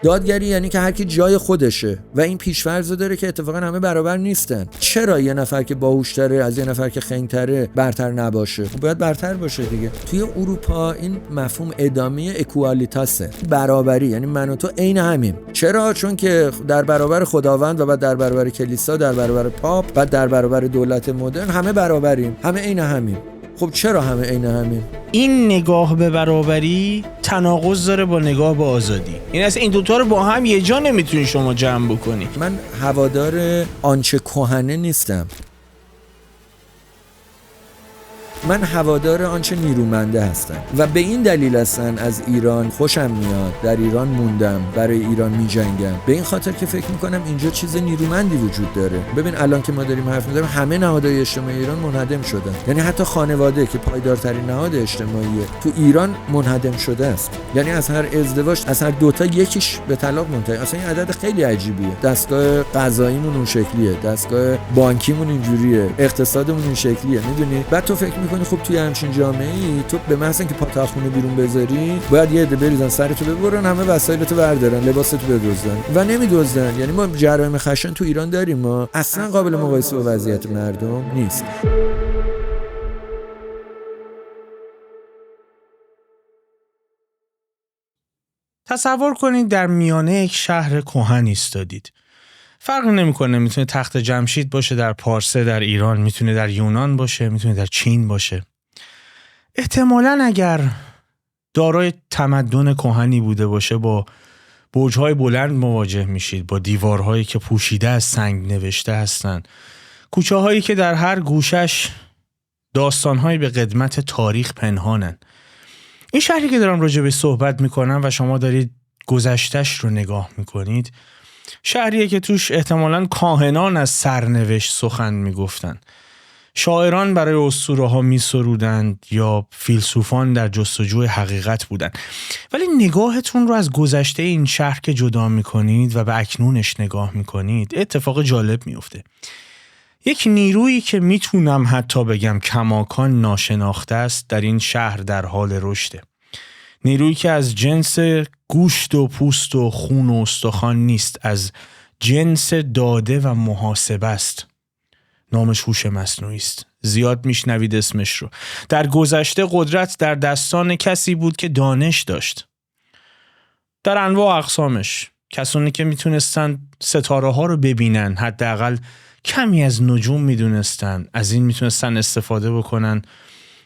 دادگری یعنی که هر کی جای خودشه و این پیش‌فرض داره که اتفاقا همه برابر نیستن. چرا یه نفر که باهوش‌تره از یه نفر که خنگ‌تره برتر نباشه؟ خب باید برتر باشه دیگه. توی اروپا این مفهوم ادامه اکوالیتاسه، برابری، یعنی من و تو عین همیم. چرا؟ چون که در برابر خداوند و بعد در برابر کلیسا، در برابر پاپ، بعد در برابر دولت مدرن همه برابریم، همه عین همیم. خب چرا همه عین همیم؟ این نگاه به برابری تناقض داره با نگاه به آزادی. این اصلا این دوتا رو با هم یه جا نمیتونی شما جمع بکنی. من هوادار آنچه کهنه نیستم، من هوادار آنچه نیرومنده هستم و به این دلیل هستن از ایران خوشم میاد، در ایران موندم، برای ایران میجنگم، به این خاطر که فکر میکنم اینجا چیز نیرومندی وجود داره. ببین الان که ما داریم حرف میزنیم همه نهادهای اجتماعی ایران منهدم شدن، یعنی حتی خانواده که پایدارترین نهاد اجتماعیه تو ایران منهدم شده است. یعنی از هر ازدواج از هر دوتا یکیش به طلاق منتهی. اصلا این عدد خیلی عجیبیه. دستگاه قضاییمون اون شکلیه، دستگاه بانکیمون اینجوریه، اقتصادمون این شکلیه، میدونی؟ بعد تو فکر میکنی خب توی همچین جامعه‌ای تو به محض اینکه پات از خونه بیرون بذاری باید یه عده بریزن سرتو ببرن، همه وسایلتو بردارن، لباستو بدزدن و نمیدزدن. یعنی ما جرایم خشن تو ایران داریم، ما اصلا قابل مقایسه با وضعیت مردم نیست. تصور کنید در میانه یک شهر کهن ایستادید. فرق نمیکنه، میتونه تخت جمشید باشه در پارسه در ایران، میتونه در یونان باشه، میتونه در چین باشه. احتمالاً اگر دارای تمدن کهنی بوده باشه با برج‌های بلند مواجه میشید، با دیوارهایی که پوشیده از سنگ نوشته هستن، کوچه‌هایی که در هر گوشش داستان‌هایی به قدمت تاریخ پنهانن. این شهری که دارم راجع به صحبت میکنم و شما دارید گذشتش رو نگاه میکنید، شهریه که توش احتمالاً کاهنان از سرنوشت سخن میگفتن، شاعران برای اسطوره‌ها میسرودند یا فیلسوفان در جستجوی حقیقت بودن. ولی نگاهتون رو از گذشته این شهر که جدا میکنید و به اکنونش نگاه میکنید، اتفاق جالب میفته. یک نیرویی که میتونم حتی بگم کماکان ناشناخته است در این شهر در حال رشده. نیرویی که از جنس گوشت و پوست و خون و استخوان نیست، از جنس داده و محاسبه است. نامش هوش مصنوعی است. زیاد میشنوید اسمش رو. در گذشته قدرت در دستان کسی بود که دانش داشت. در انواع اقسامش. کسانی که میتونستن ستاره ها رو ببینن، حداقل کمی از نجوم میدونستن، از این میتونستن استفاده بکنن،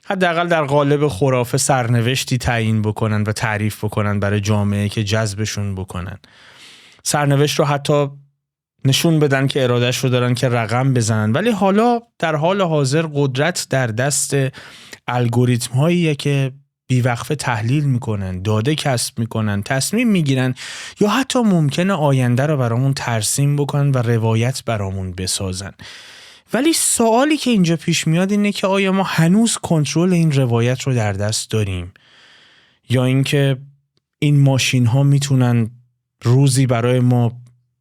حداقل در قالب خرافه سرنوشتی تعیین بکنن و تعریف بکنن برای جامعه که جذبشون بکنن. سرنوشت رو حتی نشون بدن که ارادهش رو دارن که رقم بزنن. ولی حالا در حال حاضر قدرت در دست الگوریتم هاییه که بیوقفه تحلیل میکنن، داده کسب میکنن، تصمیم میگیرن یا حتی ممکنه آینده رو برامون ترسیم بکنن و روایت برامون بسازن. ولی سوالی که اینجا پیش میاد اینه که آیا ما هنوز کنترل این روایت رو در دست داریم یا اینکه این ماشین ها میتونن روزی برای ما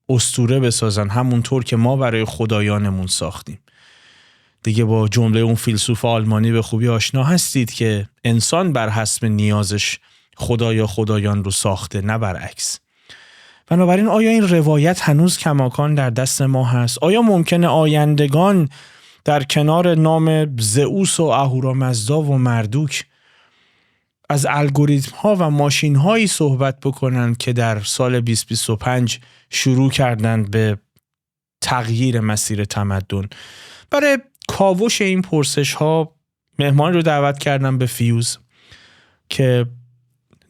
اسطوره بسازن همونطور که ما برای خدایانمون ساختیم. دیگه با جمله اون فیلسوف آلمانی به خوبی آشنا هستید که انسان بر حسب نیازش خدا یا خدایان رو ساخته، نه برعکس. بنابراین آیا این روایت هنوز کماکان در دست ما هست؟ آیا ممکنه آیندگان در کنار نام زئوس و اهورامزدا و مردوک از الگوریتم ها و ماشین هایی صحبت بکنن که در سال 2025 شروع کردند به تغییر مسیر تمدن؟ برای کاوش این پرسش ها مهمان رو دعوت کردم به فیوز که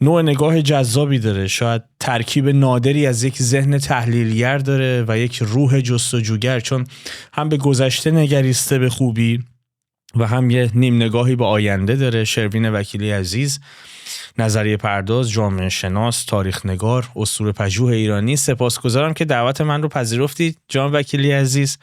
نوع نگاه جذابی داره، شاید ترکیب نادری از یک ذهن تحلیلگر داره و یک روح جستجوگر، چون هم به گذشته نگریسته به خوبی و هم یه نیم نگاهی به آینده داره. شروین وکیلی عزیز، نظریه پرداز، جامعه شناس، تاریخ نگار، اسطوره پژوه ایرانی. سپاسگزارم که دعوت من رو پذیرفتید جان وکیلی عزیز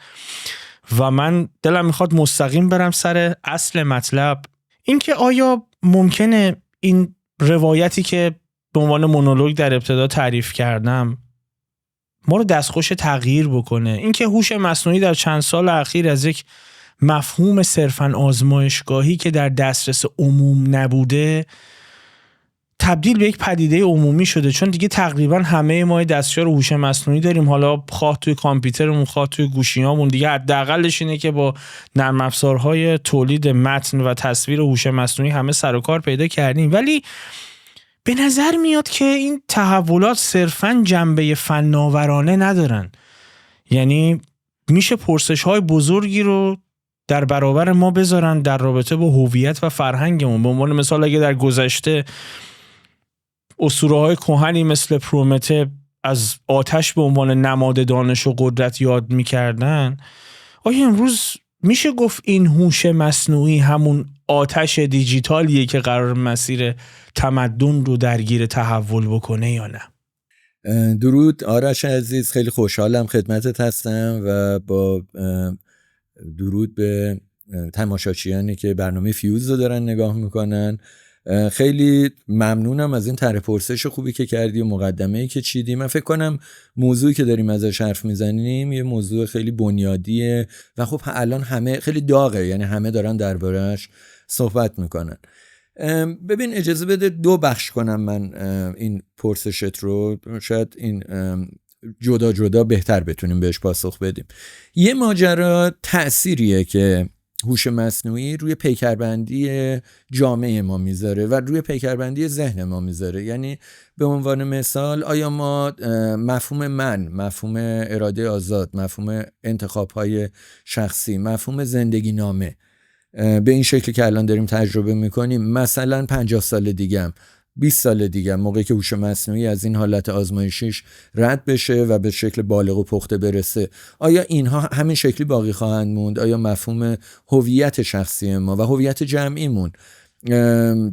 و من دلم میخواد مستقیم برم سر اصل مطلب، اینکه آیا ممکنه این روایتی که به عنوان مونولوگ در ابتدا تعریف کردم ما رو دستخوش تغییر بکنه؟ اینکه هوش مصنوعی در چند سال اخیر از یک مفهوم صرفاً آزمایشگاهی که در دسترس عموم نبوده تبدیل به یک پدیده عمومی شده، چون دیگه تقریبا همه ما دستیار هوش مصنوعی داریم، حالا خواه توی کامپیوترمون خواه توی گوشیامون. دیگه حداقلش اینه که با نرم افزارهای تولید متن و تصویر هوش مصنوعی همه سر و کار پیدا کردیم. ولی به نظر میاد که این تحولات صرفاً جنبه فناورانه ندارن. یعنی میشه پرسش‌های بزرگی رو در برابر ما بذارن در رابطه با هویت و فرهنگمون. به عنوان مثال اگه در گذشته اسطوره‌های کهنی مثل پرومته از آتش به عنوان نماد دانش و قدرت یاد می‌کردن، آیا امروز میشه گفت این هوش مصنوعی همون آتش دیجیتالیه که قرار مسیر تمدن رو درگیر تحول بکنه یا نه؟ درود آرش عزیز، خیلی خوشحالم خدمتت هستم و با درود به تماشاچیانی که برنامه فیوز رو دارن نگاه میکنن. خیلی ممنونم از این طرح پرسش خوبی که کردی و مقدمه‌ای که چیدی. من فکر کنم موضوعی که داریم ازش حرف میزنیم یه موضوع خیلی بنیادیه و خب الان همه خیلی داغه، یعنی همه دارن درباره‌اش صحبت میکنن. ببین اجازه بده دو بخش کنم من این پرسشت رو، شاید این جدا جدا بهتر بتونیم بهش پاسخ بدیم. یه ماجرا تأثیریه که هوش مصنوعی روی پیکربندی جامعه ما میذاره و روی پیکربندی ذهن ما میذاره. یعنی به عنوان مثال آیا ما مفهوم اراده آزاد، مفهوم انتخاب‌های شخصی، مفهوم زندگی نامه به این شکلی که الان داریم تجربه میکنیم مثلا 50 سال دیگه 20 سال دیگه موقعی که هوش مصنوعی از این حالت آزمایشیش رد بشه و به شکل بالغ و پخته برسه، آیا اینها همین شکلی باقی خواهند موند؟ آیا مفهوم هویت شخصی ما و هویت جمعیمون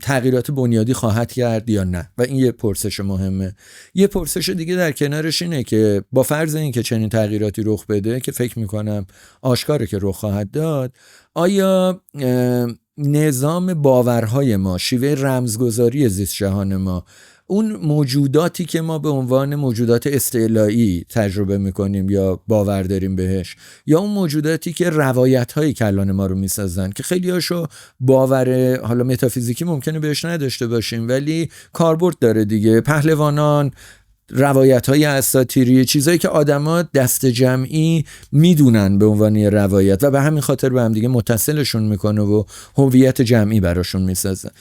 تغییرات بنیادی خواهد کرد یا نه؟ و این یه پرسش مهمه. یه پرسش دیگه در کنارش اینه که با فرض این که چنین تغییراتی رخ بده که فکر میکنم آشکاره که رخ خواهد داد، آیا نظام باورهای ما، شیوه رمزگذاری زیست جهان ما، اون موجوداتی که ما به عنوان موجودات استعلایی تجربه میکنیم یا باور داریم بهش، یا اون موجوداتی که روایت‌های کلان ما رو میسازن که خیلی هاشو باور حالا متافیزیکی ممکنه بهش نداشته باشیم ولی کاربرد داره دیگه، پهلوانان، روایت‌های اساطیری، چیزایی که آدما دست جمعی میدونن به عنوان روایت و به همین خاطر به هم دیگه متصلشون میکنه و هویت جمعی براشون میسازه.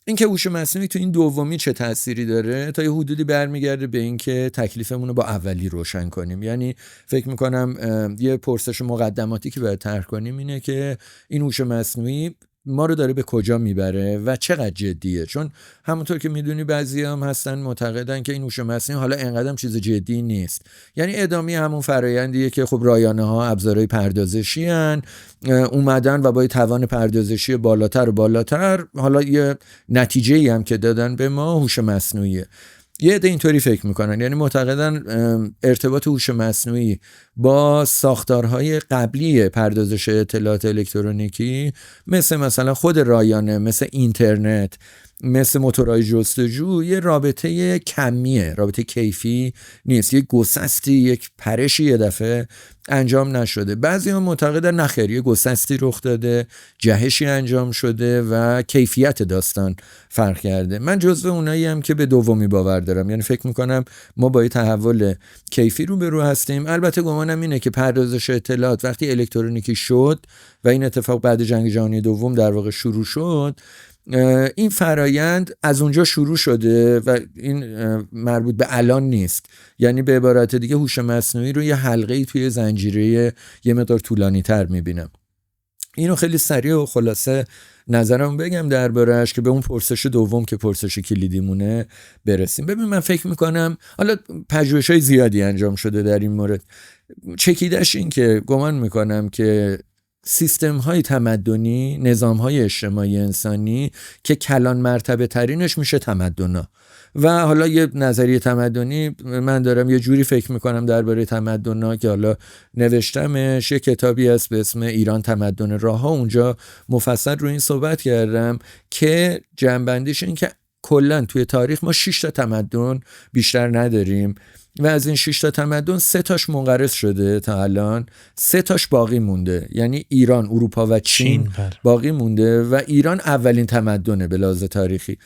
این که هوش مصنوعی تو این دومی چه تأثیری داره تا یه حدودی برمیگرده به این که تکلیفمون رو با اولی روشن کنیم. یعنی فکر میکنم یه پرسش مقدماتی که باید طرح کنیم اینه که این هوش مصنوعی ما رو داره به کجا میبره و چقدر جدیه. چون همونطور که میدونی بعضی هم هستن معتقدن که این هوش مصنوعی حالا انقدرم چیز جدی نیست، یعنی ادامه همون فرایندیه که خب رایانه ها ابزارهای پردازشی ان اومدن و با توان پردازشی بالاتر و بالاتر حالا یه نتیجه‌ای هم که دادن به ما هوش مصنوعیه. یه عده اینطوری فکر میکنن، یعنی معتقدن ارتباط هوش مصنوعی با ساختارهای قبلی پردازش اطلاعات الکترونیکی مثلا خود رایانه، مثل اینترنت، مثل موتورهای جستجو یه رابطه کمیه، رابطه کیفی نیست، یک گسستی، یک پرشی یه دفعه انجام نشده. بعضی هم معتقدن نخیر، یه گسستی رخ داده، جهشی انجام شده و کیفیت داستان فرق کرده. من جزو اونایی هم که به دومی باور دارم، یعنی فکر میکنم ما با یه تحول کیفی رو هستیم. البته گمانم اینه که پردازش اطلاعات وقتی الکترونیکی شد و این اتفاق بعد جنگ جهانی دوم در واقع شروع شد، این فرایند از اونجا شروع شده و این مربوط به الان نیست. یعنی به عبارت دیگه هوش مصنوعی رو یه حلقه‌ای توی زنجیره یه مقدار طولانی تر میبینم. اینو خیلی سریع و خلاصه نظرم بگم درباره‌اش که به اون پرسش دوم که پرسش کلیدیمونه برسیم. ببین من فکر میکنم حالا پژوهش‌های زیادی انجام شده در این مورد، چکیدش این که گمان میکنم که سیستم های تمدنی، نظام های اجتماعی انسانی که کلان مرتبه ترینش میشه تمدن‌ها. و حالا یه نظریه تمدنی من دارم یه جوری فکر میکنم درباره تمدن‌ها که حالا نوشتمش، یه کتابی هست به اسم ایران تمدن راه‌ها، اونجا مفصل رو این صحبت کردم که جنبندیش این که کلا توی تاریخ ما 6 تا تمدن بیشتر نداریم و از این 6 تا تمدن 3 تاش منقرض شده تا الان، 3 تاش باقی مونده. یعنی ایران، اروپا و چین باقی مونده و ایران اولین تمدنه به لحاظ تاریخی.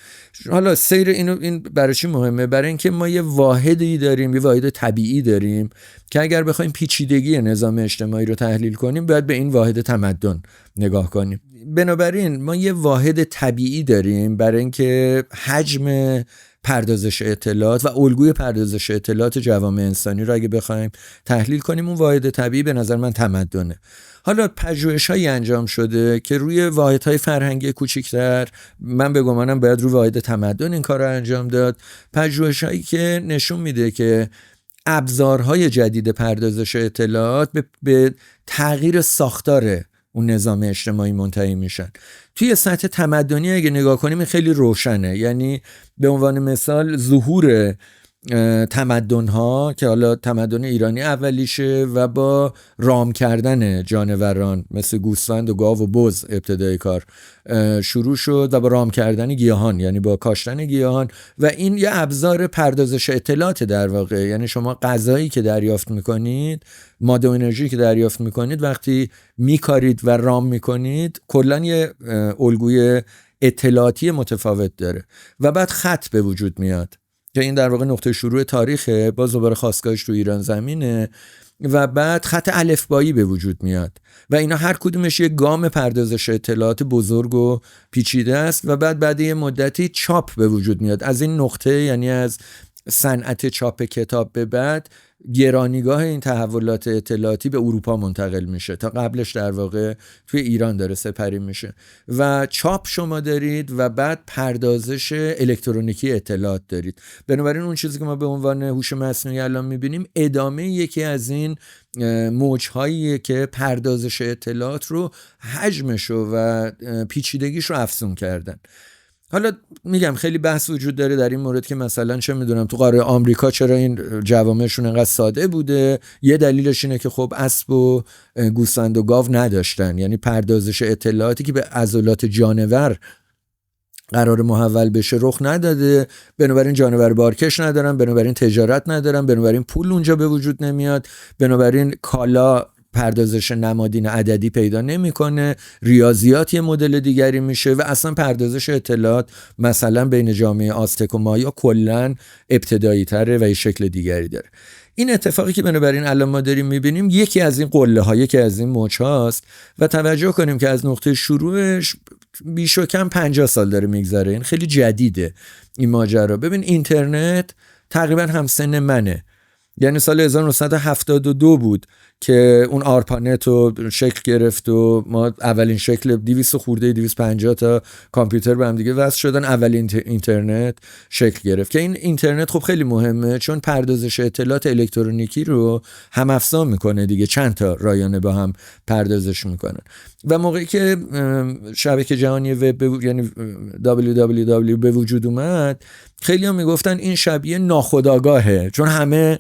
حالا سیر این برای چی مهمه؟ برای اینکه ما یه واحدی داریم، یه واحد طبیعی داریم که اگر بخوایم پیچیدگی نظام اجتماعی رو تحلیل کنیم باید به این واحد تمدن نگاه کنیم. بنابراین ما یه واحد طبیعی داریم برای اینکه حجم پردازش اطلاعات و الگوی پردازش اطلاعات جوامع انسانی رو اگه بخوایم تحلیل کنیم، اون واحد طبیعی به نظر من تمدنه. حالا پژوهش‌هایی انجام شده که روی واحدهای فرهنگی کوچکتر، من به گمانم باید روی واحد تمدن این کار رو انجام داد. پژوهش‌هایی که نشون میده که ابزارهای جدید پردازش اطلاعات به تغییر ساختار اون نظام اجتماعی منتهی میشن. توی سطح تمدنی اگه نگاه کنیم خیلی روشنه. یعنی به عنوان مثال ظهور تمدن‌ها که حالا تمدن ایرانی اولیشه و با رام کردن جانوران مثل گوسفند و گاو و بز ابتدای کار شروع شد و با رام کردن گیاهان، یعنی با کاشتن گیاهان، و این یه ابزار پردازش اطلاعات در واقع. یعنی شما غذایی که دریافت میکنید، ماده و انرژی که دریافت میکنید، وقتی میکارید و رام میکنید کلاً یه الگوی اطلاعاتی متفاوت داره و بعد خط به وجود میاد که این در واقع نقطه شروع تاریخه، باز دوباره خاستگاهش تو ایران زمینه، و بعد خط الفبایی به وجود میاد و اینا هر کدومش یه گام پردازش اطلاعات بزرگ و پیچیده است و بعد یه مدتی چاپ به وجود میاد. از این نقطه، یعنی از صنعت چاپ کتاب به بعد، گرانیگاه این تحولات اطلاعاتی به اروپا منتقل میشه. تا قبلش در واقع توی ایران داره سپری میشه و چاپ شما دارید و بعد پردازش الکترونیکی اطلاعات دارید. بنابراین اون چیزی که ما به عنوان هوش مصنوعی الان میبینیم ادامه یکی از این موج‌هایی که پردازش اطلاعات رو حجمش و پیچیدگیش رو افزون کردن. حالا میگم خیلی بحث وجود داره در این مورد که مثلا چه میدونم تو قاره آمریکا چرا این جوامعشون انقدر ساده بوده. یه دلیلش اینه که خب اسب و گوسفند و گاو نداشتن، یعنی پردازش اطلاعاتی که به عضلات جانور قرار محول بشه رخ نداده، بنابراین جانور بارکش ندارن، بنابراین تجارت ندارن، بنابراین پول اونجا به وجود نمیاد، بنابراین کالا پردازش نمادین عددی پیدا نمیکنه، ریاضیات یه مدل دیگری میشه و اصلا پردازش اطلاعات مثلا بین جامعه آزتک و مایا کلا ابتدایی تره و یه شکل دیگری داره. این اتفاقی که بنابراین الان ما داریم میبینیم یکی از این قله ها، یکی از این موج هاست و توجه کنیم که از نقطه شروعش بیش و کم 50 سال داره میگذره. این خیلی جدیده این ماجرا. ببین اینترنت تقریبا همسن منه، یعنی سال 1972 بود که اون آرپانت رو شکل گرفت و ما اولین شکل 200 خورده 250 تا کامپیوتر به هم دیگه وصل شدن، اولین اینترنت شکل گرفت. که این اینترنت خب خیلی مهمه چون پردازش اطلاعات الکترونیکی رو هم افزا میکنه دیگه، چند تا رایانه با هم پردازش میکنن. و موقعی که شبکه جهانی وب یعنی www به وجود اومد، خیلی هم میگفتن این شبیه ناخودآگاهه چون همه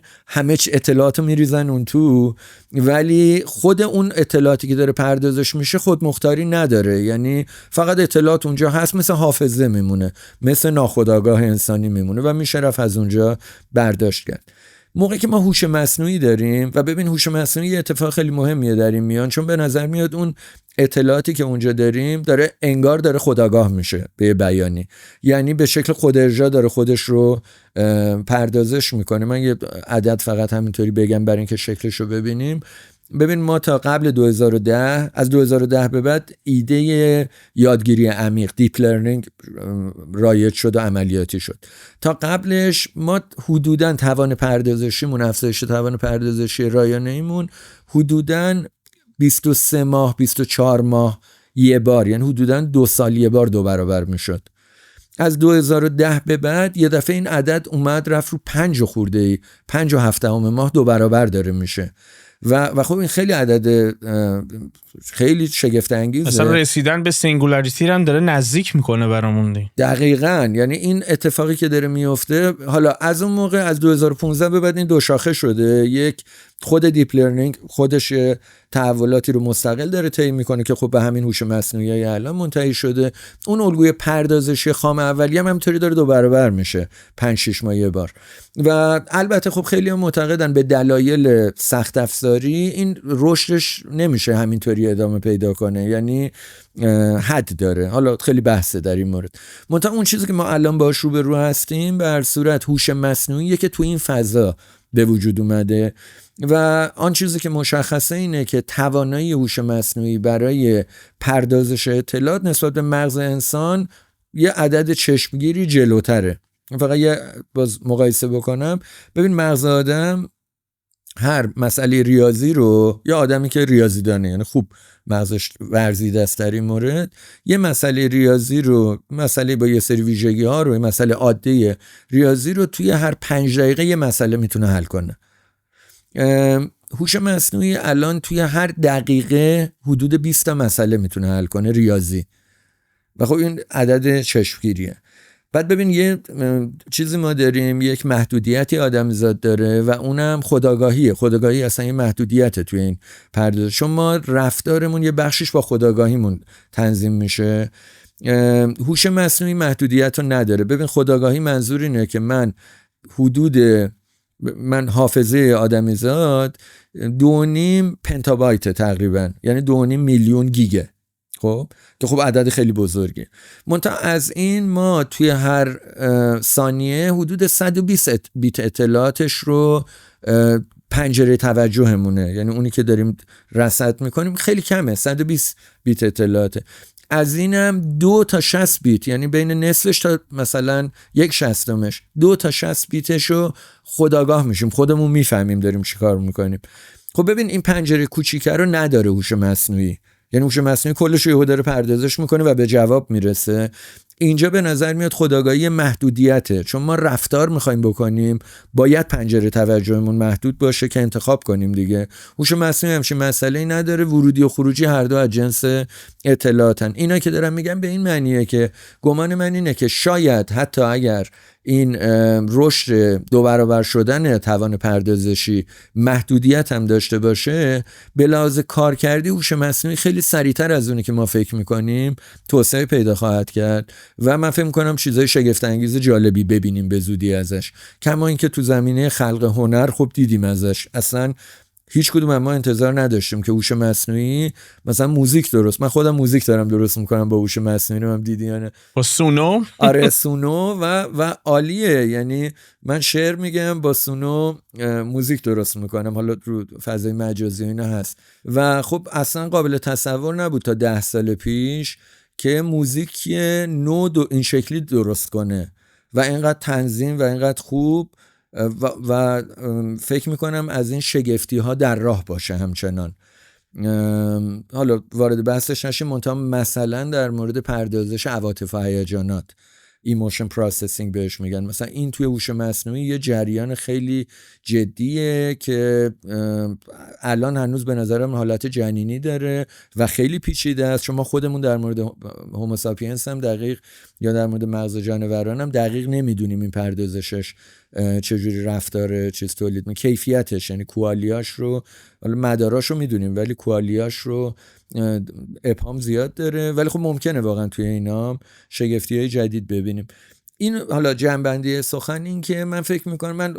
اطلاعاتو میریزن اون تو، ولی خود اون اطلاعاتی که داره پردازش میشه خود مختاری نداره، یعنی فقط اطلاعات اونجا هست، مثل حافظه میمونه، مثل ناخودآگاه انسانی میمونه و میشه رفت از اونجا برداشت کرد. موقعی که ما هوش مصنوعی داریم و ببین هوش مصنوعی اتفاق خیلی مهمیه در این میان، چون به نظر میاد اون اطلاعاتی که اونجا داریم انگار داره خودآگاه میشه به بیانی، یعنی به شکل خود ارجاع داره خودش رو پردازش میکنه. من یه عدد فقط همینطوری بگم برای اینکه شکلش رو ببینیم. ببین ما تا قبل 2010، از 2010 به بعد ایده یادگیری عمیق دیپ لرنینگ رایج شد و عملیاتی شد. تا قبلش ما حدوداً توان پردازشیمون، افزایش توان پردازشی رایانه‌ایمون حدوداً 23 ماه 24 ماه یه بار، یعنی حدوداً 2 سال یه بار 2 برابر میشد. از 2010 به بعد یه دفعه این عدد اومد رفت رو 5 خورده 5.7 ماه 2 برابر داره میشه و خب این خیلی عدد خیلی شگفت انگیزه. مثلا رسیدن به سینگولاریتی هم داره نزدیک میکنه برامون دی. دقیقاً، یعنی این اتفاقی که داره میفته حالا از اون موقع از 2015 به بعد این دو شاخه شده. یک، خود دیپ لرنینگ خودش تحولاتی رو مستقل داره طی میکنه که خب به همین هوش مصنوعی الان منتهی شده. اون الگوی پردازشی خام اولیه هم همینطوری داره 2 برابر میشه 5-6 ماه یه بار. و البته خب خیلی معتقدن به دلایل سخت افزاری این رشدش نمیشه همینطوری ادامه پیدا کنه، یعنی حد داره. حالا خیلی بحثه در این مورد. منتها اون چیزی که ما الان باهاش روبرو هستیم به هر صورت هوش مصنوعیه که تو این فضا به وجود اومده و آن چیزی که مشخصه اینه که توانایی هوش مصنوعی برای پردازش اطلاعات نسبت به مغز انسان یه عدد چشمگیری جلوتره. فقط یه باز مقایسه بکنم، ببین مغز آدم هر مسئله ریاضی رو، یا آدمی که ریاضی دانه یعنی خوب مغزش ورزیده است در این مورد، یه مسئله ریاضی رو، مسئله با یه سری ویژگی ها رو، یه مسئله عادی ریاضی رو توی هر 5 دقیقه یه مسئله میتونه حل کنه. هوش مصنوعی الان توی هر دقیقه حدود 20 تا مسئله میتونه حل کنه ریاضی و خب این عدد چشمگیریه. بعد ببین یه چیزی ما داریم، یک محدودیتی آدمیزاد داره و اونم خودآگاهیه. خودآگاهی اصلا یه محدودیته توی این پردازش، چون ما رفتارمون یه بخشش با خودآگاهیمون تنظیم میشه. هوش مصنوعی محدودیت رو نداره. ببین خودآگاهی منظور اینه که من حافظه آدمیزاد 2.5 پنتابایت تقریبا، یعنی 2.5 میلیون گیگه، خب که خب عدد خیلی بزرگه. منتها از این ما توی هر ثانیه حدود 120 بیت اطلاعاتش رو پنجره توجهمونه، یعنی اونی که داریم رصد میکنیم خیلی کمه، 120 بیت اطلاعاته. از اینم 2 تا 60 بیت، یعنی بین نصفش تا مثلا 1/60 2 تا 60 بیتش رو خودآگاه میشیم، خودمون میفهمیم داریم چی کار میکنیم. خب ببین این پنجره کوچیکه رو نداره هوش مصنوعی، یعنی هوش مصنوعی کلش رو داره پردازش میکنه و به جواب میرسه. اینجا به نظر میاد خودآگاهی محدودیته، چون ما رفتار میخوایم بکنیم باید پنجره توجهمون محدود باشه که انتخاب کنیم دیگه. هوش مصنوعی همچین مسئله‌ای نداره، ورودی و خروجی هر دو از جنس اطلاعاتن. اینا که دارم میگم به این معنیه که گمان من اینه که شاید حتی اگر این رشد 2 برابر شدن توان پردازشی محدودیت هم داشته باشه، به لحاظ کارکردی هوش مصنوعی خیلی سریعتر از اونی که ما فکر میکنیم توسعه پیدا خواهد کرد و من فکر میکنم چیزای شگفت انگیز جالبی ببینیم به زودی ازش. کما اینکه تو زمینه خلق هنر خب دیدیم ازش، اصلا هیچ کدوم ما انتظار نداشتیم که هوش مصنوعی مثلا موزیک درست، من خودم موزیک دارم درست میکنم با هوش مصنوعی، رو هم دیدی یعنی با سونو. آره سونو و عالیه، یعنی من شعر میگم با سونو موزیک درست میکنم، حالا رو فضای مجازی اینا هست و خب اصلا قابل تصور نبود تا 10 سال پیش که موزیک نو این شکلی درست کنه و اینقدر تنظیم و اینقدر خوب و فکر میکنم از این شگفتی ها در راه باشه همچنان. حالا وارد بحثش نشیم، منتها مثلا در مورد پردازش عواطف و هیجانات، ایموشن پروسسینگ بهش میگن، مثلا این توی هوش مصنوعی یه جریان خیلی جدیه که الان هنوز به نظرم حالت جنینی داره و خیلی پیچیده است. شما خودمون در مورد هومو ساپینس هم دقیق، یا در مورد مغز جانوران هم دقیق نمیدونیم این پردازشش چجوری رفتار چیز تولید می، کیفیتش یعنی کوالیاش رو، حالا مداراش رو میدونیم ولی کوالیاش رو ابهام زیاد داره، ولی خب ممکنه واقعا توی اینا شگفتی‌های جدید ببینیم. این حالا جنبندی سخن این که من فکر میکنم، من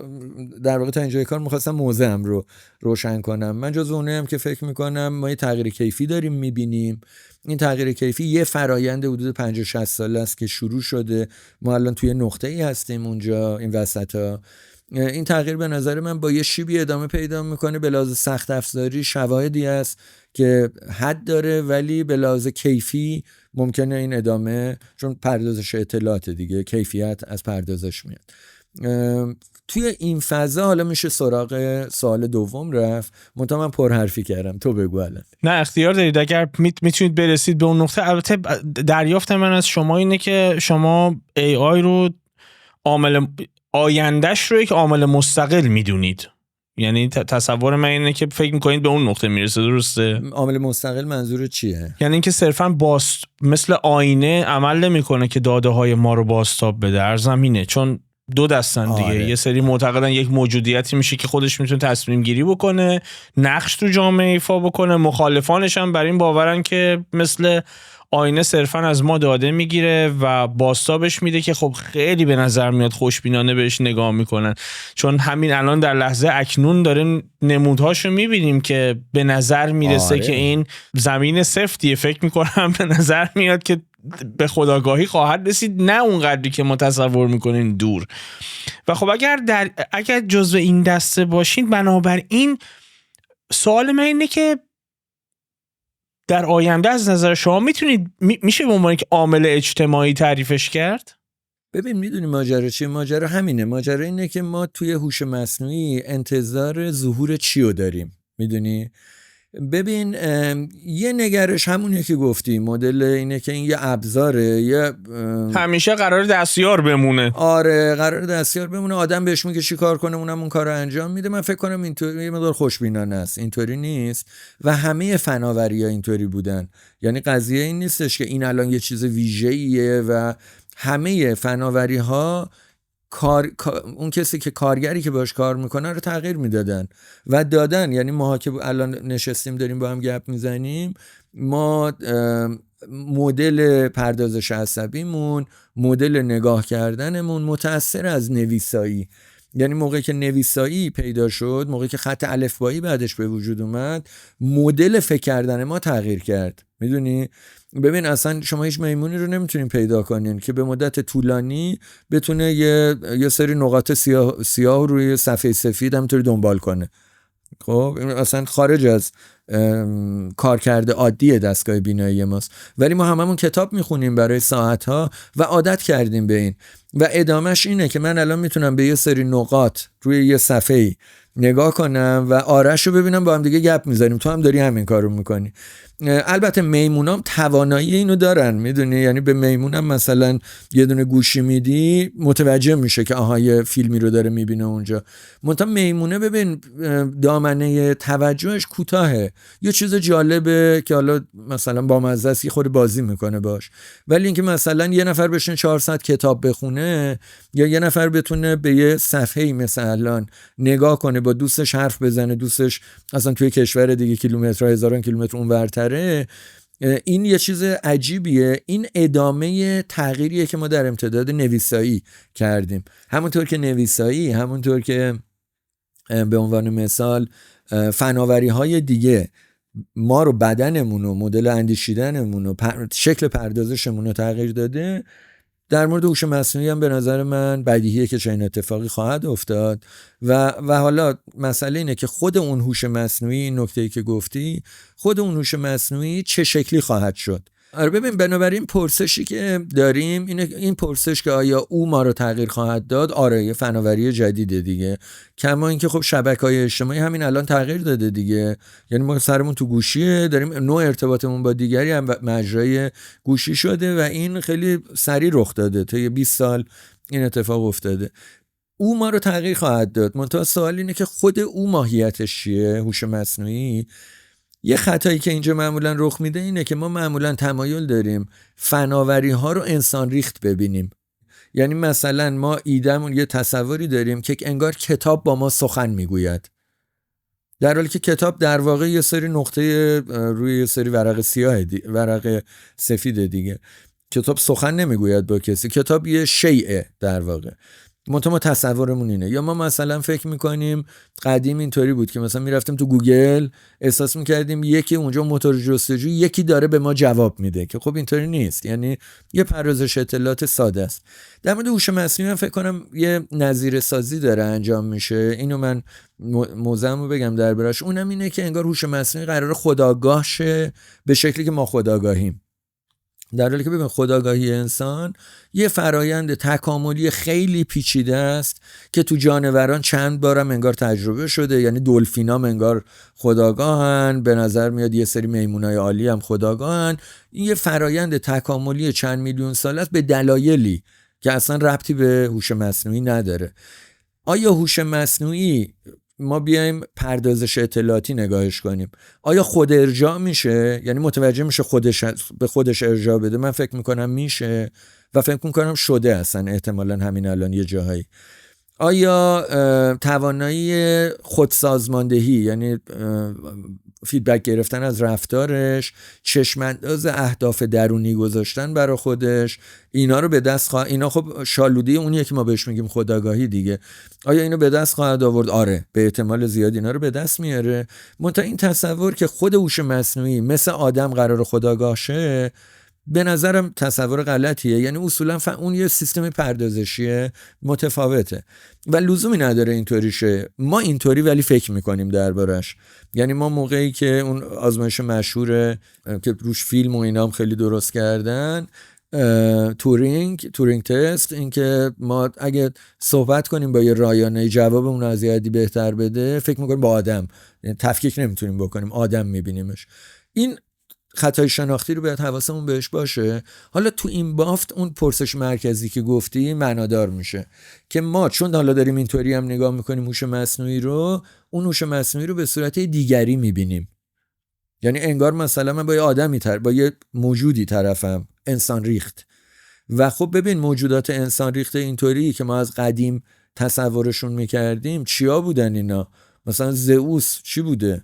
در واقع تا اینجای کار میخواستم موضعم رو روشن کنم. من جز اونم که فکر میکنم ما یه تغییر کیفی داریم میبینیم. این تغییر کیفی یه فرایند حدود 50-60 ساله است که شروع شده، ما الان توی نقطه‌ای هستیم اونجا این وسطا. این تغییر به نظر من با یه شیبی ادامه پیدا میکنه. به لحاظ سخت افزاری شواهدی هست که حد داره، ولی به لحاظ کیفی ممکنه این ادامه، چون پردازش اطلاعات دیگه، کیفیت از پردازش میاد. توی این فضا حالا میشه سراغ سوال دوم رفت. منتها من پرحرفی کردم، تو بگو الان. نه اختیار دارید، اگر میتونید برسید به اون نقطه. البته دریافت من از شما اینه که شما AI رو عامل آیندهش رو یک عامل مستقل میدونید، یعنی تصور من اینه که فکر میکنید به اون نقطه میرسه، درسته؟ عامل مستقل منظور چیه؟ یعنی اینکه صرفاً مثل آینه عمل نمیکنه که داده های ما رو بازتاب بده در زمینه، چون دو دستن دیگه. آره. یه سری معتقدن یک موجودیتی میشه که خودش میتونه تصمیم گیری بکنه، نقش تو جامعه ایفا بکنه. مخالفانش هم بر این باورن که مثل آینه صرفاً از ما داده میگیره و بازتابش میده، که خب خیلی به نظر میاد خوشبینانه بهش نگاه میکنن، چون همین الان در لحظه اکنون داره نمودهاشو میبینیم که به نظر میرسه که این زمین سفتیه. فکر میکنم به نظر میاد که به خودآگاهی خواهد رسید، نه اون قدری که ما تصور میکنین دور. و خب اگر جزو این دسته باشین، بنابراین سوال من اینه که در آینده از نظر شما میشه به عنوان که عامل اجتماعی تعریفش کرد؟ ببین میدونی ماجرا چیه؟ ماجرا همینه. ماجرا اینه که ما توی هوش مصنوعی انتظار ظهور چی رو داریم؟ میدونی؟ ببین یه نگرش همونه که گفتی، مدل اینه که این یه ابزاره، یه همیشه قرار دستیار بمونه. آره قرار دستیار بمونه، آدم بهش میگه چی کار کنه اونم اون کار رو انجام میده. من فکر کنم اینطوری یه مقدار خوشبینانه است. اینطوری نیست و همه فناوری‌ها اینطوری بودن. یعنی قضیه این نیستش که این الان یه چیز ویژه‌ایه و همه فناوری‌ها اون کسی که کارگری که باش کار میکنه رو تغییر میدادن و دادن. یعنی ما که الان نشستیم داریم با هم گپ میزنیم، ما مدل پردازش عصبیمون، مدل نگاه کردنمون متأثر از نویسایی. یعنی موقعی که نویسایی پیدا شد، موقعی که خط الفبایی بعدش به وجود اومد، مدل فکر کردن ما تغییر کرد. میدونی؟ ببین اصلا شما هیچ میمونی رو نمیتونین پیدا کنین که به مدت طولانی بتونه یه سری نقاط سیاه روی صفحه سفید همینطوری دنبال کنه. خب اصلا خارج از کارکرد عادی دستگاه بینایی ماست، ولی ما هممون کتاب میخونیم برای ساعتها و عادت کردیم به این و ادامهش اینه که من الان میتونم به یه سری نقاط روی یه صفحه نگاه کنم و آرش رو ببینم، با هم دیگه گپ میزنیم، تو هم داری همین کارو میکنی. البته میمونام توانایی اینو دارن، میدونی؟ یعنی به میمونم مثلا یه دونه گوشی میدی متوجه میشه که آها یه فیلمی رو داره میبینه اونجا. منتها میمونه ببین دامنه توجهش کوتاهه، یه چیز جالبه که حالا مثلا با مزه است خود بازی میکنه باش، ولی اینکه مثلا یه نفر بشین 400 کتاب بخونه یا یه نفر بتونه به یه صفحه‌ای مثلا نگاه کنه، با دوستش حرف بزنه، دوستش اصلا توی کشور دیگه کیلومترها هزاران کیلومتر اونورتره، این یه چیز عجیبیه. این ادامه تغییریه که ما در امتداد نویسایی کردیم. همونطور که نویسایی، همونطور که به عنوان مثال فناوری های دیگه ما رو، بدنمون و مدل اندیشیدنمون و شکل پردازشمون رو تغییر داده، در مورد هوش مصنوعی هم به نظر من بدیهیه که چنین اتفاقی خواهد افتاد و حالا مسئله اینه که خود اون هوش مصنوعی، این نکته‌ای که گفتی، خود اون هوش مصنوعی چه شکلی خواهد شد. آره ببین بنابراین پرسشی که داریم اینه، این پرسش که آیا او ما رو تغییر خواهد داد، آره یه فناوری جدیده دیگه. کما اینکه خب شبکه‌های اجتماعی همین الان تغییر داده دیگه. یعنی ما سرمون تو گوشیه، داریم نوع ارتباطمون با دیگری هم مجرای گوشی شده و این خیلی سریع رخ داده. تا 20 سال این اتفاق افتاده. او ما رو تغییر خواهد داد. منتها سوال اینه که خود او ماهیتش چیه؟ هوش مصنوعی. یه خطایی که اینجا معمولا رخ میده اینه که ما معمولا تمایل داریم فناوری ها رو انسان ریخت ببینیم. یعنی مثلا ما ایدمون یه تصوری داریم که انگار کتاب با ما سخن میگوید، در حالی که کتاب در واقع یه سری نقطه روی یه سری ورق سیاه ورق سفید دیگه. کتاب سخن نمیگوید با کسی، کتاب یه شیء در واقع. ما تصورمون اینه. یا ما مثلا فکر میکنیم قدیم اینطوری بود که مثلا میرفتیم تو گوگل، احساس میکردیم یکی اونجا موتور جستجو یکی داره به ما جواب میده، که خب اینطوری نیست. یعنی یه پردازش اطلاعات ساده است. در مورد هوش مصنوعی فکر کنم یه نظیر سازی داره انجام میشه. اینو من موضوعمو بگم دربارش. اونم اینه که انگار هوش مصنوعی قراره خودآگاه شه به شکلی که ما خودآگاهیم، در حالی که ببین خودآگاهی انسان یه فرایند تکاملی خیلی پیچیده است که تو جانوران چند بارم انگار تجربه شده. یعنی دلفینام انگار خودآگاهن، به نظر میاد یه سری میمونای عالی هم خودآگاهن. این یه فرایند تکاملی چند میلیون سال است به دلایلی که اصلا ربطی به هوش مصنوعی نداره. آیا هوش مصنوعی ما بیایم پردازش اطلاعاتی نگاهش کنیم، آیا خود ارجاع میشه؟ یعنی متوجه میشه خودش به خودش ارجاع بده؟ من فکر میکنم میشه و فکر میکنم شده اصلا احتمالاً همین الان یه جاهایی. آیا توانایی خودسازماندهی، یعنی فیدبک گرفتن از رفتارش، چشمانداز اهداف درونی گذاشتن برای خودش، اینا رو به دست اینا خب شالودی اونیه که ما بهش میگیم خودآگاهی دیگه. آیا اینو به دست خواهد آورد؟ آره، به احتمال زیاد اینا رو به دست میاره. منتها این تصور که خود هوش مصنوعی مثل آدم قرار خودآگاه شه، به نظرم تصور غلطیه. یعنی اصولا اون یه سیستم پردازشی متفاوته و لزومی نداره اینطوری شه. ما اینطوری ولی فکر میکنیم دربارش. یعنی ما موقعی که اون آزمایش مشهور که روش فیلم و اینا هم خیلی درست کردن، تورینگ تست، این که ما اگه صحبت کنیم با یه رایانه جواب اون از یادی بهتر بده، فکر میکنیم با آدم، یعنی تفکیک نمیتونیم بکنیم، آدم میبینیمش. این خطای شناختی رو باید حواسمون بهش باشه. حالا تو این بافت اون پرسش مرکزی که گفتی معنادار میشه که ما چون حالا داریم اینطوری هم نگاه میکنیم هوش مصنوعی رو، اون هوش مصنوعی رو به صورت دیگری میبینیم. یعنی انگار مثلا من با یه آدمی با یه موجودی طرفم، انسان ریخت. و خب ببین موجودات انسان ریخته اینطوری که ما از قدیم تصورشون میکردیم، چیا بودن اینا؟ مثلا زئوس چی بوده؟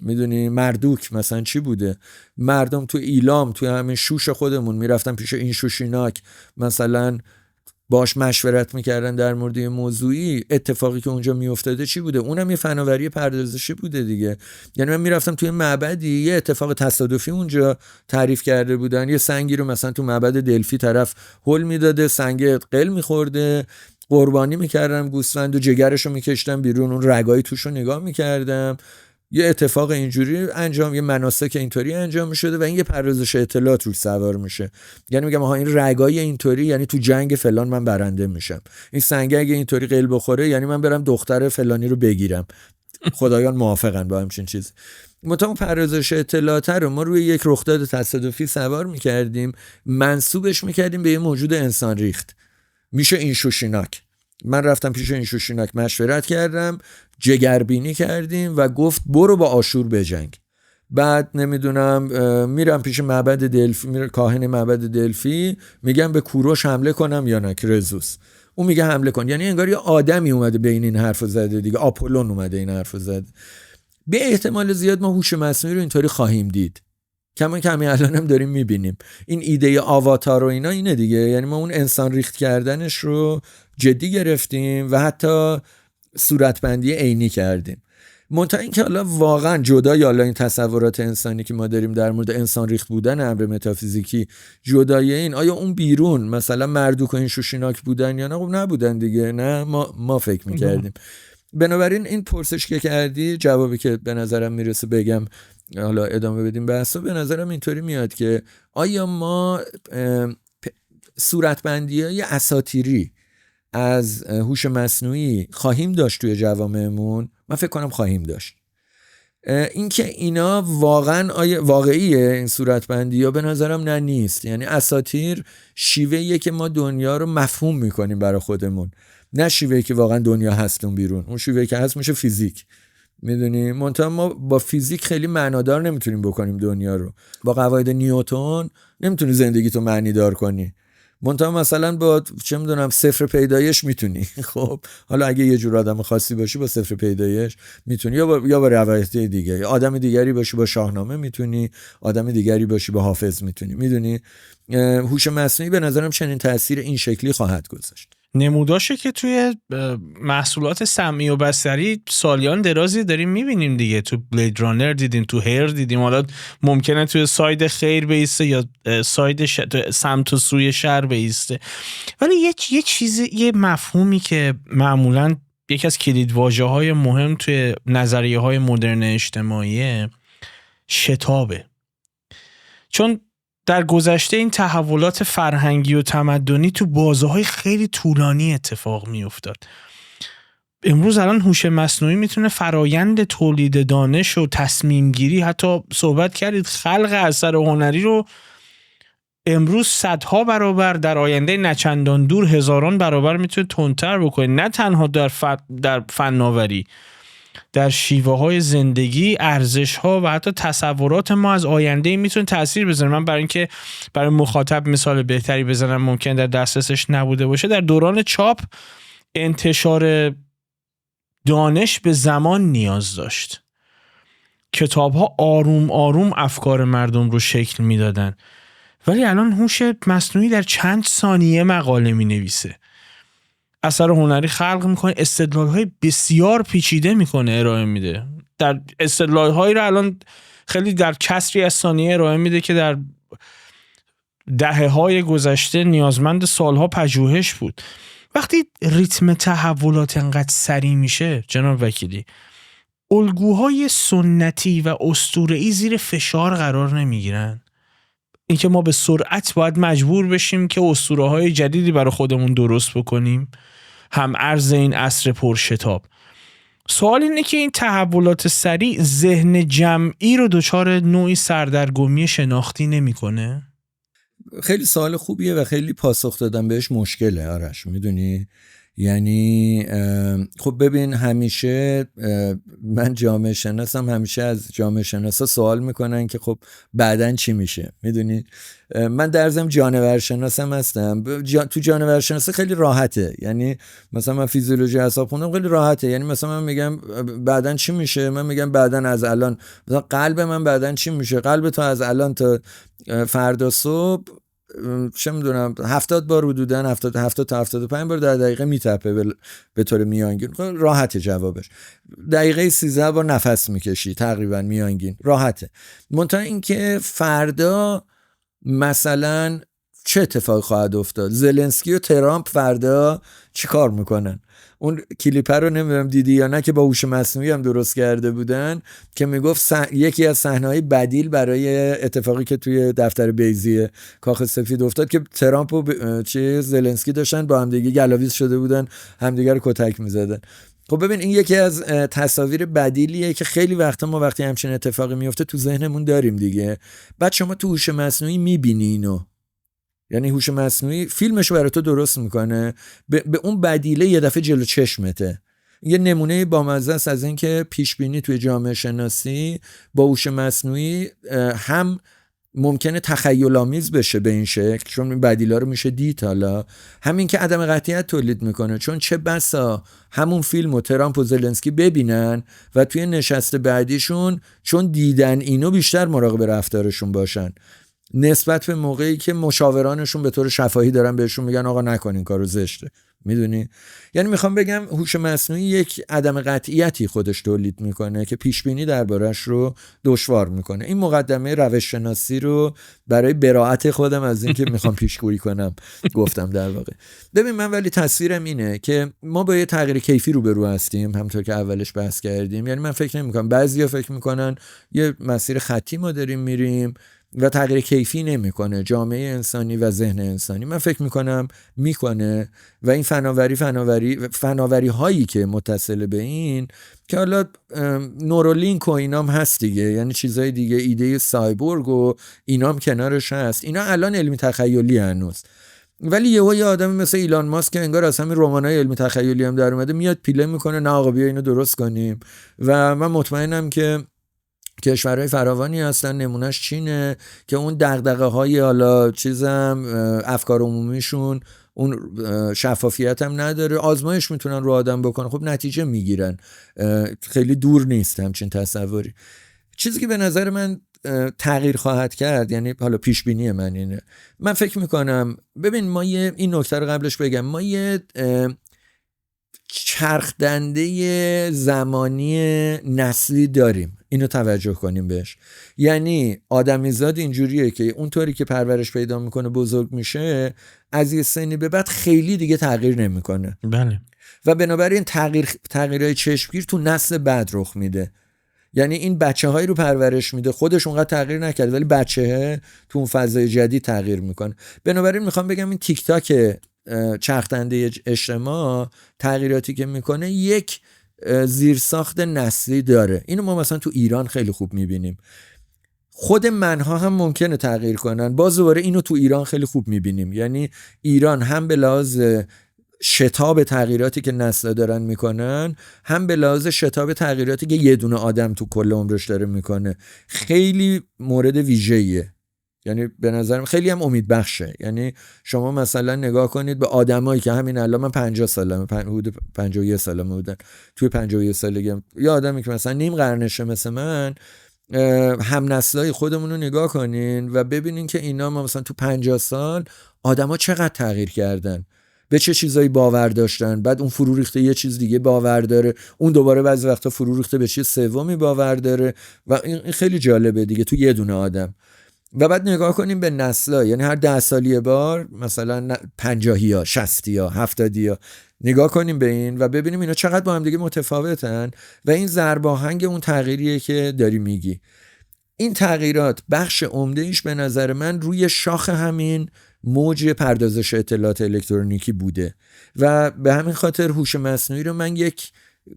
میدونی مردوک مثلا چی بوده؟ مردم تو ایلام تو همین شوش خودمون میرفتن پیش این شوشیناک، مثلا باش مشورت میکردن در مورد موضوعی. اتفاقی که اونجا میافتاده چی بوده؟ اونم یه فناوری پردازشی بوده دیگه. یعنی من میرفتم توی معبدی، یه اتفاق تصادفی اونجا تعریف کرده بودن، یه سنگی رو مثلا تو معبد دلفی طرف هول میداده، سنگ قل میخورده، قربانی میکردم گوسفند و جگرشو میکشتم بیرون، اون رگای توشو نگاه میکردم، یه اتفاق اینجوری انجام، یه مناسک اینطوری انجام میشده و این یه پردازش اطلاعات روش سوار میشه. یعنی میگم آها این رگای اینطوری یعنی تو جنگ فلان من برنده میشم، این سنگ اگه اینطوری قل بخوره یعنی من برم دختر فلانی رو بگیرم. خدایان موافقن با همچین چیز. مطابق پردازش اطلاعات رو ما روی یک رخداد تصادفی سوار میکردیم، منسوبش میکردیم به یه موجود انسان ریخت، میشه این شوشیناک. من رفتم پیش این شوشیناک مشورت کردم، جگربینی کردیم و گفت برو با آشور بجنگ. بعد نمیدونم میرم پیش معبد دلفی، کاهن معبد دلفی، میگم به کوروش حمله کنم یا نه، کرزوس. اون میگه حمله کن. یعنی انگار یه آدمی اومده بین این حرفو زده دیگه، آپولون اومده این حرفو زده. به احتمال زیاد ما هوش مصنوعی رو اینطوری خواهیم دید. کمی الان هم داریم میبینیم. این ایده آواتار و اینا اینه دیگه. یعنی ما اون انسان ریخت کردنش رو جدی گرفتیم و حتی صورتبندی عینی کردیم. منتها اینکه حالا واقعا جدای حالا این تصورات انسانی که ما داریم در مورد انسان ریخت بودن امر متافیزیکی، جدای این آیا اون بیرون مثلا مردوک و این شوشیناک بودن یا نه؟ خب نبودن دیگه. نه ما فکر میکردیم. بنابراین این پرسش که کردی، جوابی که به نظرم میرسه بگم حالا ادامه بدیم بحثو، به نظرم اینطوری میاد که آیا ما صورتبندی‌های اساطیری از هوش مصنوعی خواهیم داشت توی جوامعمون؟ من فکر کنم خواهیم داشت. اینکه اینا واقعا واقعیه این صورتبندی‌ها، به نظرم نه نیست. یعنی اساطیر شیوهیه که ما دنیا رو مفهوم میکنیم برای خودمون، نه شیوهی که واقعا دنیا هست اون بیرون. اون شیوهی که هست میشه فیزیک، میدونی. منتها ما با فیزیک خیلی معنادار نمیتونیم بکنیم دنیا رو. با قواعد نیوتن نمیتونی زندگی تو معنی دار کنی. منتها مثلا با چه میدونم صفر پیدایش میتونی. خب حالا اگه یه جور آدم خاصی باشی با صفر پیدایش میتونی، یا با روایت دیگه، یا آدم دیگری باشی با شاهنامه میتونی، آدم دیگری باشی با حافظ میتونی. میدونی هوش مصنوعی به نظرم چنین تأثیر این شکلی خواهد گذاشت. نموداشه که توی محصولات سمعی و بصری سالیان درازی داریم میبینیم دیگه. تو بلید رانر دیدیم، تو هیر دیدیم، حالا ممکنه توی ساید خیر بیسته یا ساید سمت و سوی شر بیسته. ولی یه چیزی، یه مفهومی که معمولاً یکی از کلیدواژه‌های مهم توی نظریه‌های مدرن اجتماعی شتابه. چون در گذشته این تحولات فرهنگی و تمدنی تو بازه‌های خیلی طولانی اتفاق می‌افتاد. امروز الان هوش مصنوعی میتونه فرایند تولید دانش و تصمیم گیری، حتی صحبت کردید خلق اثر هنری رو امروز صدها برابر، در آینده نچندان دور هزاران برابر میتونه تندتر بکنه. نه تنها در فناوری، در شیوه های زندگی، ارزش ها و حتی تصورات ما از آینده میتونه تاثیر بذاره. من برای اینکه برای مخاطب مثال بهتری بزنم، ممکن در دسترسش نبوده باشه، در دوران چاپ انتشار دانش به زمان نیاز داشت. کتاب ها آروم آروم افکار مردم رو شکل میدادن، ولی الان هوش مصنوعی در چند ثانیه مقاله می نویسه، اثر هنری خلق میکنه، استدلال‌های بسیار پیچیده میکنه، ارائه میده. در استدلال‌هایی رو الان خیلی در کسری از ثانیه ارائه میده که در دهه‌های گذشته نیازمند سالها پژوهش بود. وقتی ریتم تحولات انقدر سریع میشه جناب وکیلی، الگوهای سنتی و اسطوره‌ای زیر فشار قرار نمیگیرن. اینکه ما به سرعت باید مجبور بشیم که اسطوره‌های جدیدی برای خودمون درست بکنیم، هم ارز این عصر پرشتاب. سوال اینه که این تحولات سریع ذهن جمعی رو دچار نوعی سردرگمی شناختی نمی‌کنه؟ خیلی سوال خوبیه و خیلی پاسخ دادن بهش مشکله آرش، میدونی؟ یعنی خب ببین، همیشه من جامعه شناسم، همیشه از جامعه شناسا سوال میکنن که خب بعدن چی میشه، میدونی؟ من در ضمن جانور شناسم هستم. تو جانور شناسی خیلی راحته، یعنی مثلا من فیزیولوژی اعصاب خوندم، خیلی راحته. یعنی مثلا من میگم بعدن چی میشه، من میگم بعدن از الان، مثلا قلب من بعدن چی میشه، قلب تو از الان تا فردا صبح چه میدونم 70 بار حدوداً 70 تا 75 بار در دقیقه میتپه به طور میانگین. راحته جوابش. دقیقه 13 بار نفس میکشی تقریبا میانگین، راحته. منتها اینکه فردا مثلا چه اتفاقی خواهد افتاد، زلنسکی و ترامپ فردا چی کار میکنن؟ اون کلیپ رو نمیدونم دیدی یا نه که با هوش مصنوعی هم درست کرده بودن که میگفت یکی از صحنه‌های بدیل برای اتفاقی که توی دفتر بیضی کاخ سفید افتاد که ترامپ و زلنسکی داشتن با همدیگه گلاویز شده بودن، همدیگه رو کتک میزدن. خب ببین، این یکی از تصاویر بدیلیه که خیلی وقتا ما وقتی همچین اتفاقی میفته تو ذهنمون داریم دیگه. بعد شما تو هوش مصنوعی میبینی اینو، یعنی هوش مصنوعی فیلمشو برای تو درست میکنه، به اون بدیله یه دفعه جلو چشمته. یه نمونه بامزه است از این که پیش بینی توی جامعه شناسی با هوش مصنوعی هم ممکنه تخیل آمیز بشه به این شکل، چون این بدیلا رو میشه دید. حالا همین که عدم قطعیت تولید میکنه، چون چه بسا همون فیلمو ترامپ و زلنسکی ببینن و توی نشست بعدیشون چون دیدن اینو بیشتر مراقب رفتارشون باشن نسبت به موقعی که مشاورانشون به طور شفاهی دارن بهشون میگن آقا نکنین کارو زشته. میدونی؟ یعنی میخوام بگم هوش مصنوعی یک عدم قطعیتی خودش تولید میکنه که پیش بینی دربارش رو دشوار میکنه. این مقدمه روش شناسی رو برای براءت خودم از این که میخوام پیشگویی کنم گفتم در واقع. ببین، من ولی تصویرم اینه که ما با یه تغییر کیفی روبرو هستیم، همونطور که اولش بحث کردیم. یعنی من فکر نمیکنم، بعضیا فکر میکنن یه مسیر خطی ما داریم میریم و تغییر کیفی نمیکنه جامعه انسانی و ذهن انسانی. من فکر میکنم میکنه و این فناوری هایی که متصل به این که حالا نورولینک و اینام هست دیگه، یعنی چیزای دیگه، ایده سایبورگ و اینام کنارش هست. اینا الان علمی تخیلی هنوز، ولی یه آدم مثل ایلان ماسک که انگار از همین رمانای علمی تخیلی هم در اومده میاد پیله میکنه نه آقا بیا اینو درست کنیم. و من مطمئنم که کشورهای فراوانی هستن، نمونهش چینه که اون دغدغه‌های حالا چیزم افکار عمومیشون اون شفافیت هم نداره، آزمایش میتونن رو آدم بکنن، خب نتیجه میگیرن. خیلی دور نیست همچین تصوری. چیزی که به نظر من تغییر خواهد کرد، یعنی حالا پیش بینی من اینه، من فکر میکنم ببین ما این نکته رو قبلش بگم، ما یه چرخ دنده زمانی نسلی داریم، اینو توجه کنیم بهش. یعنی آدمیزاد اینجوریه که اونطوری که پرورش پیدا میکنه بزرگ میشه، از یه سنی به بعد خیلی دیگه تغییر نمیکنه. بله. و بنابراین تغییرهای چشمگیر تو نسل بعد رخ میده. یعنی این بچه‌هایی رو پرورش میده، خودش اونقدر تغییر نکرده ولی بچه‌ها تو اون فضای جدید تغییر میکنه. بنابراین میخوام بگم این تیک تاک چرخنده اجتماع تغییراتی که میکنه یک زیرساخت نسلی داره. اینو ما مثلا تو ایران خیلی خوب میبینیم. خود منها هم ممکنه تغییر کنن، باز دوباره اینو تو ایران خیلی خوب میبینیم. یعنی ایران هم به لحاظ شتاب تغییراتی که نسل‌ها دارن میکنن، هم به لحاظ شتاب تغییراتی که یه دونه آدم تو کل عمرش داره میکنه. خیلی مورد ویژه‌ایه، یعنی به نظرم خیلی هم امید بخشه. یعنی شما مثلا نگاه کنید به آدمایی که همین الان من 50 سالمه، حدود 51 سالمه بودن، توی 51 سالگی یه آدمی که مثلا نیم قرنشه مثل من، هم نسلای خودمون رو نگاه کنین و ببینین که اینا ما مثلا تو 50 سال آدما چقدر تغییر کردن، به چه چیزایی باور داشتن، بعد اون فرو ریخته یه چیز دیگه باور داره، اون دوباره بعضی وقتا فرو ریخته به چیز سومی باور داره و این خیلی جالبه دیگه تو یه دونه آدم. و بعد نگاه کنیم به نسلا، یعنی هر 10 سال یه بار مثلا 50 60 70 نگاه کنیم به این و ببینیم اینا چقدر با هم دیگه متفاوتن و این ضرب آهنگ اون تغییریه که داری میگی. این تغییرات بخش عمده ایش به نظر من روی شاخ همین موج پردازش اطلاعات الکترونیکی بوده و به همین خاطر هوش مصنوعی رو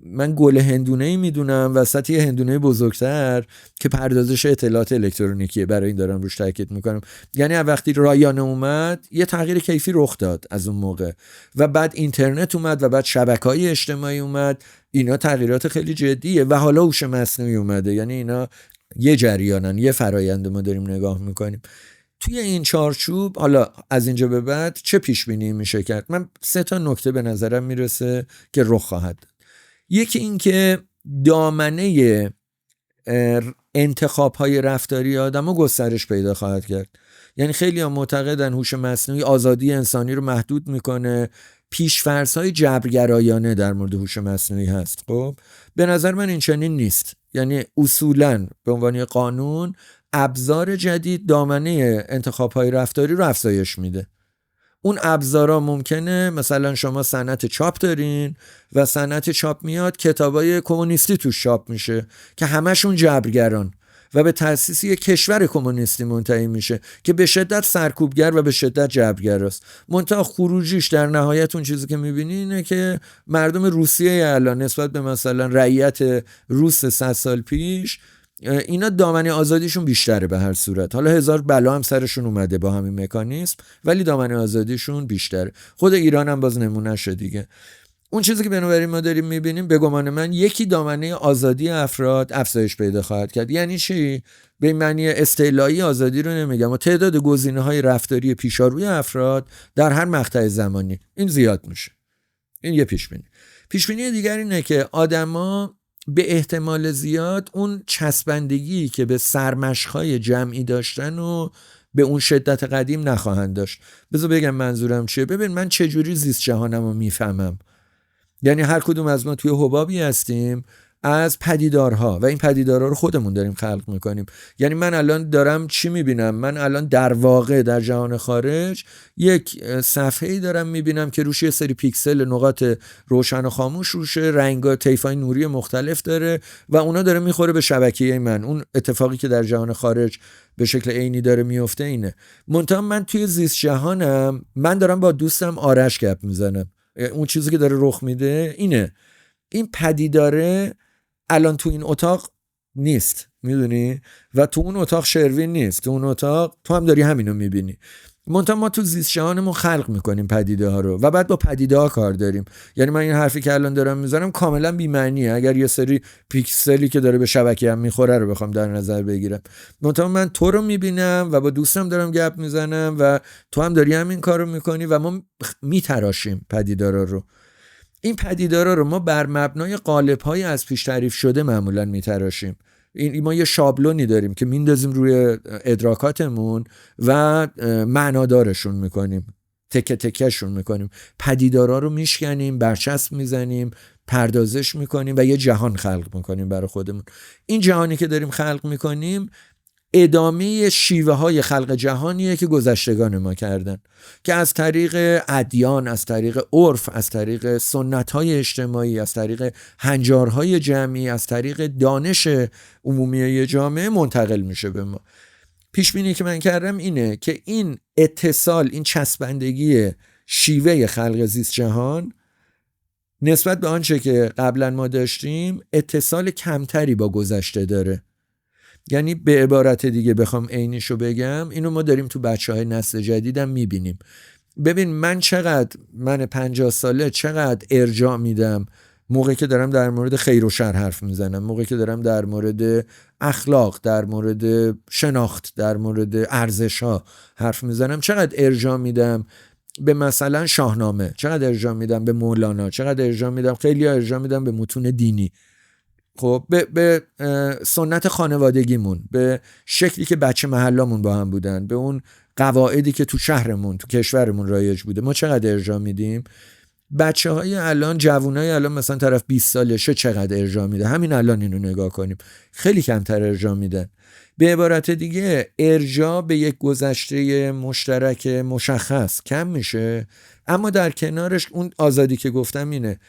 من گل هندونه‌ای میدونم وسط یه هندونه بزرگتر که پردازش اطلاعات الکترونیکیه. برای این دارم روش تاکید میکنم. یعنی وقتی رایانه اومد یه تغییر کیفی رخ داد از اون موقع و بعد اینترنت اومد و بعد شبکه‌های اجتماعی اومد، اینا تغییرات خیلی جدیه و حالا هوش مصنوعی اومده. یعنی اینا یه جریانن، یه فرآیند ما داریم نگاه میکنیم. توی این چارچوب حالا از اینجا به بعد چه پیش بینی میشه کرد؟ من 3 تا نکته به نظرم میرسه که رخ خواهد داد. یکی این که دامنه انتخاب‌های رفتاری آدم‌ها گسترش پیدا خواهد کرد. یعنی خیلی ها معتقدن هوش مصنوعی آزادی انسانی رو محدود میکنه، پیش‌فرض‌های جبرگرایانه در مورد هوش مصنوعی هست. خب به نظر من این چنین نیست. یعنی اصولاً به عنوان قانون ابزار جدید دامنه انتخاب‌های رفتاری رو افزایش میده. اون ابزارا ممکنه مثلا شما صنعت چاپ دارین و صنعت چاپ میاد کتابای کمونیستی توش چاپ میشه که همشون جبرگران و به تأسیس یک کشور کمونیستی منتهی میشه که به شدت سرکوبگر و به شدت جبرگر است. منتها خروجیش در نهایت اون چیزی که میبینی اینه که مردم روسیه الان نسبت به مثلا رعیت روس 100 سال پیش اینا دامنه آزادیشون بیشتره به هر صورت. حالا هزار بلا هم سرشون اومده با همین مکانیزم ولی دامنه آزادیشون بیشتره. خود ایران هم باز نمونه شد دیگه. اون چیزی که بنابراین ما داریم میبینیم به گمان من یکی دامنه آزادی افراد افزایش پیدا خواهد کرد. یعنی چی؟ به این معنی استعلایی آزادی رو نمیگم و تعداد گزینه‌های رفتاری پیشاروی افراد در هر مقطع زمانی این زیاد میشه. این یه پیش بینی دیگر اینه که آدما به احتمال زیاد اون چسبندگی که به سرمشق‌های جمعی داشتن و به اون شدت قدیم نخواهند داشت. بذار بگم منظورم چیه. ببین من چجوری زیست جهانم رو میفهمم. یعنی هر کدوم از ما توی حبابی هستیم از پدیدارها و این پدیدارها رو خودمون داریم خلق میکنیم. یعنی من الان دارم چی میبینم؟ من الان در واقع در جهان خارج یک صفحه‌ای دارم میبینم که روش یه سری پیکسل نقاط روشن و خاموش روشه، رنگ‌ها طیف‌های نوری مختلف داره و اونا داره میخوره به شبکیه من. اون اتفاقی که در جهان خارج به شکل عینی داره میفته اینه. منتها من توی زیست جهانم من دارم با دوستم آرش گپ میزنم. اون چیزی که داره رخ میده اینه. این پدیداره الان تو این اتاق نیست، میدونی؟ و تو اون اتاق شروین نیست، تو اون اتاق تو هم داری همینو میبینی. منتها ما تو زیست جهانمون خلق میکنیم پدیده ها رو و بعد با پدیده ها کار داریم. یعنی من این حرفی که الان دارم میزنم کاملا بی معنیه اگر یه سری پیکسلی که داره به شبکه هم میخوره رو بخوام در نظر بگیرم. منتها من تو رو میبینم و با دوستم دارم گپ میزنم و تو هم داری همین کارو میکنی و ما میتراشیم پدیدارا رو. این پدیدارا رو ما بر مبنای قالب‌های از پیش تعریف شده معمولاً میتراشیم. ما یه شابلونی داریم که میندازیم روی ادراکاتمون و معنادارشون میکنیم، تکه تکهشون میکنیم، پدیدارا رو میشکنیم، برچسب میزنیم، پردازش میکنیم و یه جهان خلق میکنیم برای خودمون. این جهانی که داریم خلق میکنیم ادامه شیوه های خلق جهانیه که گذشتگان ما کردن که از طریق ادیان، از طریق عرف، از طریق سنت های اجتماعی، از طریق هنجارهای جمعی، از طریق دانش عمومی جامعه منتقل میشه به ما. پیش بینی که من کردم اینه که این اتصال، این چسبندگی شیوه خلق زیست جهان نسبت به آنچه که قبلا ما داشتیم اتصال کمتری با گذشته داره. یعنی به عبارت دیگه بخوام عینیشو بگم، اینو ما داریم تو بچه‌های نسل جدیدم میبینیم ببین من 50 ساله چقدر ارجاع میدم موقعی که دارم در مورد خیر و شر حرف میزنم، موقعی که دارم در مورد اخلاق، در مورد شناخت، در مورد ارزش ها حرف میزنم، چقدر ارجاع میدم به مثلا شاهنامه، چقدر ارجاع میدم به مولانا، چقدر ارجاع میدم، خیلی ارجاع میدم به متون دینی، خب به سنت خانوادگیمون، به شکلی که بچه محلامون با هم بودن، به اون قواعدی که تو شهرمون، تو کشورمون رایج بوده، ما چقدر ارجاع میدیم؟ بچه های الان، جوانای الان مثلا طرف 20 سالشه چقدر ارجاع میده؟ همین الان اینو نگاه کنیم، خیلی کمتر ارجاع میدن. به عبارت دیگه ارجاع به یک گذشته مشترک مشخص کم میشه، اما در کنارش اون آزادی که گفتم اینه،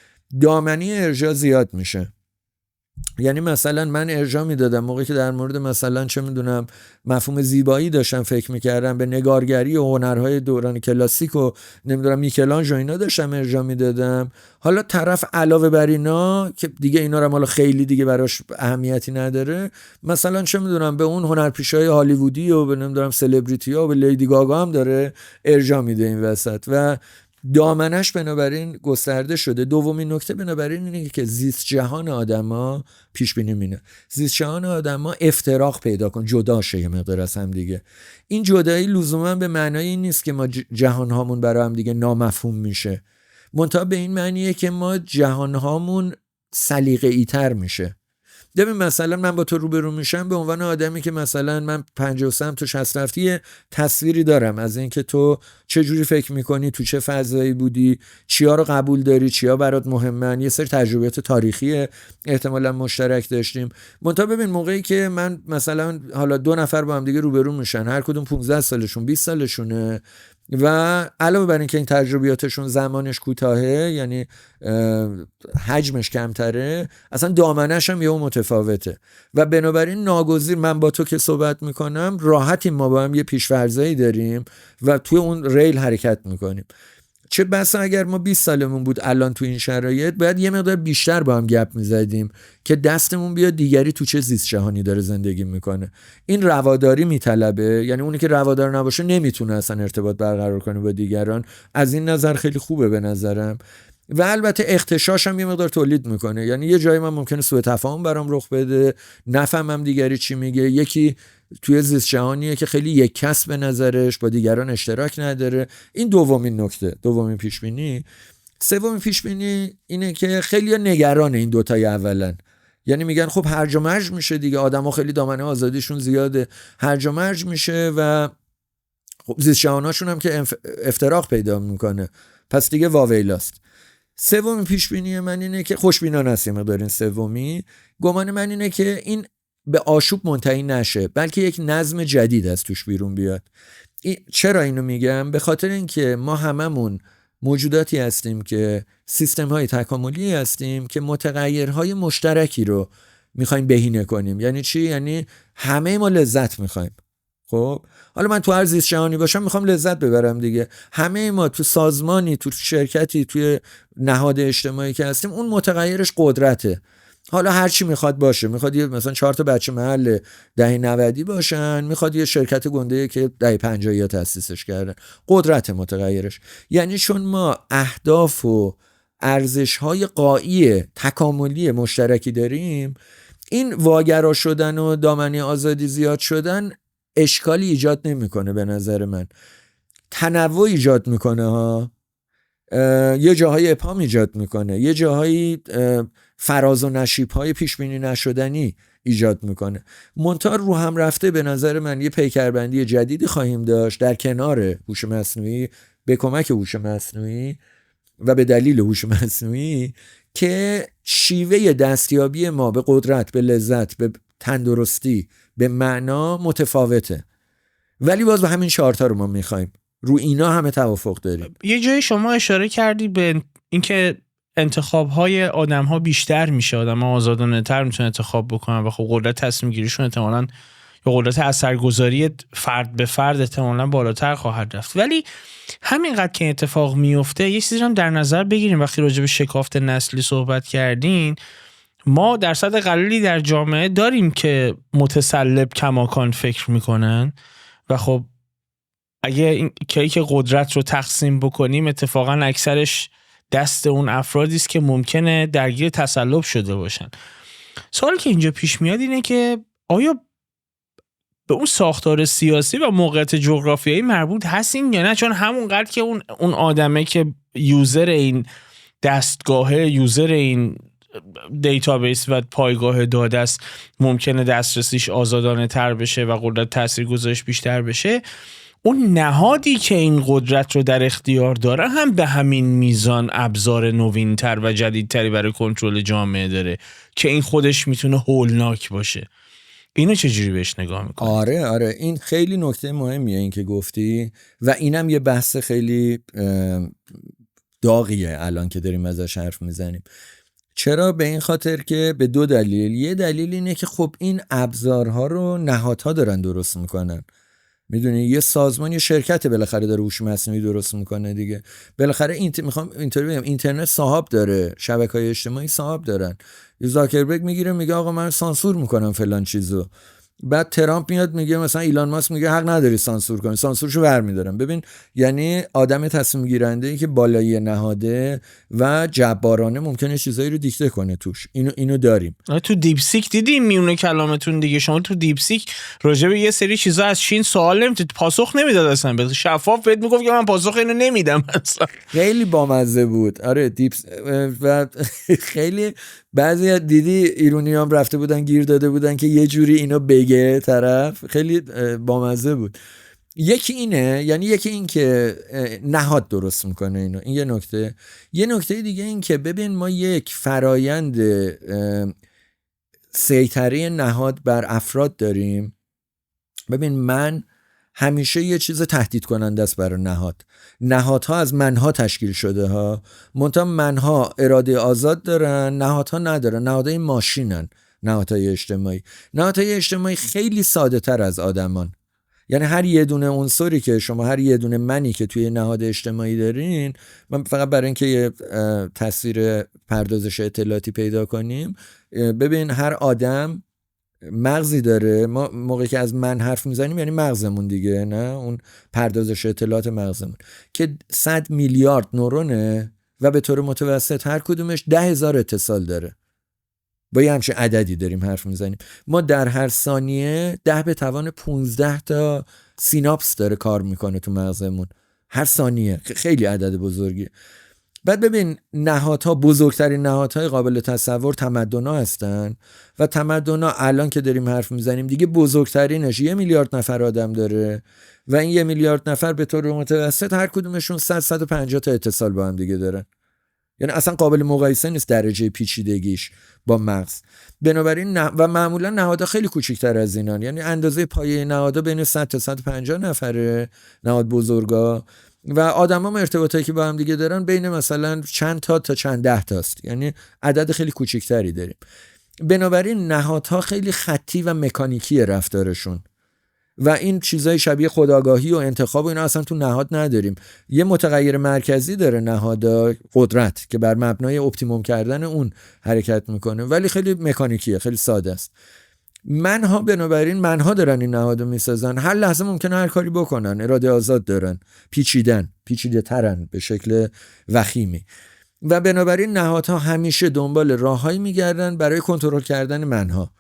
دامنی ارجاع زیاد میشه. یعنی مثلا من ارجاع میدادم موقعی که در مورد مثلا چه میدونم مفهوم زیبایی داشتم فکر میکردم، به نگارگری و هنرهای دوران کلاسیک و نمیدونم میکلانژ و اینا داشتم ارجاع میدادم. حالا طرف علاوه بر اینا که دیگه اینا رو حالا خیلی دیگه براش اهمیتی نداره، مثلا چه میدونم به اون هنرپیشه‌های هالیوودی و به نمیدونم سلبریتی ها و به لیدی گاگا هم داره ارجاع میده این وسط و دامنش بنابراین گسترده شده. دومین نکته بنابراین اینه که زیست جهان آدما پیش بینی مینه، زیست جهان آدما افتراق پیدا کن، جدا شه یه مقدار از هم دیگه. این جدایی لزوما به معنای این نیست که ما جهان هامون برای هم دیگه نامفهوم میشه، منتها به این معنیه که ما جهان هامون سلیقه‌ای تر میشه. ببین مثلا من با تو روبرو میشم به عنوان آدمی که مثلا من 53 تا 60 رفتی تصویری دارم از اینکه تو چه جوری فکر میکنی، تو چه فضایی بودی، چیا رو قبول داری، چیا برات مهمن، یه سری تجربیات تاریخی احتمالاً مشترک داشتیم. منتها ببین موقعی که من مثلا حالا 2 نفر با هم دیگه روبرو میشن، هر کدوم 15 سالشون 20 سالشونه و علاوه بر اینکه این تجربیاتشون زمانش کوتاهه، یعنی حجمش کمتره، اصلا دامنش هم یه متفاوته و بنابراین ناگزیر من با تو که صحبت میکنم راحتی ما با هم یه پیش‌فرضایی داریم و توی اون ریل حرکت میکنیم. چه بسا اگر ما 20 سالمون بود الان تو این شرایط باید یه مقدار بیشتر با هم گپ میزدیم که دستمون بیاد دیگری تو چه زیست جهانی داره زندگی میکنه. این رواداری میطلبه، یعنی اونی که روادار نباشه نمیتونه اصلا ارتباط برقرار کنه با دیگران. از این نظر خیلی خوبه به نظرم و البته اختشاش هم یه مقدار تولید میکنه، یعنی یه جایی من ممکنه سوء تفاهم برام رخ بده، نفهمم دیگری چی میگه، یکی توی زیست جهانیه که خیلی یک کس به نظرش با دیگران اشتراک نداره. این دومین نکته، دومین پیش بینی. سومین پیش بینی اینه که خیلی نگران این دوتای اولن، یعنی میگن خب هرج و مرج میشه دیگه، آدما خیلی دامنه آزادیشون زیاده، هرج و مرج میشه و خب زیست جهاناشون هم که افتراق پیدا میکنه، پس دیگه واویلاست. سومین پیش بینی من اینه که خوشبینانه هستیم دارین. سومی گمان من اینه که این به آشوب منتهی نشه، بلکه یک نظم جدید از توش بیرون بیاد. چرا اینو میگم؟ به خاطر اینکه ما هممون موجوداتی هستیم که سیستم های تکاملی هستیم که متغیرهای مشترکی رو میخوایم بهینه کنیم. یعنی چی؟ یعنی همه ما لذت میخوایم. خب حالا من تو هر زیست جهانی باشم میخوام لذت ببرم دیگه. همه ما تو سازمانی، تو شرکتی، توی نهاد اجتماعی که هستیم اون متغیرش قدرته. حالا هر چی میخواد باشه، میخواد یه مثلا 4 تا بچه محل دهه 90 باشن، میخواد یه شرکت گنده که دهه 50 تأسیسش کردن، قدرت متغیرش. یعنی چون ما اهداف و ارزش‌های غایی تکاملی مشترکی داریم، این واگرا شدن و دامنه آزادی زیاد شدن اشکالی ایجاد نمیکنه به نظر من. تنوع ایجاد میکنه ها، یه جاهای ابهام ایجاد میکنه، یه جاهایی فراز و نشیب‌های پیش بینی نشدنی ایجاد میکنه. منتها رو هم رفته به نظر من یه پیکربندی جدیدی خواهیم داشت در کنار هوش مصنوعی، به کمک هوش مصنوعی و به دلیل هوش مصنوعی، که شیوه دستیابی ما به قدرت، به لذت، به تندرستی، به معنا متفاوته، ولی باز به همین 4 تا رو ما میخوایم، رو اینا همه توافق داریم. یه جایی شما اشاره کردی به اینکه انتخاب‌های آدم‌ها بیشتر میشه، آدم‌ها آزادانه‌تر میتونن انتخاب بکنن و خب قدرت تصمیم گیریشون احتمالاً یا قدرت اثرگذاری فرد به فرد احتمالاً بالاتر خواهد رفت. ولی همینقدر که اتفاق میفته یه چیزی هم در نظر بگیریم. وقتی راجع به شکافت نسلی صحبت کردین، ما درصد قلیلی در جامعه داریم که متسلب کماکان فکر میکنن و خب اگه این کیک قدرت رو تقسیم بکنیم اتفاقا اکثرش دست اون افرادی است که ممکنه درگیر تسلب شده باشن. سوالی که اینجا پیش میاد اینه که آیا به اون ساختار سیاسی و موقعیت جغرافیایی مربوط هستین یا نه؟ چون همونقدر که اون آدمه که یوزر این دستگاهه، یوزر این دیتابیس و پایگاه داده است، ممکنه دسترسیش آزادانه تر بشه و قدرت تاثیرگذاریش بیشتر بشه، اون نهادی که این قدرت رو در اختیار داره هم به همین میزان ابزار نوینتر و جدیدتری برای کنترل جامعه داره که این خودش میتونه هولناک باشه. اینو چجوری بهش نگاه میکنی؟ آره این خیلی نکته مهمیه این که گفتی و اینم یه بحث خیلی داغیه الان که داریم ازش حرف میزنیم. چرا؟ به این خاطر که به دو دلیل. یه دلیل اینه که خب این ابزارها رو نهادها دارن درست میکنن. میدونی یه سازمان، یه شرکت بالاخره داره هوش مصنوعی درست میکنه دیگه. بالاخره میخوام اینطوری بگم، اینترنت صاحب داره، شبکه‌های اجتماعی صاحب دارن. یه زاکربرگ میگیره میگه آقا من سانسور میکنم فلان چیزو، بعد ترامپ میاد میگه، مثلا ایلان ماسک میگه حق نداری سانسور کنی، سانسورشو برمیدارم. ببین یعنی آدم تصمیم گیرنده ای که بالایی نهاده و جبارانه ممکنه چیزایی رو دیکته کنه توش. اینو داریم. تو دیپسیک دیدیم میونه کلامتون دیگه. شما تو دیپسیک راجع به یه سری چیزا از چین سوال نمیتونید، پاسخ نمیداد اصلا، به شفاف بهت میگفت که من پاسخ اینو نمیدم اصلا. خیلی بامزه بود. آره و خیلی بعضی دیدی ایرونیام رفته بودن گیر داده بودن که یه جوری اینو بگه طرف. خیلی بامزه بود. یکی اینه، یعنی یکی این که نهاد درست میکنه اینو، این یه نکته. یه نکته دیگه این که ببین ما یک فرایند سیطره نهاد بر افراد داریم. ببین من همیشه یه چیز تهدید کننده است برای نهادها از منها تشکیل شده ها، منتها منها اراده آزاد دارن، نهادها ندارن. نهادهای ماشینن. نهادهای اجتماعی خیلی ساده تر از آدمان. یعنی هر یه دونه عنصری که شما، هر یه دونه منی که توی نهاد اجتماعی دارین، من فقط برای اینکه یه تصویر پردازش اطلاعاتی پیدا کنیم، ببین هر آدم مغزی داره. ما موقعی که از من حرف میزنیم یعنی مغزمون دیگه، نه اون پردازش اطلاعات مغزمون که 100 میلیارد نورونه و به طور متوسط هر کدومش 10,000 اتصال داره. با یه همچین عددی داریم حرف میزنیم. ما در هر ثانیه 10 به توان 15 تا سیناپس داره کار میکنه تو مغزمون هر ثانیه. خیلی عدد بزرگیه. بعد ببین نهادها، بزرگترین نهادهای قابل تصور تمدن‌ها هستن و تمدن‌ها الان که داریم حرف میزنیم دیگه بزرگترینش 1 میلیارد نفر آدم داره و این 1 میلیارد نفر به طور متوسط هر کدومشون 100-150 تا اتصال با هم دیگه دارن. یعنی اصلا قابل مقایسه نیست درجه پیچیدگیش با مغز. بنابراین و معمولا نهادها خیلی کوچیک‌تر از اینان، یعنی اندازه پایه نهادها بین 100 تا 150 نفره، نهاد بزرگا، و آدمام ارتباطایی که با هم دیگه دارن بین مثلا چند تا چند ده تاست، یعنی عدد خیلی کوچیک‌تری داریم. بنابراین نهادها خیلی خطی و مکانیکی رفتارشون و این چیزای شبیه خودآگاهی و انتخاب و اینا اصلا تو نهاد نداریم. یه متغیر مرکزی داره نهاد، قدرت، که بر مبنای اپتیموم کردن اون حرکت میکنه، ولی خیلی مکانیکیه، خیلی ساده است. بنابراین منها دارن این نهادو میسازن، هر لحظه ممکنه هر کاری بکنن، اراده آزاد دارن، پیچیده ترن به شکل وخیمی و بنابراین نهادها همیشه دنبال راههایی میگردن برای کنترل کردن منها.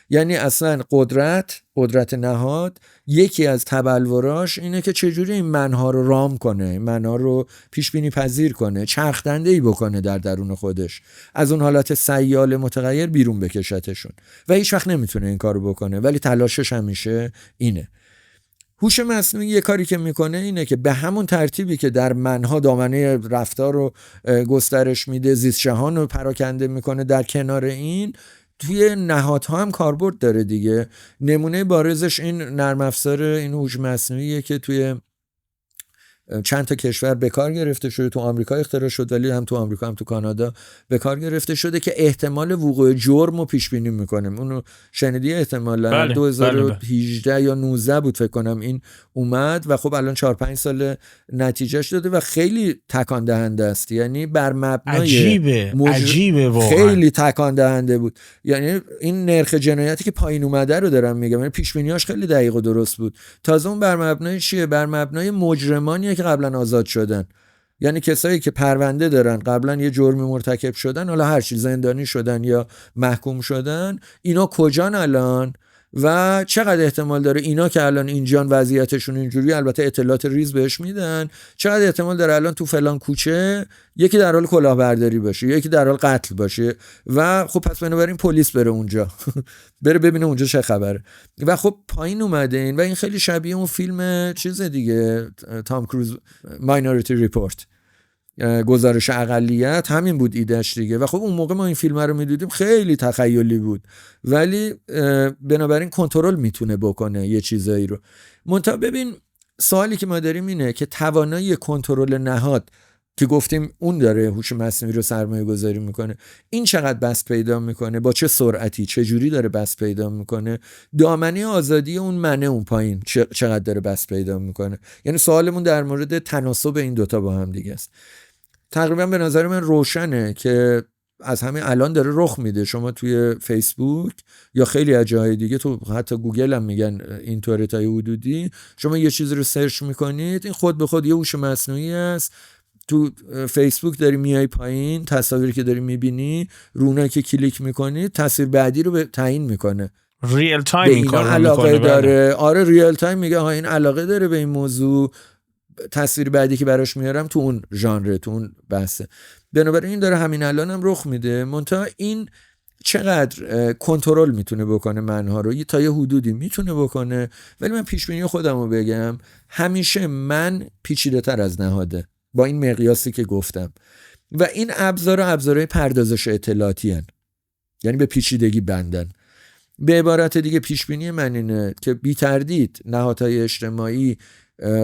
یعنی اصلا قدرت نهاد یکی از تبلوراش اینه که چجوری این منها رو رام کنه، منها رو پیش بینی پذیر کنه، چرخدنده‌ای بکنه در درون خودش، از اون حالت سیال متغیر بیرون بکشتشون و هیچ وقت نمیتونه این کارو بکنه، ولی تلاشش همیشه اینه. هوش مصنوعی یه کاری که میکنه اینه که به همون ترتیبی که در منها دامنه رفتار رو گسترش میده، زیست جهان رو پراکنده میکنه، در کنار این توی نهادها هم کاربرد داره دیگه. نمونه بارزش این نرم افزار این هوش مصنوعیه که توی چند تا کشور به کار گرفته شده، تو آمریکا اختراع شد ولی هم تو آمریکا هم تو کانادا به کار گرفته شده که احتمال وقوع جرم رو پیش بینی میکنه. اونو شنیدی احتمالاً 2018 یا 19 بود فکر کنم این اومد و خب الان 4-5 سال نتیجهش داده و خیلی تکان دهنده است. یعنی بر مبنای عجیبه واقعا خیلی تکان دهنده بود. یعنی این نرخ جنایتی که پایین اومده رو دارم میگم، یعنی پیش بینیاش خیلی دقیق و درست بود. تازه اون بر مبنای چیه؟ بر مبنای مجرمانیه که قبلا آزاد شدن، یعنی کسایی که پرونده دارن قبلا یه جرمی مرتکب شدن، حالا هر چیز زندانی شدن یا محکوم شدن، اینا کجان الان و چقدر احتمال داره اینا که الان اینجان وضعیتشون اینجوری، البته اطلاعات ریز بهش میدن، چقدر احتمال داره الان تو فلان کوچه یکی در حال کلاهبرداری باشه، یکی در حال قتل باشه و خب پس بنابراین پلیس بره اونجا بره ببینه اونجا چه خبره و خب پایین اومده این. و این خیلی شبیه اون فیلم چیز دیگه تام کروز ماینورتی ریپورت، گزارش اقلیت، همین بود ایدهش دیگه. و خب اون موقع ما این فیلم رو میدیدیم خیلی تخیلی بود ولی بنابراین کنترل میتونه بکنه یه چیزایی رو. منتها ببین سوالی که ما داریم اینه که توانایی کنترل نهاد که گفتیم اون داره هوش مصنوعی رو سرمایه گذاری میکنه، این چقدر بست پیدا میکنه، با چه سرعتی، چه جوری داره بست پیدا میکنه، دامنه آزادی اون منه اون پایین چقدر داره بست پیدا میکنه. یعنی سوالمون در مورد تناسب این دوتا با هم دیگه است. تقریبا به نظر من روشنه که از همین الان داره رخ میده. شما توی فیسبوک یا خیلی از جاهای دیگه، تو حتی گوگل هم میگن اینطوره تا حدودی، شما یه چیزی رو سرچ میکنید این خود به خود یه هوش مصنوعی است. تو فیسبوک داری میای پایین، تصاویری که داری میبینی رونایی که کلیک میکنی تصویر بعدی رو تعیین میکنه، ریل تایم این کارو علاقه میکنه داره. آره ریل تایم میگه ها این علاقه داره به این موضوع، تصویر بعدی که براش میارم تو اون ژانر، تو اون بحثه. بنابراین این داره همین الان هم رخ میده. منتها این چقدر کنترل میتونه بکنه منها رو، تا یه حدودی میتونه بکنه. ولی من پیش بینی خودم رو بگم، همیشه من پیچیده تر از نهاده با این مقیاسی که گفتم. و این ابزارهای پردازش اطلاعاتی هن. یعنی به پیچیدگی بندن. به عبارت دیگه پیش بینی من اینه که بی تردید نهادهای اجتماعی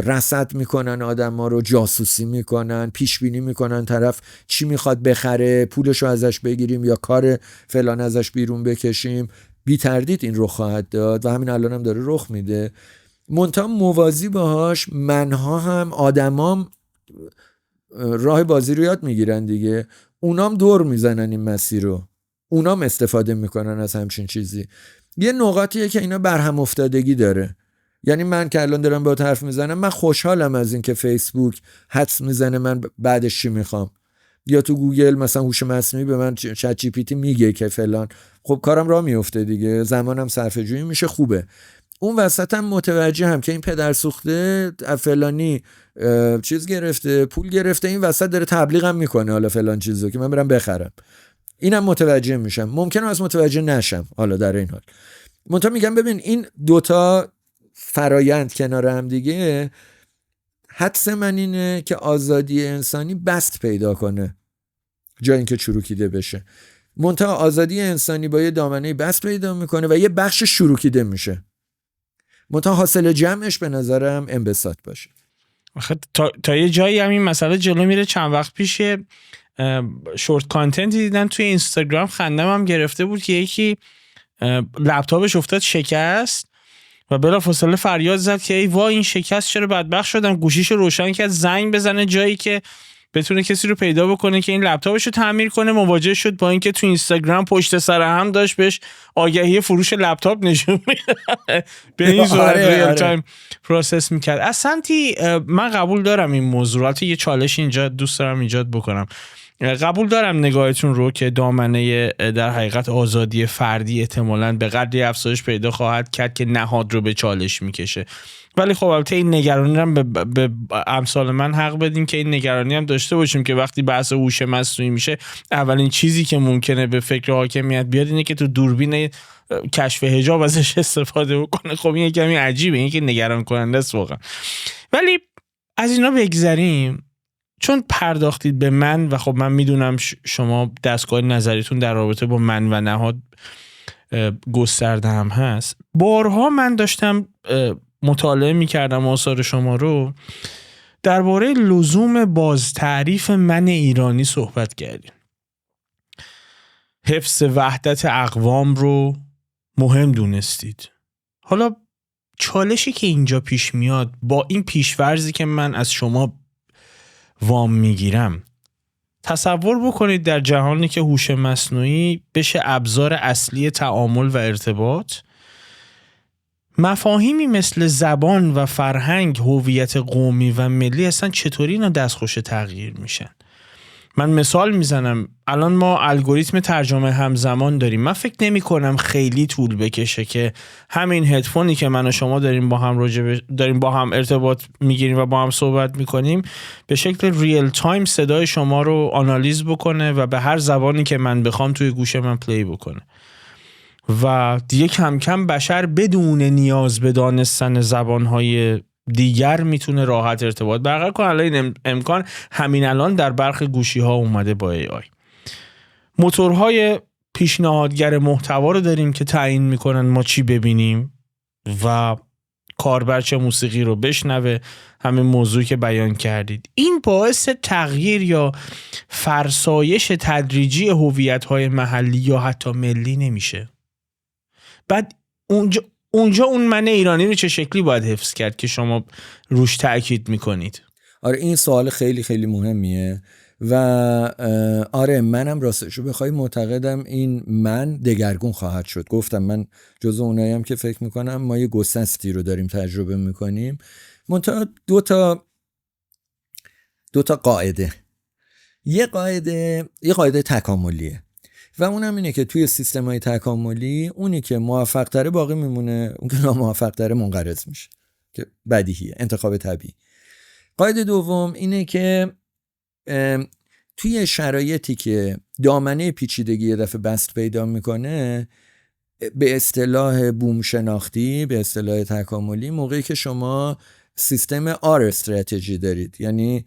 رصد میکنن آدم‌ها رو، جاسوسی میکنن، پیش بینی میکنن طرف چی میخواد بخره، پولشو ازش بگیریم یا کار فلان ازش بیرون بکشیم. بی تردید این رخ خواهد داد و همین الان هم داره رخ میده. منتها موازی باهاش منها هم آدمام راه بازی رو یاد میگیرن دیگه، اونام دور میزنن این مسیر رو، اونام استفاده میکنن از همچین چیزی. یه نقاطیه که اینا برهم افتادگی داره. یعنی من که الان دارم با حرف میزنم، من خوشحالم از این که فیسبوک حدس میزنه من بعدش چی میخوام، یا تو گوگل مثلا هوش مصنوعی به من چت جی پی تی میگه که فلان. خب کارم راه میفته دیگه، زمانم صرفه جویی میشه، خوبه. اون وسط هم متوجه هم که این پدر سوخته فلانی چیز گرفته، پول گرفته، این وسط داره تبلیغم میکنه حالا فلان چیزو که من برم بخرم. اینم متوجه میشم، ممکنه از متوجه نشم حالا در این حال. منتها میگم ببین این دوتا فرایند کنار هم دیگه، حدس من اینه که آزادی انسانی بست پیدا کنه جای اینکه چروکیده بشه. منتها آزادی انسانی با یه دامنه بست پیدا میکنه و یه بخش چروکیده میشه. منتها حاصل جمعش به نظرم انبساط باشه. تا یه جایی هم این مسئله جلو میره. چند وقت پیش شورت کانتنتی دیدم توی اینستاگرام، خندم هم گرفته بود که یکی لپتاپش افتاد شکست و بلافاصله فریاد زد که ای وای این شکست چرا بدبخت شدم، گوشیشو روشن کرد زنگ بزنه جایی که بتونه کسی رو پیدا بکنه که این لپتاپشو تعمیر کنه. مواجه شد با اینکه تو اینستاگرام پشت سر هم داشت بهش آگهی فروش لپتاپ نشون میداد. به این صورت ریل تایم پروسس میکرد. از سمتی من قبول دارم این موضوعات، یه چالش اینجا دوست دارم ایجاد بکنم. قبول دارم نگاهتون رو که دامنه در حقیقت آزادی فردی احتمالاً به قدری افزایش پیدا خواهد کرد که نهاد رو به چالش میکشه. ولی خب البته این نگرانی هم به امثال من حق بدین که این نگرانی هم داشته باشیم که وقتی بحث هوش مصنوعی میشه، اولین چیزی که ممکنه به فکر حاکمیت بیاد اینه که تو دوربین کشف حجاب ازش استفاده بکنه. خب این کمی عجیبه، این که نگران کننده است واقعا. ولی از اینا بگذریم، چون پرداختید به من و خب من میدونم شما دستگاه نظریتون در رابطه با من و نهاد گسترده هم هست. بارها من داشتم مطالعه میکردم آثار شما رو، درباره لزوم بازتعریف من ایرانی صحبت کردیم. حفظ وحدت اقوام رو مهم دونستید. حالا چالشی که اینجا پیش میاد با این پیش‌فرضی که من از شما وام میگیرم، تصور بکنید در جهانی که هوش مصنوعی بشه ابزار اصلی تعامل و ارتباط، مفاهیمی مثل زبان و فرهنگ، هویت قومی و ملی اصلا چطوری اینا دستخوش تغییر میشن؟ من مثال میزنم، الان ما الگوریتم ترجمه همزمان داریم. من فکر نمی کنم خیلی طول بکشه که همین هدفونی که من و شما داریم با هم ارتباط میگیریم و با هم صحبت میکنیم به شکل ریل تایم صدای شما رو آنالیز بکنه و به هر زبانی که من بخوام توی گوش من پلی بکنه و دیگه کم کم بشر بدون نیاز به دانستن زبانهای دیگر میتونه راحت ارتباط برقرار کنه. الان این امکان همین الان در برخی گوشی ها اومده با ای آی. موتورهای پیشنهادگر محتوا رو داریم که تعیین میکنن ما چی ببینیم و کاربر چه موسیقی رو بشنوه، همین موضوعی که بیان کردید. این باعث تغییر یا فرسایش تدریجی هویت‌های محلی یا حتی ملی نمیشه؟ بعد اونجا اون من ایرانی رو چه شکلی باید حفظ کرد که شما روش تأکید میکنید؟ آره این سوال خیلی خیلی مهمیه و آره منم راستشو بخوای معتقدم این من دگرگون خواهد شد. گفتم من جزو اوناییم که فکر میکنم ما یه گسستی رو داریم تجربه میکنیم. منتها دو تا قاعده، یه قاعده تکاملیه و اونم اینه که توی سیستم‌های تکاملی اونی که موفق تره باقی میمونه، اون که ناموفق تره منقرض میشه که بدیهیه، انتخاب طبیعی. قاعده دوم اینه که توی شرایطی که دامنه پیچیدگی یه دفعه بست پیدا میکنه، به اصطلاح بوم شناختی، به اصطلاح تکاملی، موقعی که شما سیستم آر استراتژی دارید، یعنی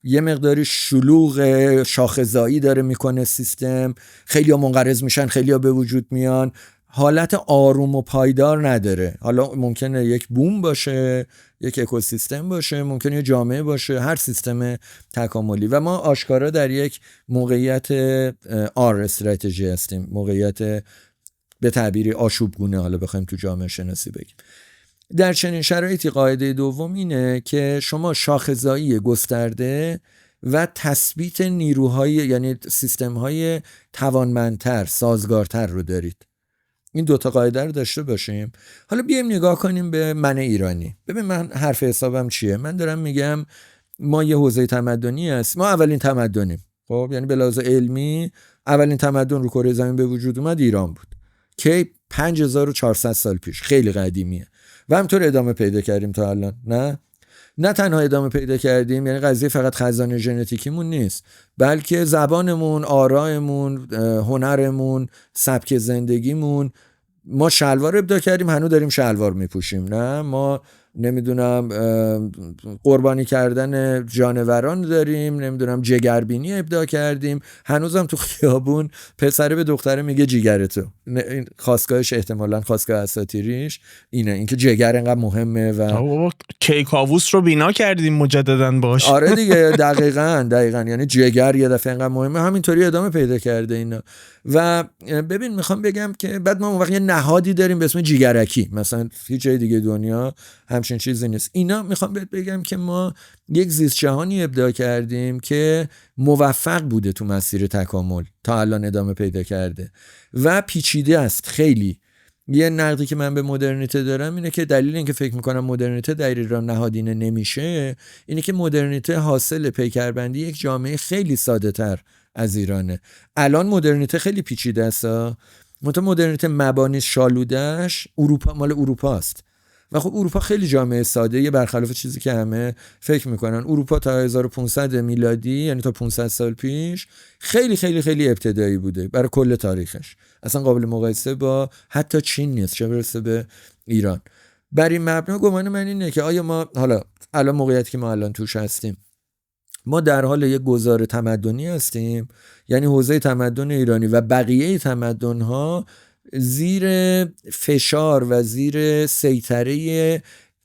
یه مقداری شلوغ شاخه‌زایی داره میکنه سیستم، خیلی ها منقرض میشن، خیلی ها به وجود میان، حالت آروم و پایدار نداره. حالا ممکنه یک بوم باشه، یک اکوسیستم باشه، ممکنه یک جامعه باشه، هر سیستم تکاملی، و ما آشکارا در یک موقعیت آر استراتژی هستیم، موقعیت به تعبیری آشوبگونه، حالا بخوایم تو جامعه شناسی بگیم. در چنین شرایطی قاعده دوم اینه که شما شاخه‌زایی گسترده و تثبیت نیروهای، یعنی سیستم‌های توانمندتر، سازگارتر رو دارید. این دوتا قاعده رو داشته باشیم. حالا بیایم نگاه کنیم به من ایرانی. ببین من حرف حسابم چیه؟ من دارم میگم ما یه حوزه تمدنی هست، ما اولین تمدنیم. خب یعنی به لحاظ علمی اولین تمدن رو کره زمین به وجود اومد ایران بود که 5400 سال پیش، خیلی قدیمیه و همطور ادامه پیدا کردیم تا الان. نه تنها ادامه پیدا کردیم، یعنی قضیه فقط خزانه ژنتیکیمون نیست، بلکه زبانمون، آرایمون، هنرمون، سبک زندگیمون. ما شلوار ابداع کردیم، هنوز داریم شلوار میپوشیم. نه ما نمیدونم قربانی کردن جانوران داریم، نمیدونم جگربینی ابداع کردیم، هنوزم تو خیابون پسره به دختره میگه جیگرتو. این خاستگاهش احتمالاً خاستگاه اساطیریش اینه، اینکه جگر انقدر مهمه و کیکاووس رو بینا کردیم مجدداً باش. آره دیگه دقیقاً یعنی جگر یه دفعه انقدر مهمه، همینطوری ادامه پیدا کرده اینا. و ببین میخوام بگم که بعد ما اون وقت یه نهادی داریم به اسم جیگرکی، مثلا هیچ جای دیگه دنیا همچین چیزی نیست. اینا میخوام بهت بگم که ما یک زیست جهانی ابداع کردیم که موفق بوده تو مسیر تکامل، تا الان ادامه پیدا کرده و پیچیده است خیلی. یه نقدی که من به مدرنیته دارم اینه که دلیل اینکه فکر میکنم مدرنیته در ایران نهادینه نمیشه اینه که مدرنیته حاصل پیکربندی یک جامعه خیلی ساده تر از ایرانه. الان مدرنیته خیلی پیچیده است، مدرنیته مبانی شالوده‌اش اروپا، مال اروپا است و خب اروپا خیلی جامعه ساده، یه برخلاف چیزی که همه فکر میکنن. اروپا تا 1500 میلادی، یعنی تا 500 سال پیش، خیلی خیلی خیلی ابتدایی بوده برای کل تاریخش، اصلا قابل مقایسه با حتی چین نیست، چه برسه به ایران. بر این مبنا گمان من اینه که آیا ما حالا الان موقعیتی که ما الان توش هستیم، ما در حال یک گذار تمدنی هستیم، یعنی حوزه تمدن ایرانی و بقیه تمدن‌ها زیر فشار و زیر سیطره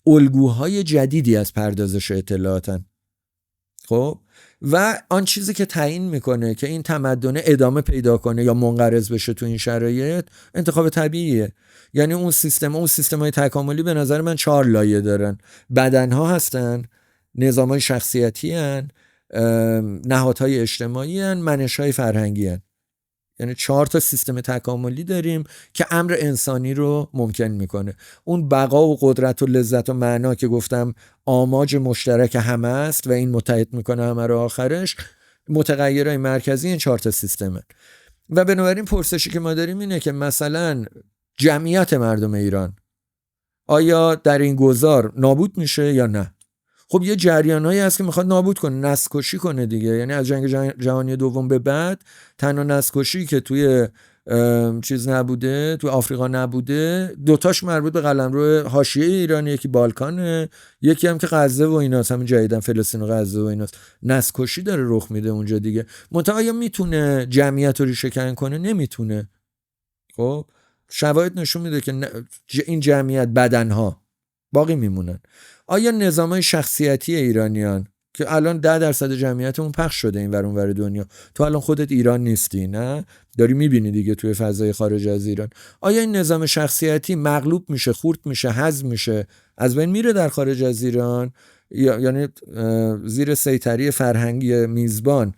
الگوهای جدیدی از پردازش اطلاعاتن. خب و آن چیزی که تعیین میکنه که این تمدن ادامه پیدا کنه یا منقرض بشه تو این شرایط انتخاب طبیعیه. یعنی اون سیستم‌های تکاملی به نظر من 4 لایه دارن. بدنها هستن، نظام‌های شخصیتی هن، نهادهای اجتماعی هن، منش‌های فرهنگی هن. یعنی 4 تا سیستم تکاملی داریم که امر انسانی رو ممکن میکنه. اون بقا و قدرت و لذت و معنا که گفتم آماج مشترک همه است و این متحد میکنه همه رو، آخرش متغیرهای مرکزی این 4 تا سیستمه. و بنابراین پرسشی که ما داریم اینه که مثلا جمعیت مردم ایران آیا در این گذار نابود میشه یا نه؟ خب یه جریانایی هست که میخواد نابود کنه، نسل کشی کنه دیگه. یعنی از جنگ جهانی دوم به بعد تنها نسل کشی که توی چیز نبوده، توی آفریقا نبوده، دوتاش مربوط به قلمرو حاشیه ایران، یکی بالکانه، یکی هم که غزه و ایناست، همین جدیدن فلسطین و غزه و ایناست. نسل کشی داره رخ میده اونجا دیگه. منتها آیا میتونه جمعیت رو ریشه کن کنه؟ نمیتونه. خب شواهد نشون میده که این جمعیت بدنها باقی میمونن. آیا نظامای شخصیتی ایرانیان که الان 10% جمعیتمون پخش شده این ور اون ور دنیا، تو الان خودت ایران نیستی، نه؟ داری میبینی دیگه توی فضای خارج از ایران. آیا این نظام شخصیتی مغلوب میشه، خورد میشه، حذف میشه، از بین میره در خارج از ایران، یعنی زیر سیطره فرهنگی میزبان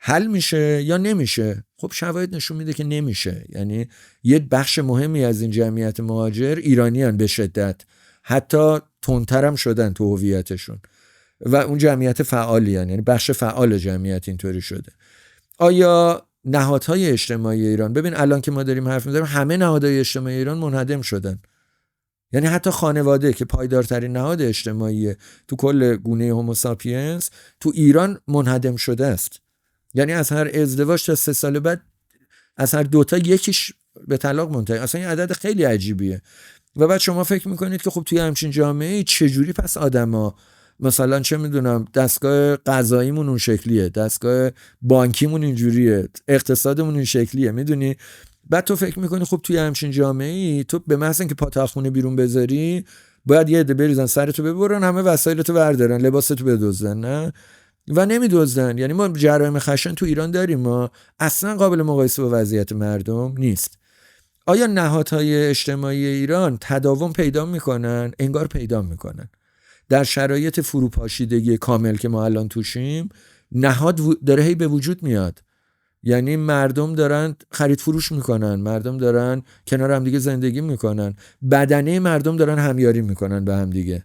حل میشه یا نمیشه؟ خب شواهد نشون میده که نمیشه. یعنی یه بخش مهمی از این جمعیت مهاجر ایرانیان به شدت، حتی تندتر هم شدن تو هویتشون و اون جمعیت فعالی یعنی بخش فعال جمعیت اینطوری شده. آیا نهادهای اجتماعی ایران، ببین الان که ما داریم حرف میزنیم همه نهادهای اجتماعی ایران منهدم شدن. یعنی حتی خانواده که پایدارترین نهاد اجتماعی تو کل گونه هوموساپینس تو ایران منهدم شده است. یعنی از هر ازدواج تا 3 سال بعد از هر 2 تا یکیش به طلاق منتهی. اصلا این عدد خیلی عجیبیه. و بعد شما فکر میکنید که خب توی همچین جامعه چجوری پس آدما مثلا چه میدونم دستگاه قضاییمون اون شکلیه، دستگاه بانکیمون اینجوریه، اقتصادمون این شکلیه، میدونی؟ بعد تو فکر میکنی خب توی همچین جامعه‌ای تو به محض اینکه پا تا خونه بیرون بذاری باید یه عده بریزن سرتو ببرن، همه وسایلتو بردارن، لباستو بدزدن، نه؟ و نمیدزدن. یعنی ما جرایم خشن تو ایران داریم، ما اصلا قابل مقایسه با وضعیت مردم نیست. آیا نهادهای اجتماعی ایران تداوم پیدا میکنن؟ انگار پیدا میکنن. در شرایط فروپاشیدگی کامل که ما الان توشیم، نهاد داره هی به وجود میاد. یعنی مردم دارن خرید فروش میکنن، مردم دارن کنار هم دیگه زندگی میکنن، بدنه مردم دارن همیاری میکنن به هم دیگه.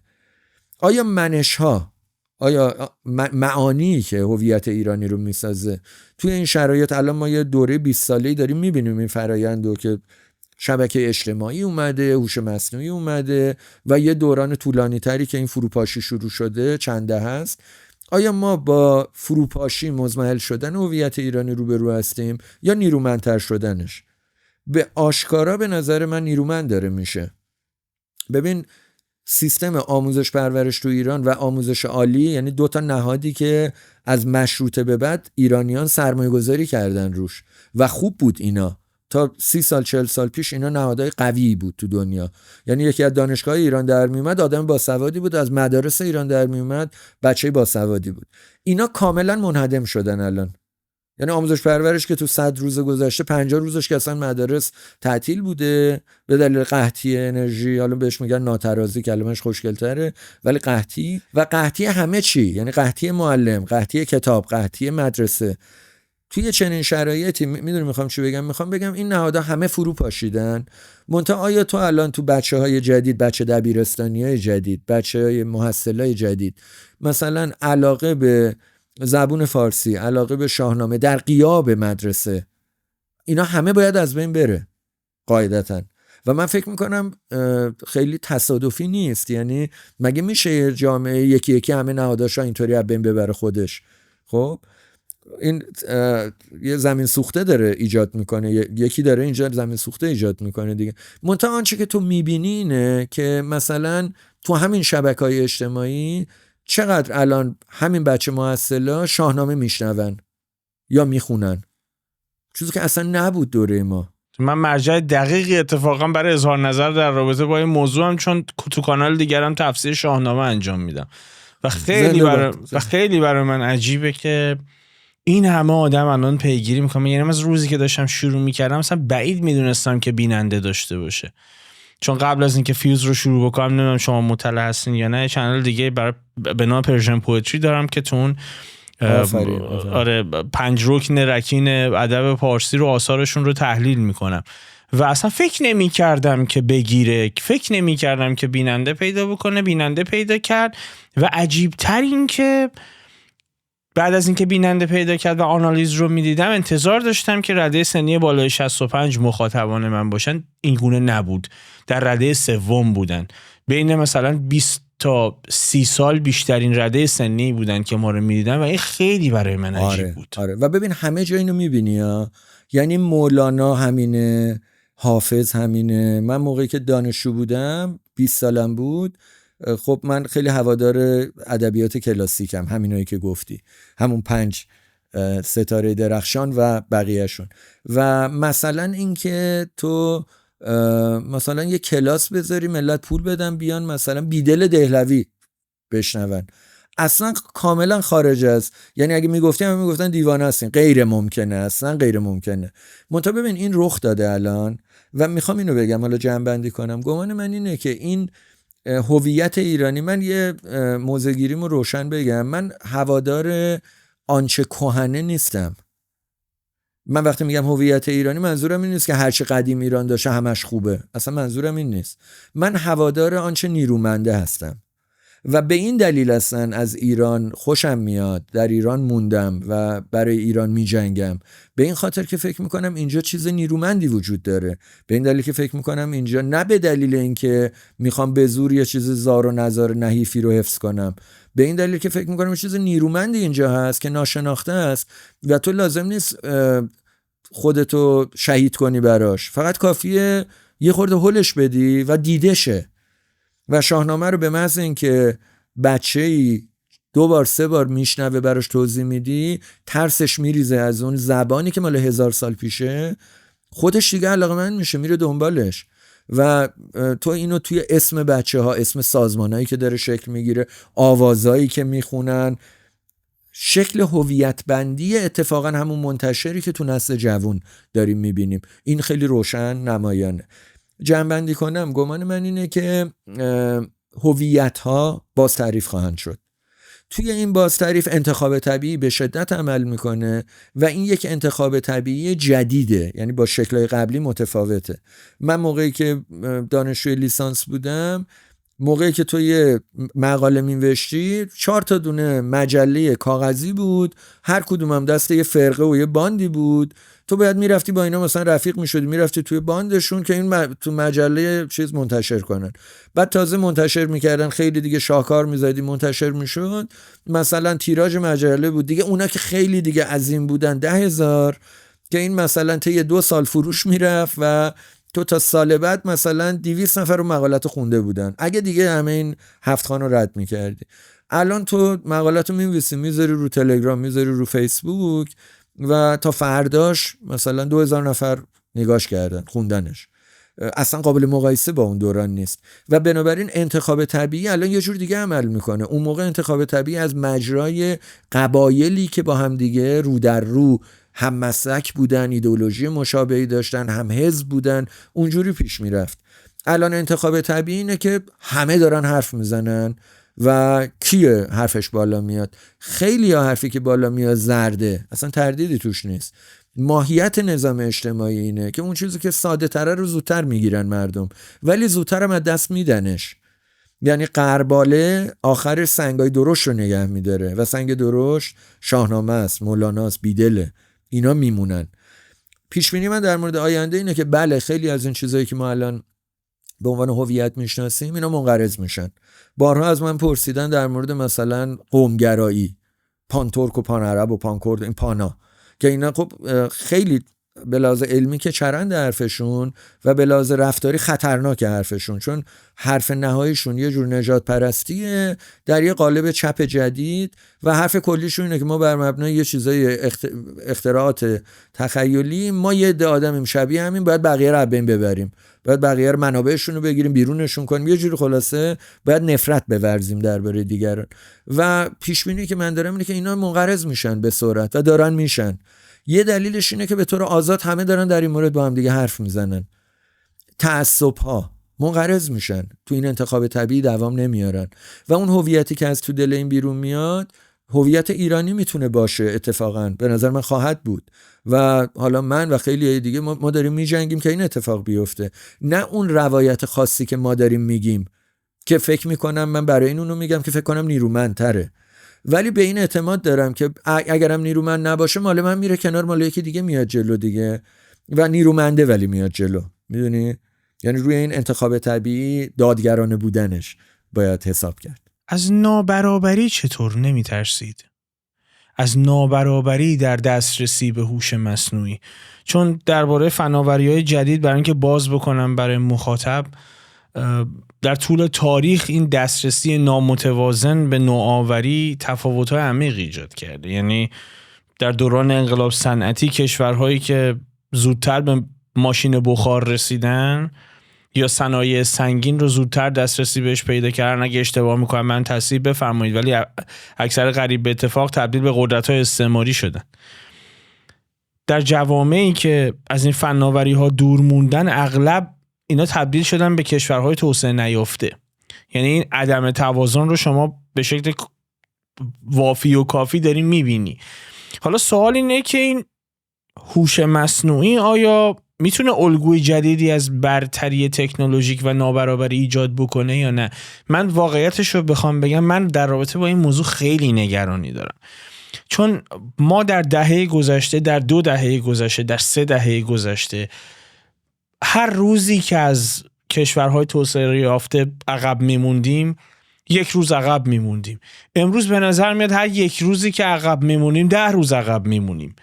آیا منش‌ها، آیا معانی که هویت ایرانی رو میسازه توی این شرایط، الان ما یه دوره 20 ساله‌ای داریم میبینیم این فرآیندو که شبکه اجتماعی اومده، هوش مصنوعی اومده و یه دوران طولانی تری که این فروپاشی شروع شده چنده هست. آیا ما با فروپاشی مزمحل شدن هویت ایرانی روبرو هستیم یا نیرومندتر شدنش؟ به آشکارا به نظر من نیرومند داره میشه. ببین سیستم آموزش پرورش تو ایران و آموزش عالی، یعنی 2 تا نهادی که از مشروطه به بعد ایرانیان سرمایه گذاری کردن روش و خوب بود اینا. تا 30 سال 40 سال پیش اینا نهادهای قوی بود تو دنیا. یعنی یکی از دانشگاه ایران در میومد آدم باسوادی بود، از مدارس ایران در میومد بچه باسوادی بود. اینا کاملا منهدم شدن الان. یعنی آموزش پرورش که تو 100 روز گذشته 50 روزش که اصلا مدارس تعطیل بوده به دلیل قحطی انرژی، حالا بهش میگن ناترازی، کلمش خوشگل‌تره، ولی قحطی و قحطی همه چی، یعنی قحطی معلم، قحطی کتاب، قحطی مدرسه. توی چنین شرایطی میدونی میخوام چی بگم؟ میخوام بگم این نهادها همه فرو پاشیدن. منتها آیا تو الان تو بچه‌های جدید، بچه دبیرستانیای جدید، بچه‌های محصلای جدید مثلا علاقه به زبون فارسی، علاقه به شاهنامه در غیاب مدرسه، اینا همه باید از بین بره قاعدتاً. و من فکر میکنم خیلی تصادفی نیست. یعنی مگه میشه یه جامعه یکی یکی همه نهاداشا اینطوری از بین ببره خودش؟ خب این یه زمین سوخته داره ایجاد میکنه، یکی داره اینجا زمین سوخته ایجاد میکنه دیگه. منتها آنچه که تو میبینی اینه که مثلا تو همین شبکه‌های اجتماعی چقدر الان همین بچه محصلا شاهنامه میشنون یا میخونن، چیزی که اصلا نبود دوره ما. من مرجع دقیقی اتفاقا برای اظهار نظر در رابطه با این موضوع هم، چون تو کانال دیگرم تفسیر شاهنامه انجام میدم و خیلی برای من عجیبه که این همه آدم الان پیگیری میکنم. یعنی از روزی که داشتم شروع میکردم مثلا بعید میدونستم که بیننده داشته باشه، چون قبل از اینکه فیوز رو شروع بکنم، نمیدونم شما مطلع هستین یا نه، چنل دیگه به نام پرژن پوئتری دارم که تو اون آره 5 رکن رکین ادب پارسی رو، آثارشون رو تحلیل میکنم و اصلا فکر نمی کردم که بگیره، فکر نمی کردم که بیننده پیدا بکنه. بیننده پیدا کرد و عجیب تر این که بعد از اینکه بیننده پیدا کرد و آنالیز رو میدیدم، انتظار داشتم که رده سنی بالای 65 مخاطبان من باشن. این گونه نبود، در رده سوم بودن، بین مثلا 20 تا 30 سال بیشترین رده سنی بودن که ما رو میدیدن و این خیلی برای من عجیب بود. آره. و ببین همه جا اینو میبینی ها، یعنی مولانا همینه، حافظ همینه. من موقعی که دانشجو بودم 20 سالم بود، خب من خیلی هوادار ادبیات کلاسیکم، همینایی که گفتی، همون 5 ستاره درخشان و بقیهشون. و مثلا این که تو مثلا یه کلاس بذاری ملت پول بدن بیان مثلا بیدل دهلوی بشنون، اصلا کاملا خارج از، یعنی اگه میگفتیم همه میگفتن دیوانه هستین، غیر ممکنه، اصلا غیر ممکنه. منتها ببین این رخ داده الان و میخوام اینو بگم، حالا جمع بندی کنم. گمان من اینه که این هویت ایرانی، من یه موزگیریمو روشن بگم، من هوادار آنچه کهنه نیستم. من وقتی میگم هویت ایرانی، منظورم این نیست که هرچی قدیم ایران داشته همش خوبه، اصلا منظورم این نیست. من هوادار آنچه نیرومنده هستم و به این دلیل هستن از ایران خوشم میاد، در ایران موندم و برای ایران میجنگم، به این خاطر که فکر میکنم اینجا چیز نیرومندی وجود داره، به این دلیل که فکر میکنم اینجا، نه به دلیل اینکه میخوام به زور یه چیز زار و نزار نحیفی رو حفظ کنم، به این دلیل که فکر میکنم یه چیز نیرومندی اینجا هست که ناشناخته است و تو لازم نیست خودتو شهید کنی براش، فقط کافیه یه خورده هلش بدی و دیده شه. و شاهنامه رو به محض اینکه بچه‌ای 2 بار 3 بار میشنوه براش توضیح میدی، ترسش میریزه از اون زبانی که مال 1000 سال پیشه، خودش دیگه علاقه‌مند میشه، میره دنبالش. و تو اینو توی اسم بچه‌ها، اسم سازمانایی که داره شکل میگیره، آوازایی که میخونن، شکل هویت بندی اتفاقا همون منتشری که تو نسل جوون داریم میبینیم، این خیلی روشن نمایانه. جمع‌بندی کنم، گمان من اینه که هویت‌ها باز تعریف خواهند شد. توی این باز تعریف انتخاب طبیعی به شدت عمل میکنه و این یک انتخاب طبیعی جدیده، یعنی با شکل‌های قبلی متفاوته. من موقعی که دانشجوی لیسانس بودم، موقعی که تو یه مقاله می‌نوشتی 4 تا دونه مجله کاغذی بود، هر کدوم هم دست یه فرقه و یه باندی بود، تو باید میرفتی با اینا مثلا رفیق میشدی، میرفتی توی باندشون که این تو مجله چیز منتشر کنن، بعد تازه منتشر میکردن، خیلی دیگه شاهکار میزدی منتشر میشد، مثلا تیراژ مجله بود دیگه، اونا که خیلی دیگه عظیم بودن 10,000 که این مثلا طی 2 سال فروش میرفت و تو تا سال بعد مثلا 200 نفر رو مقالت خونده بودن، اگه دیگه همه این 7 خان رو رد میکردی. الان تو مقالت رو می‌نویسی، میذاری رو تلگرام، میذاری رو فیسبوک و تا فرداش مثلا 2000 نفر نگاش کردن، خوندنش، اصلا قابل مقایسه با اون دوران نیست. و بنابراین انتخاب طبیعی الان یه جور دیگه عمل میکنه. اون موقع انتخاب طبیعی از مجرای قبایلی که با هم دیگه رو در رو هم مسلک بودن، ایدئولوژی مشابهی داشتن، هم حزب بودن، اونجوری پیش میرفت. الان انتخاب طبیعی اینه که همه دارن حرف میزنن و کیه حرفش بالا میاد؟ خیلی ها حرفی که بالا میاد زرده، اصلا تردیدی توش نیست. ماهیت نظام اجتماعی اینه که اون چیزی که ساده تره رو زودتر میگیرن مردم، ولی زودتر هم از دست میدنش. یعنی غرباله آخر سنگای درشت رو نگه میداره و سنگ درشت شاهنامه است، مولانا است، بیدله، اینا میمونن. پیشبینی من در مورد آینده اینه که بله، خیلی از این چیزایی که ما الان به عنوان هویت میشناسیم اینا منقرض میشن. بارها از من پرسیدن در مورد مثلا قومگرایی، پان ترک و پان عرب و پان کرد، این پانا، که اینا خب خیلی به لحاظ علمی که چرند حرفشون و به لحاظ رفتاری خطرناک حرفشون، چون حرف نهاییشون یه جور نجات پرستیه در یه قالب چپ جدید و حرف کلیشون اینه که ما بر مبنای یه چیزای اختراعات تخیلی ما یه عده آدمیم شبیه همین، باید بقیه رو بین ببریم، باید بقیه رو منابعشون رو بگیریم بیرونشون کنیم، یه جوری خلاصه باید نفرت بورزیم درباره دیگران. و پیش بینی که من دارم اینه که اینا منقرض میشن به سرعت و دارن میشن. یه دلیلش اینه که به طور آزاد همه دارن در این مورد با هم دیگه حرف میزنن، تعصب‌ها منقرض میشن، تو این انتخاب طبیعی دوام نمیارن و اون هویتی که از تو دل این بیرون میاد هویت ایرانی میتونه باشه. اتفاقا به نظر من خواهد بود و حالا من و خیلی دیگه ما داریم میجنگیم که این اتفاق بیفته، نه اون روایت خاصی که ما داریم میگیم که فکر میکنم، من برای این اونو میگم که فکر کنم نیرومندتره، ولی به این اعتماد دارم که اگرم نیرومند نباشه مال من میره کنار، مال یکی دیگه میاد جلو دیگه و نیرومنده ولی میاد جلو. میدونی؟ یعنی روی این انتخاب طبیعی دادگرانه بودنش باید حساب کرد. از نابرابری چطور نمیترسید؟ از نابرابری در دسترسی به هوش مصنوعی. چون درباره فناوری‌های جدید برای اینکه باز بکنم برای مخاطب، در طول تاریخ این دسترسی نامتوازن به نوآوری تفاوت‌های عمیق ایجاد کرده. یعنی در دوران انقلاب صنعتی کشورهایی که زودتر به ماشین بخار رسیدن یا صنایع سنگین رو زودتر دسترسی بهش پیدا کردن، اگه اشتباه میکنم من تصحیح بفرمایید، ولی اکثر قریب به اتفاق تبدیل به قدرت‌های استعماری شدن. در جوامعی که از این فناوری‌ها دور موندن، اغلب اینا تبدیل شدن به کشورهای توسعه نیافته. یعنی این عدم توازن رو شما به شکل وافی و کافی دارین میبینی. حالا سوال اینه که این هوش مصنوعی آیا میتونه الگوی جدیدی از برتری تکنولوژیک و نابرابری ایجاد بکنه یا نه؟ من واقعیتش رو بخوام بگم، من در رابطه با این موضوع خیلی نگرانی دارم، چون ما در دهه گذشته، در 2 دهه گذشته، در 3 دهه گذشته، هر روزی که از کشورهای توسعه یافته عقب میموندیم، 1 روز عقب میموندیم. امروز به نظر میاد هر 1 روزی که عقب میمونیم 10 روز عقب میمونیم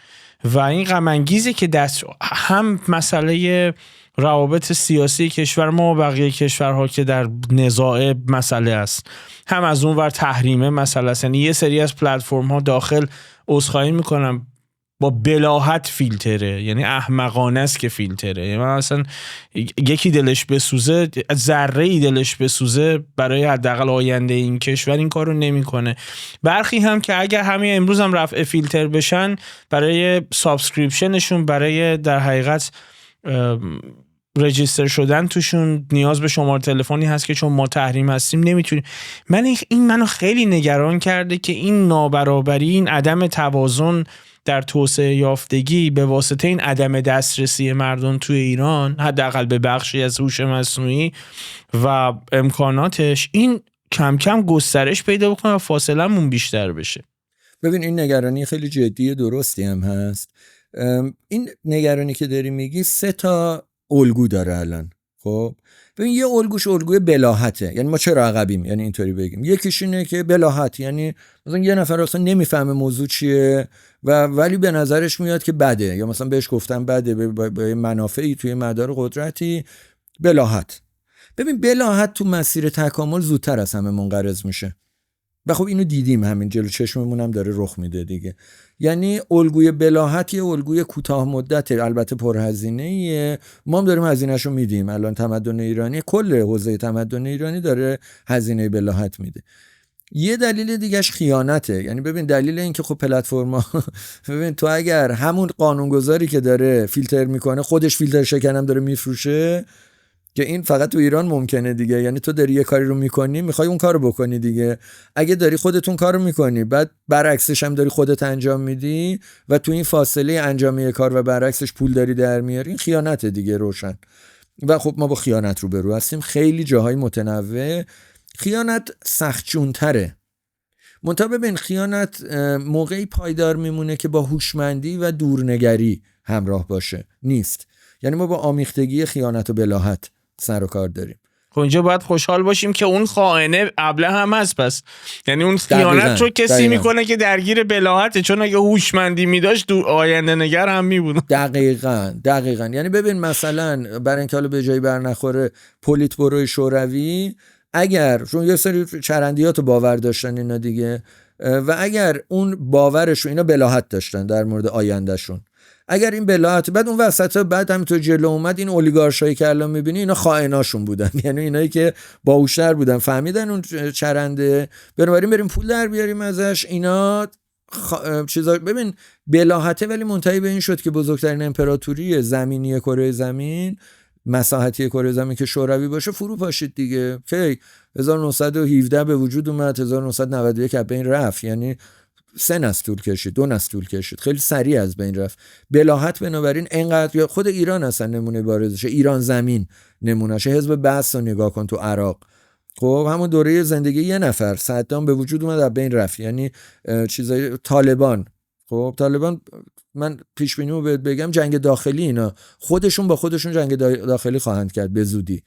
و این غم انگیزه که هم مسئله روابط سیاسی کشور ما و بقیه کشورها که در نزاع مسئله است، هم از اون ور تحریمه مسئله است. یعنی یه سری از پلتفرم ها داخل عذرخواهی میکنم با بلاهت فیلتره، یعنی احمقانه است که فیلتره. یعنی من اصلا یکی دلش بسوزه، ذره‌ای دلش بسوزه برای حداقل آینده این کشور این کارو نمیکنه. برخی هم که اگر همین امروز هم رفع فیلتر بشن، برای سابسکریپشنشون، برای در حقیقت رجیستر شدن توشون نیاز به شماره تلفنی هست که چون ما تحریم هستیم نمیتونیم. این منو خیلی نگران کرده که این نابرابری، این عدم توازن در توسعه یافتگی به واسطه این عدم دسترسی مردم توی ایران، حداقل به بخشی از هوش مصنوعی و امکاناتش، این کم کم گسترش پیدا بکنه و فاصله‌مون بیشتر بشه. ببین این نگرانی خیلی جدی، درستی هم هست. این نگرانی که داری میگی 3 تا الگو داره الان. خب ببین یه الگوش الگوی بلاهته، یعنی ما چرا عقبیم، یعنی اینطوری بگیم. یکیش اینه که بلاهت، یعنی مثلا یه نفر اصلا نمیفهمه موضوع چیه و ولی به نظرش میاد که بده، یا مثلا بهش گفتن بده به منافعی توی مدار قدرتی، بلاهت. ببین بلاهت تو مسیر تکامل زودتر از همه منقرض میشه و خب اینو دیدیم، همین جلو چشممون هم داره رخ میده دیگه. یعنی الگوی بلاهت یه الگوی کوتاه مدته، البته پرهزینه‌ایه، ما هم داریم هزینه‌شو میدیم. الان تمدن ایرانی، کل حوزه تمدن ایرانی داره هزینه بلاهت میده. یه دلیل دیگهش خیانته. یعنی ببین دلیل این که خب پلتفرما ببین تو اگر همون قانونگذاری که داره فیلتر میکنه خودش فیلتر شکنم داره میفروشه، که این فقط تو ایران ممکنه دیگه. یعنی تو داری یه کاری رو میکنی، میخوای اون کارو بکنی دیگه. اگه داری خودتون کارو میکنی، بعد برعکسش هم داری خودت انجام میدی و تو این فاصله انجام یه کار و برعکسش پول داری در میاری، این خیانت دیگه روشن. و خب ما با خیانت روبرو هستیم، خیلی جاهای متنوع. خیانت سخت‌جون‌تره. منتها ببین خیانت موقعی پایدار میمونه که با هوشمندی و دورنگری همراه باشه، نیست. یعنی ما با آمیختگی خیانت و بلاهت سر و کار داریم. خب اینجا باید خوشحال باشیم که اون خائنه ابله هم هست. پس یعنی اون خیانت رو کسی میکنه که درگیر بلاهته، چون اگه هوشمندی میداشت دو آینده نگر هم میبود. دقیقاً. یعنی ببین مثلا برای اینکه حالا به جای برنخوره پلیت بروی شوروی، اگر چون یه سری چرندیات باور داشتن اینا دیگه، و اگر اون باورش رو اینا بلاهت داشتن در مورد آیندهشون، اگر این بلاهت بعد اون وسط بعد همینطور جلو اومد، این اولیگارشایی که الان میبینی اینا خائناشون بودن، یعنی اینایی که باهوشتر بودن فهمیدن اون چرنده، بنابراین بریم پول در بیاریم ازش. اینا چیزا ببین بلاهته، ولی منتهی به این شد که بزرگترین امپراتوری زمینی کره زمین، مساحتی کره زمین که شوروی باشه فرو پاشید دیگه. کی 1917 به وجود اومد، 1991 از بین رفت، یعنی 3 نسل طول کشید، 2 نسل طول کشید، خیلی سریع از بین رفت. بلاهت بنابراین انقدر، یا خود ایران اصلا نمونه بارزشه، ایران زمین نمونهشه، حزب بعث رو نگاه کن تو عراق، خب همون دوره زندگی یه نفر صدام به وجود اومد از بین رفت. یعنی چیزای طالبان، خب طالبان من پیش بینی رو بگم جنگ داخلی، اینا خودشون با خودشون جنگ داخلی خواهند کرد به زودی.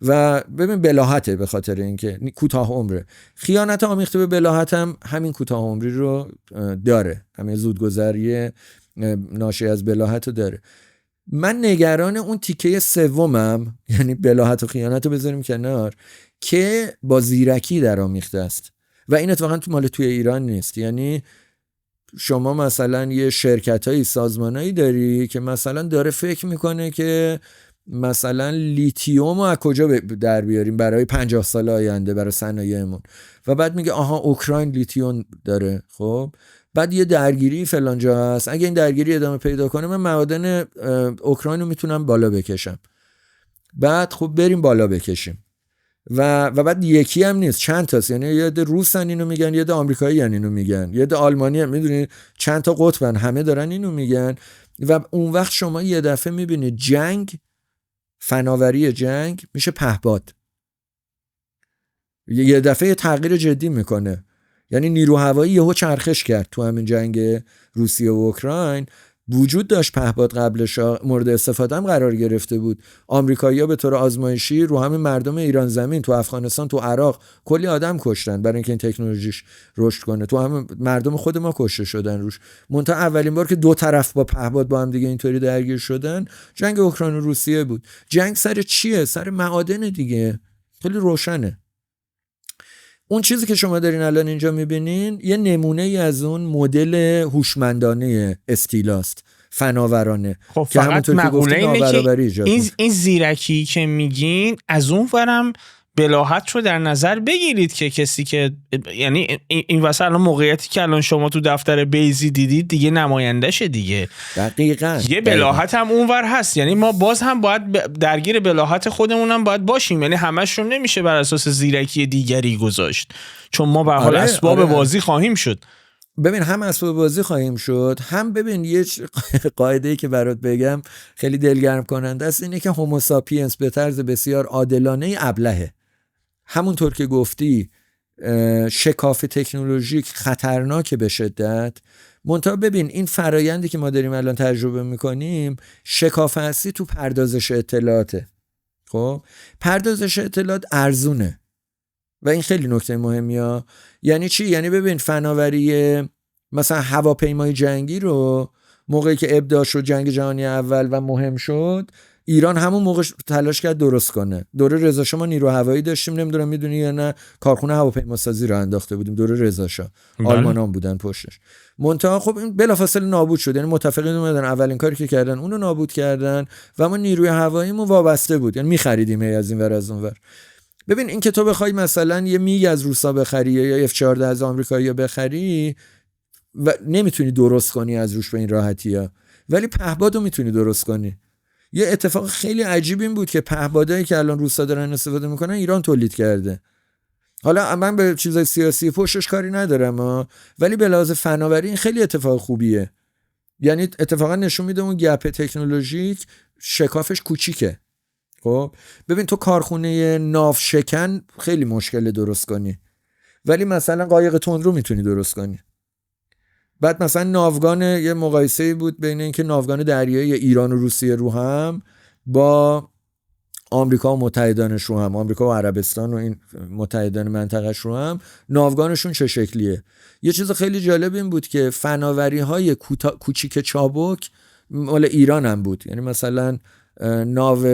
و ببین بلاهته، به خاطر اینکه کوتاه عمره. خیانت آمیخته به بلاهت هم همین کوتاه عمری رو داره، همین زودگذری ناشی از بلاهت رو داره. من نگران اون تیکه سومم، یعنی بلاهت و خیانت رو بذاریم کنار، که با زیرکی در آمیخته است و این اتفاقا توی ایران نیست. یعنی شما مثلا یه شرکتایی، سازمانایی داری که مثلا داره فکر میکنه که مثلا لیتیوم رو از کجا در بیاریم برای 50 سال آینده برای صنایعمون، و بعد میگه آها اوکراین لیتیوم داره، خب بعد یه درگیری فلان جا هست، اگه این درگیری ادامه پیدا کنه من معادن اوکراین رو میتونم بالا بکشم. بعد خب بریم بالا بکشیم و بعد یکی هم نیست، چند تاست، یعنی یه ده روسن اینو میگن، یه ده آمریکایی اینو میگن، یه ده آلمانی هم، میدونی چند تا قطبن، همه دارن اینو میگن. و اون وقت شما یه دفعه میبینید جنگ، فناوری جنگ میشه پهپاد، یه دفعه تغییر جدی میکنه. یعنی نیرو هوایی یهو چرخش کرد تو همین جنگ روسیه و اوکراین. وجود داشت پهپاد قبلش، مورد استفاده هم قرار گرفته بود. آمریکایی‌ها به طور آزمایشی رو همین مردم ایران زمین، تو افغانستان، تو عراق کلی آدم کشتن برای اینکه این تکنولوژیش رشد کنه. تو همین مردم خود ما کشته شدن روش. منتها اولین بار که دو طرف با پهپاد با هم دیگه اینطوری درگیر شدن جنگ اوکراین و روسیه بود. جنگ سر چیه؟ سر معادن دیگه. خیلی روشنه. اون چیزی که شما دارین الان اینجا میبینین یه نمونه ای از اون مدل هوشمندانه استیلاست، فناورانه. خب فقط مقوله اینه که این زیرکی که میگین از اون ورم بلاهت رو در نظر بگیرید که کسی که یعنی این واسه الان موقعیتی که الان شما تو دفتر بیزی دیدید دیگه نمایندشه دیگه. دقیقاً. یه بلاهت هم اونور هست، یعنی ما باز هم باید درگیر بلاهت خودمون هم باید باشیم، یعنی همش رو نمیشه بر اساس زیرکی دیگری گذاشت، چون ما به حال اسباب بازی خواهیم شد. ببین هم اسباب بازی خواهیم شد، هم ببین یه قاعده‌ای که برات بگم خیلی دلگرم کننده است، اینه که هومو ساپینس به طرز بسیار عادلانه ابلهه. همونطور که گفتی شکاف تکنولوژیک خطرناکه به شدت. منتها ببین این فرایندی که ما داریم الان تجربه میکنیم شکاف هستی تو پردازش اطلاعاته. خب پردازش اطلاعات ارزونه و این خیلی نکته مهمیه. یعنی چی؟ یعنی ببین فناوری مثلا هواپیمای جنگی رو موقعی که ابداع شد جنگ جهانی اول و مهم شد، ایران همون موقع تلاش کرد درست کنه. دوره رضا شاه ما نیرو هوایی داشتیم، نمیدونم میدونی یا نه، کارخونه هواپیماسازی رو انداخته بودیم دوره رضا شاه، آلمانان بودن پشتش. منتها خب این بلافاصله نابود شد، یعنی متفقین اومدن اولین کاری که کردن اونو نابود کردن و ما نیروی هواییمون وابسته بود، یعنی می‌خریدیم از این ور از اون ور. ببین این که تو بخوای مثلا یه میگ از روسا بخری یا F-14 از آمریکایی‌ها بخری و نمیتونی درست کنی از روش به این راحتی‌ها، ولی پهپادو میتونی درست کنی. یه اتفاق خیلی عجیب این بود که پهپادایی که الان روسا دارن استفاده میکنن ایران تولید کرده. حالا من به چیزای سیاسی پشتش کاری ندارم ولی به لحاظ فناوری این خیلی اتفاق خوبیه. یعنی اتفاقا نشون میده اون گپ تکنولوژیک شکافش کوچیکه. خب ببین تو کارخونه ناف شکن خیلی مشکل درست کنی، ولی مثلا قایق تندرو میتونی درست کنی. بعد مثلا ناوگان، یه مقایسه بود بین اینکه ناوگان دریایی ایران و روسیه رو هم با آمریکا و متحدانش رو هم، آمریکا و عربستان و این متحدان منطقهش رو هم، ناوگانشون چه شکلیه. یه چیز خیلی جالب این بود که فناوری‌های کوچیک چابک مال ایران هم بود. یعنی مثلا ناو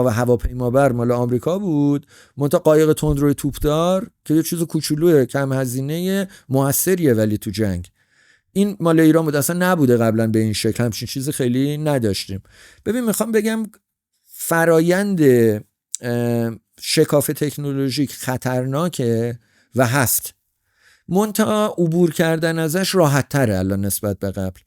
هواپیمابر مال آمریکا بود، منتها قایق تندروی توپدار که یه چیز کوچولوئه، کم هزینه، موثریه ولی تو جنگ، این مال ایران بود. اصلا نبوده قبلا به این شکل، همچین چیز خیلی نداشتیم. ببین میخوام بگم فرایند شکاف تکنولوژیک خطرناکه و هست، منتها عبور کردن ازش راحت تره الان نسبت به قبل،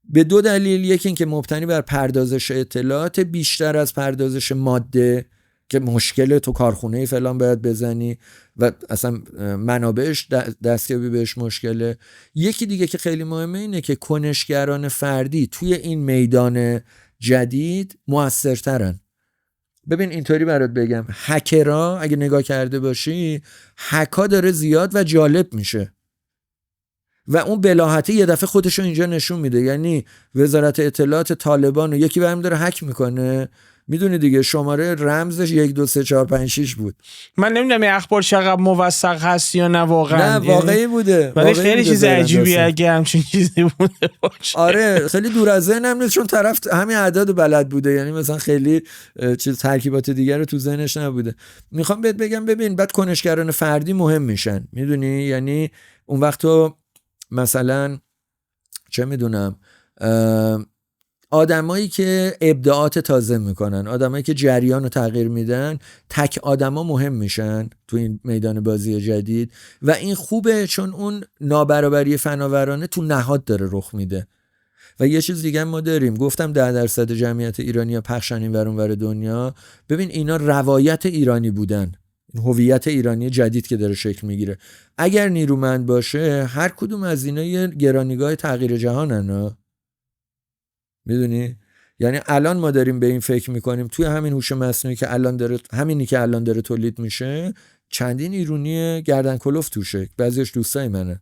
به دو دلیل. یکی این که مبتنی بر پردازش اطلاعات بیشتر از پردازش ماده که مشکل تو کارخونه فلان باید بزنی و اصلا منابعش دستیابی بهش مشکله. یکی دیگه که خیلی مهمه اینه که کنشگران فردی توی این میدان جدید موثرترن. ببین اینطوری برات بگم، هکرها اگه نگاه کرده باشی، هکا داره زیاد و جالب میشه و اون بلاحتی یه دفعه خودشو اینجا نشون میده. یعنی وزارت اطلاعات طالبان رو یکی برم داره هک میکنه، میدونی دیگه، شماره رمزش 1 2 3 4 5 6 بود. من نمیدونم این اخبار چقدر موثق هست یا نه واقعا. نه واقعی بوده، ولی خیلی چیز عجیبیه اگه همچین چیزی بوده باشه. آره خیلی دور از ذهنم نیست، چون طرف همین اعداد بلد بوده، یعنی مثلا خیلی چیز ترکیبات دیگر رو تو ذهنش نبوده. میخوام بهت بگم ببین، بعد کنشگران فردی مهم میشن، میدونی، یعنی اون وقت تو مثلا چه میدونم آدمایی که ابداعات تازه میکنن، آدمایی که جریان رو تغییر میدن، تک آدما مهم میشن تو این میدان بازی جدید و این خوبه، چون اون نابرابری فناورانه تو نهاد داره رخ میده. و یه چیز دیگه ما داریم، گفتم 10% جمعیت ایرانی ها پخشن این ور اون ور دنیا. ببین اینا روایت ایرانی بودن، هویت ایرانی جدید که داره شکل میگیره. اگر نیرومند باشه، هر کدوم از اینا یه گرانیگاه تغییر جهانن، میدونی؟ یعنی الان ما داریم به این فکر میکنیم توی همین هوش مصنوعی که الان داره، همینی که الان داره تولید میشه، چندین ایرانی گردن کلفت توشه، بعضیش دوستای منن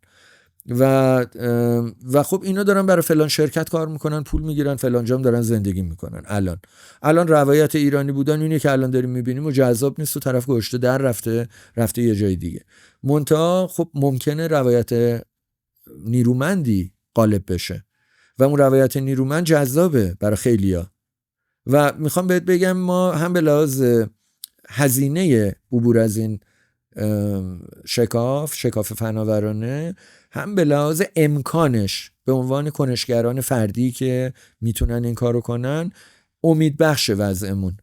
و خب اینا دارن برای فلان شرکت کار میکنن، پول میگیرن، فلان جام دارن زندگی میکنن. الان روایت ایرانی بودن اینه که الان داریم میبینیم و جذاب نیست و طرف گشته در رفته یه جای دیگه. منتها خب ممکنه روایت نیرومندی غالب بشه و اون روایت نیرومند جذابه برای خیلیا. و میخوام بهت بگم ما هم به لحاظ هزینه عبور از این شکاف فناورانه، هم به لحاظ امکانش به عنوان کنشگران فردی که میتونن این کارو کنن، امید بخش وضعمون.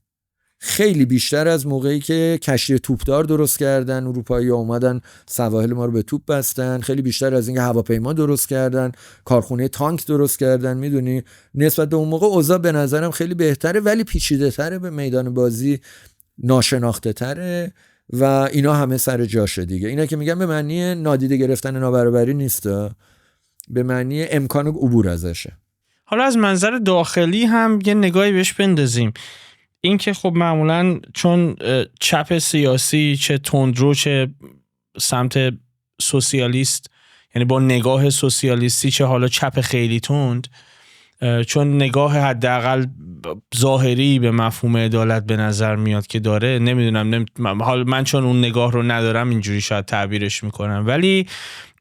خیلی بیشتر از موقعی که کشتی توپدار درست کردن، اروپایی‌ها اومدن سواحل ما رو به توپ بستن، خیلی بیشتر از اینکه هواپیما درست کردن، کارخونه تانک درست کردن، میدونی، نسبت به اون موقع اوضاع به نظرم خیلی بهتره، ولی پیچیده‌تره، به میدان بازی ناشناخته‌تره و اینا همه سر جاشه دیگه. اینا که میگم به معنی نادیده گرفتن نابرابری نیست، به معنی امکان عبور ازشه. حالا از منظر داخلی هم یه نگاهی بهش بندازیم. این که خب معمولاً چون چپ سیاسی، چه تندرو چه سمت سوسیالیست، یعنی با نگاه سوسیالیستی، چه حالا چپ خیلی تند، چون نگاه حداقل ظاهری به مفهوم عدالت به نظر میاد که داره، نمیدونم حالا من چون اون نگاه رو ندارم اینجوری شاید تعبیرش میکنم، ولی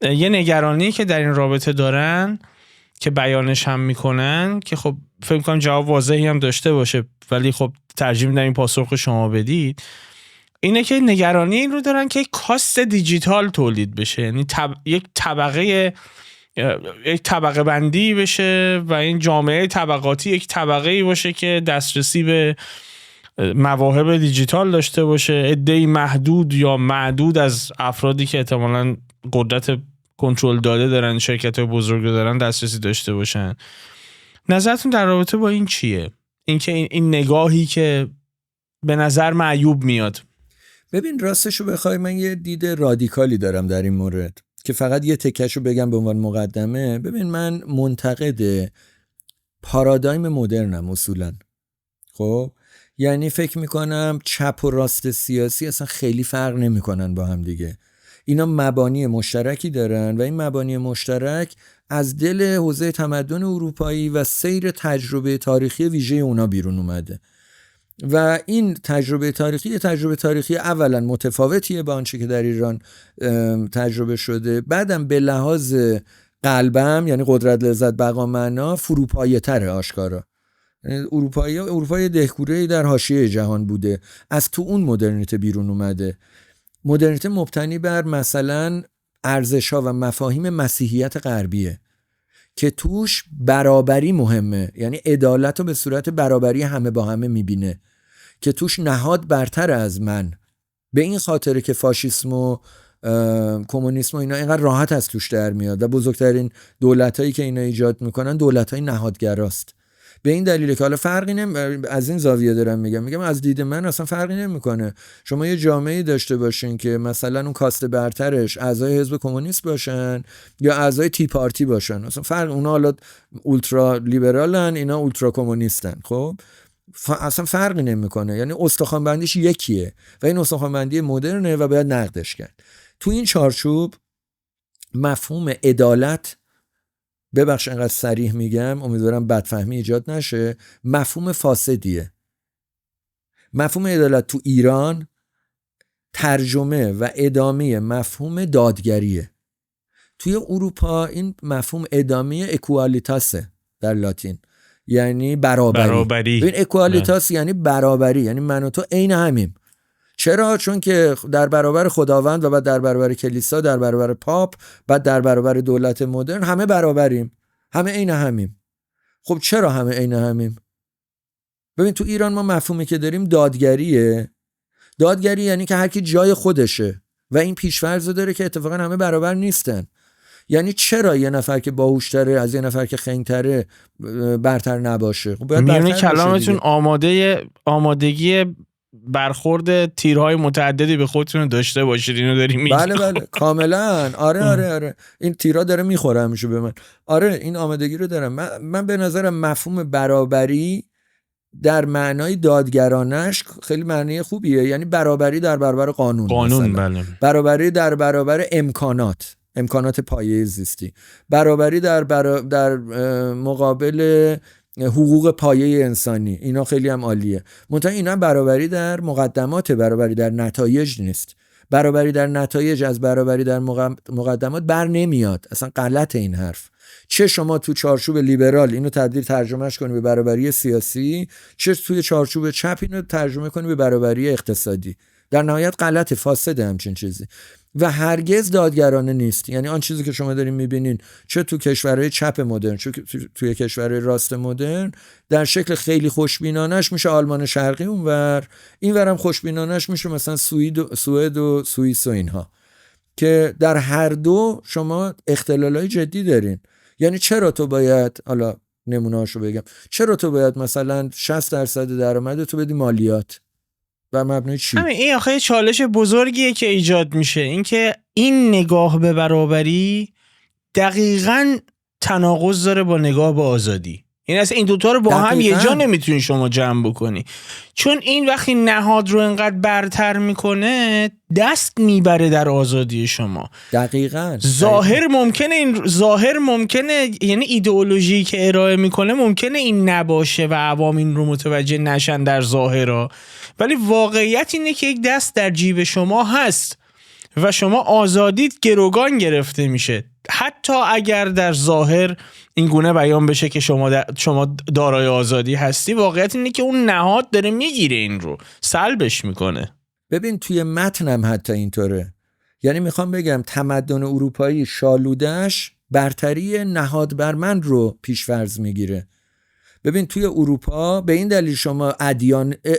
یه نگرانی که در این رابطه دارن که بیانش هم میکنن که خب فکر کنم جواب واضحی هم داشته باشه، ولی خب ترجیح میدم این پاسخ شما بدید، اینه که نگرانی این رو دارن که کاست دیجیتال تولید بشه، یعنی یک طبقه بندی بشه و این جامعه طبقاتی یک طبقه‌ای باشه که دسترسی به مواهب دیجیتال داشته باشه، عده‌ای محدود یا معدود از افرادی که احتمالاً قدرت کنترل داده دارن، شرکت‌های بزرگ دارن، دسترسی داشته باشن. نظرتون در رابطه با این چیه؟ اینکه این نگاهی که به نظر معیوب میاد. ببین راستشو بخوای من یه دید رادیکالی دارم در این مورد که فقط یه تکهشو بگم به عنوان مقدمه. ببین من منتقد پارادایم مدرنم اصولاً. خب یعنی فکر میکنم چپ و راست سیاسی اصلا خیلی فرق نمیکنن با هم دیگه. اینا مبانی مشترکی دارن و این مبانی مشترک از دل حوزه تمدن اروپایی و سیر تجربه تاریخی ویژه اونا بیرون اومده. و این تجربه تاریخی اولا متفاوتیه با آنچه که در ایران تجربه شده، بعدم به لحاظ قلبم یعنی قدرت لذت بقا معنا فروپایه تره آشکارا. اروپای دهکوره‌ای در حاشیه جهان بوده، از تو اون مدرنیته بیرون اومده. مدرنیته مبتنی بر مثلا ارزش‌ها و مفاهیم مسیحیت غربیه که توش برابری مهمه، یعنی عدالت رو به صورت برابری همه با همه میبینه، که توش نهاد برتر از من. به این خاطره که فاشیسم و کمونیسم و اینا اینقدر راحت از توش در میاد و بزرگترین دولتایی که اینا ایجاد میکنن دولتای نهادگراست. به این دلیله که حالا فرقی از این زاویه دارم میگم از دید من اصلا فرقی نمیکنه شما یه جامعه‌ای داشته باشین که مثلا اون کاست برترش اعضای حزب کمونیست باشن یا اعضای تی پارتی باشن، اصلا فرق، اونا حالا اولترا لیبرالن اینا اولترا کمونیستن، خب اصلا فرقی نمیکنه، یعنی استخوان بندیش یکیه و این استخوان بندی مدرنه و باید نقدش کرد. تو این چارچوب مفهوم عدالت، ببخش انقدر صریح میگم امیدوارم بدفهمی ایجاد نشه، مفهوم فاسدیه. مفهوم عدالت تو ایران ترجمه و ادامه مفهوم دادگریه. توی اروپا این مفهوم ادامه اکوالیتاسه در لاتین، یعنی برابری. این اکوالیتاس یعنی برابری، یعنی من و تو عین همیم. چرا؟ چون که در برابر خداوند و بعد در برابر کلیسا، در برابر پاپ، بعد در برابر دولت مدرن همه برابریم، همه عین همیم. خب چرا همه عین همیم؟ ببین تو ایران ما مفهومی که داریم دادگریه. دادگری یعنی که هر کی جای خودشه و این پیش‌فرض داره که اتفاقا همه برابر نیستن. یعنی چرا یه نفر که باهوش‌تره از یه نفر که خنگ‌تره برتر نباشه؟ خب باید میونه کلامتون آمادگی برخورد تیرهای متعددی به خودتون رو داشته باشید، اینو داری میگی؟ بله کاملا. آره این تیرا داره میخوره همیشه به من. آره این آمادگی رو دارم. من به نظرم مفهوم برابری در معنای دادگرانش خیلی معنی خوبیه، یعنی برابری در برابر قانون بله. برابری در برابر امکانات پایه زیستی، برابری در مقابل حقوق پایه انسانی، اینا خیلی هم عالیه. منتها اینا برابری در مقدمات، برابری در نتایج نیست. برابری در نتایج از برابری در مقدمات بر نمیاد، اصلا غلط این حرف. چه شما تو چارچوب لیبرال اینو ترجمهش کنی به برابری سیاسی، چه توی چارچوب چپ اینو ترجمه کنی به برابری اقتصادی، در نهایت غلط، فاسده همچین چیزی و هرگز دادگرانه نیست. یعنی آن چیزی که شما دارین میبینین چه تو کشورهای چپ مدرن چه توی کشورهای راست مدرن، در شکل خیلی خوشبینانش میشه آلمان شرقی اونور، اینورم خوشبینانش میشه مثلا سوئد و سوئیس و اینها، که در هر دو شما اختلالای جدی دارین. یعنی چرا تو باید، حالا نمونه‌اشو بگم، چرا تو باید مثلا 60% درآمد تو بدی مالیات؟ بر مبنای چی؟ این آخه چالش بزرگیه که ایجاد میشه، این که این نگاه به برابری دقیقاً تناقض داره با نگاه به آزادی. این اصلا این دوتا رو با هم یه جا نمیتونی شما جمع بکنی، چون این وقتی نهاد رو انقدر برتر میکنه دست میبره در آزادی شما. دقیقاً ظاهر ممکنه یعنی ایدئولوژی که ارائه میکنه ممکنه این نباشه و عوام این رو متوجه نشن در ظاهرا، ولی واقعیت اینه که یک دست در جیب شما هست و شما آزادیت گروگان گرفته میشه، حتی اگر در ظاهر این گونه بیان بشه که شما دارای آزادی هستی. واقعیت اینه که اون نهاد داره میگیره، این رو سلبش میکنه. ببین توی متنم حتی اینطوره، یعنی میخوام بگم تمدن اروپایی شالودش برتری نهاد بر من رو پیش‌فرض میگیره. ببین توی اروپا به این دلیل شما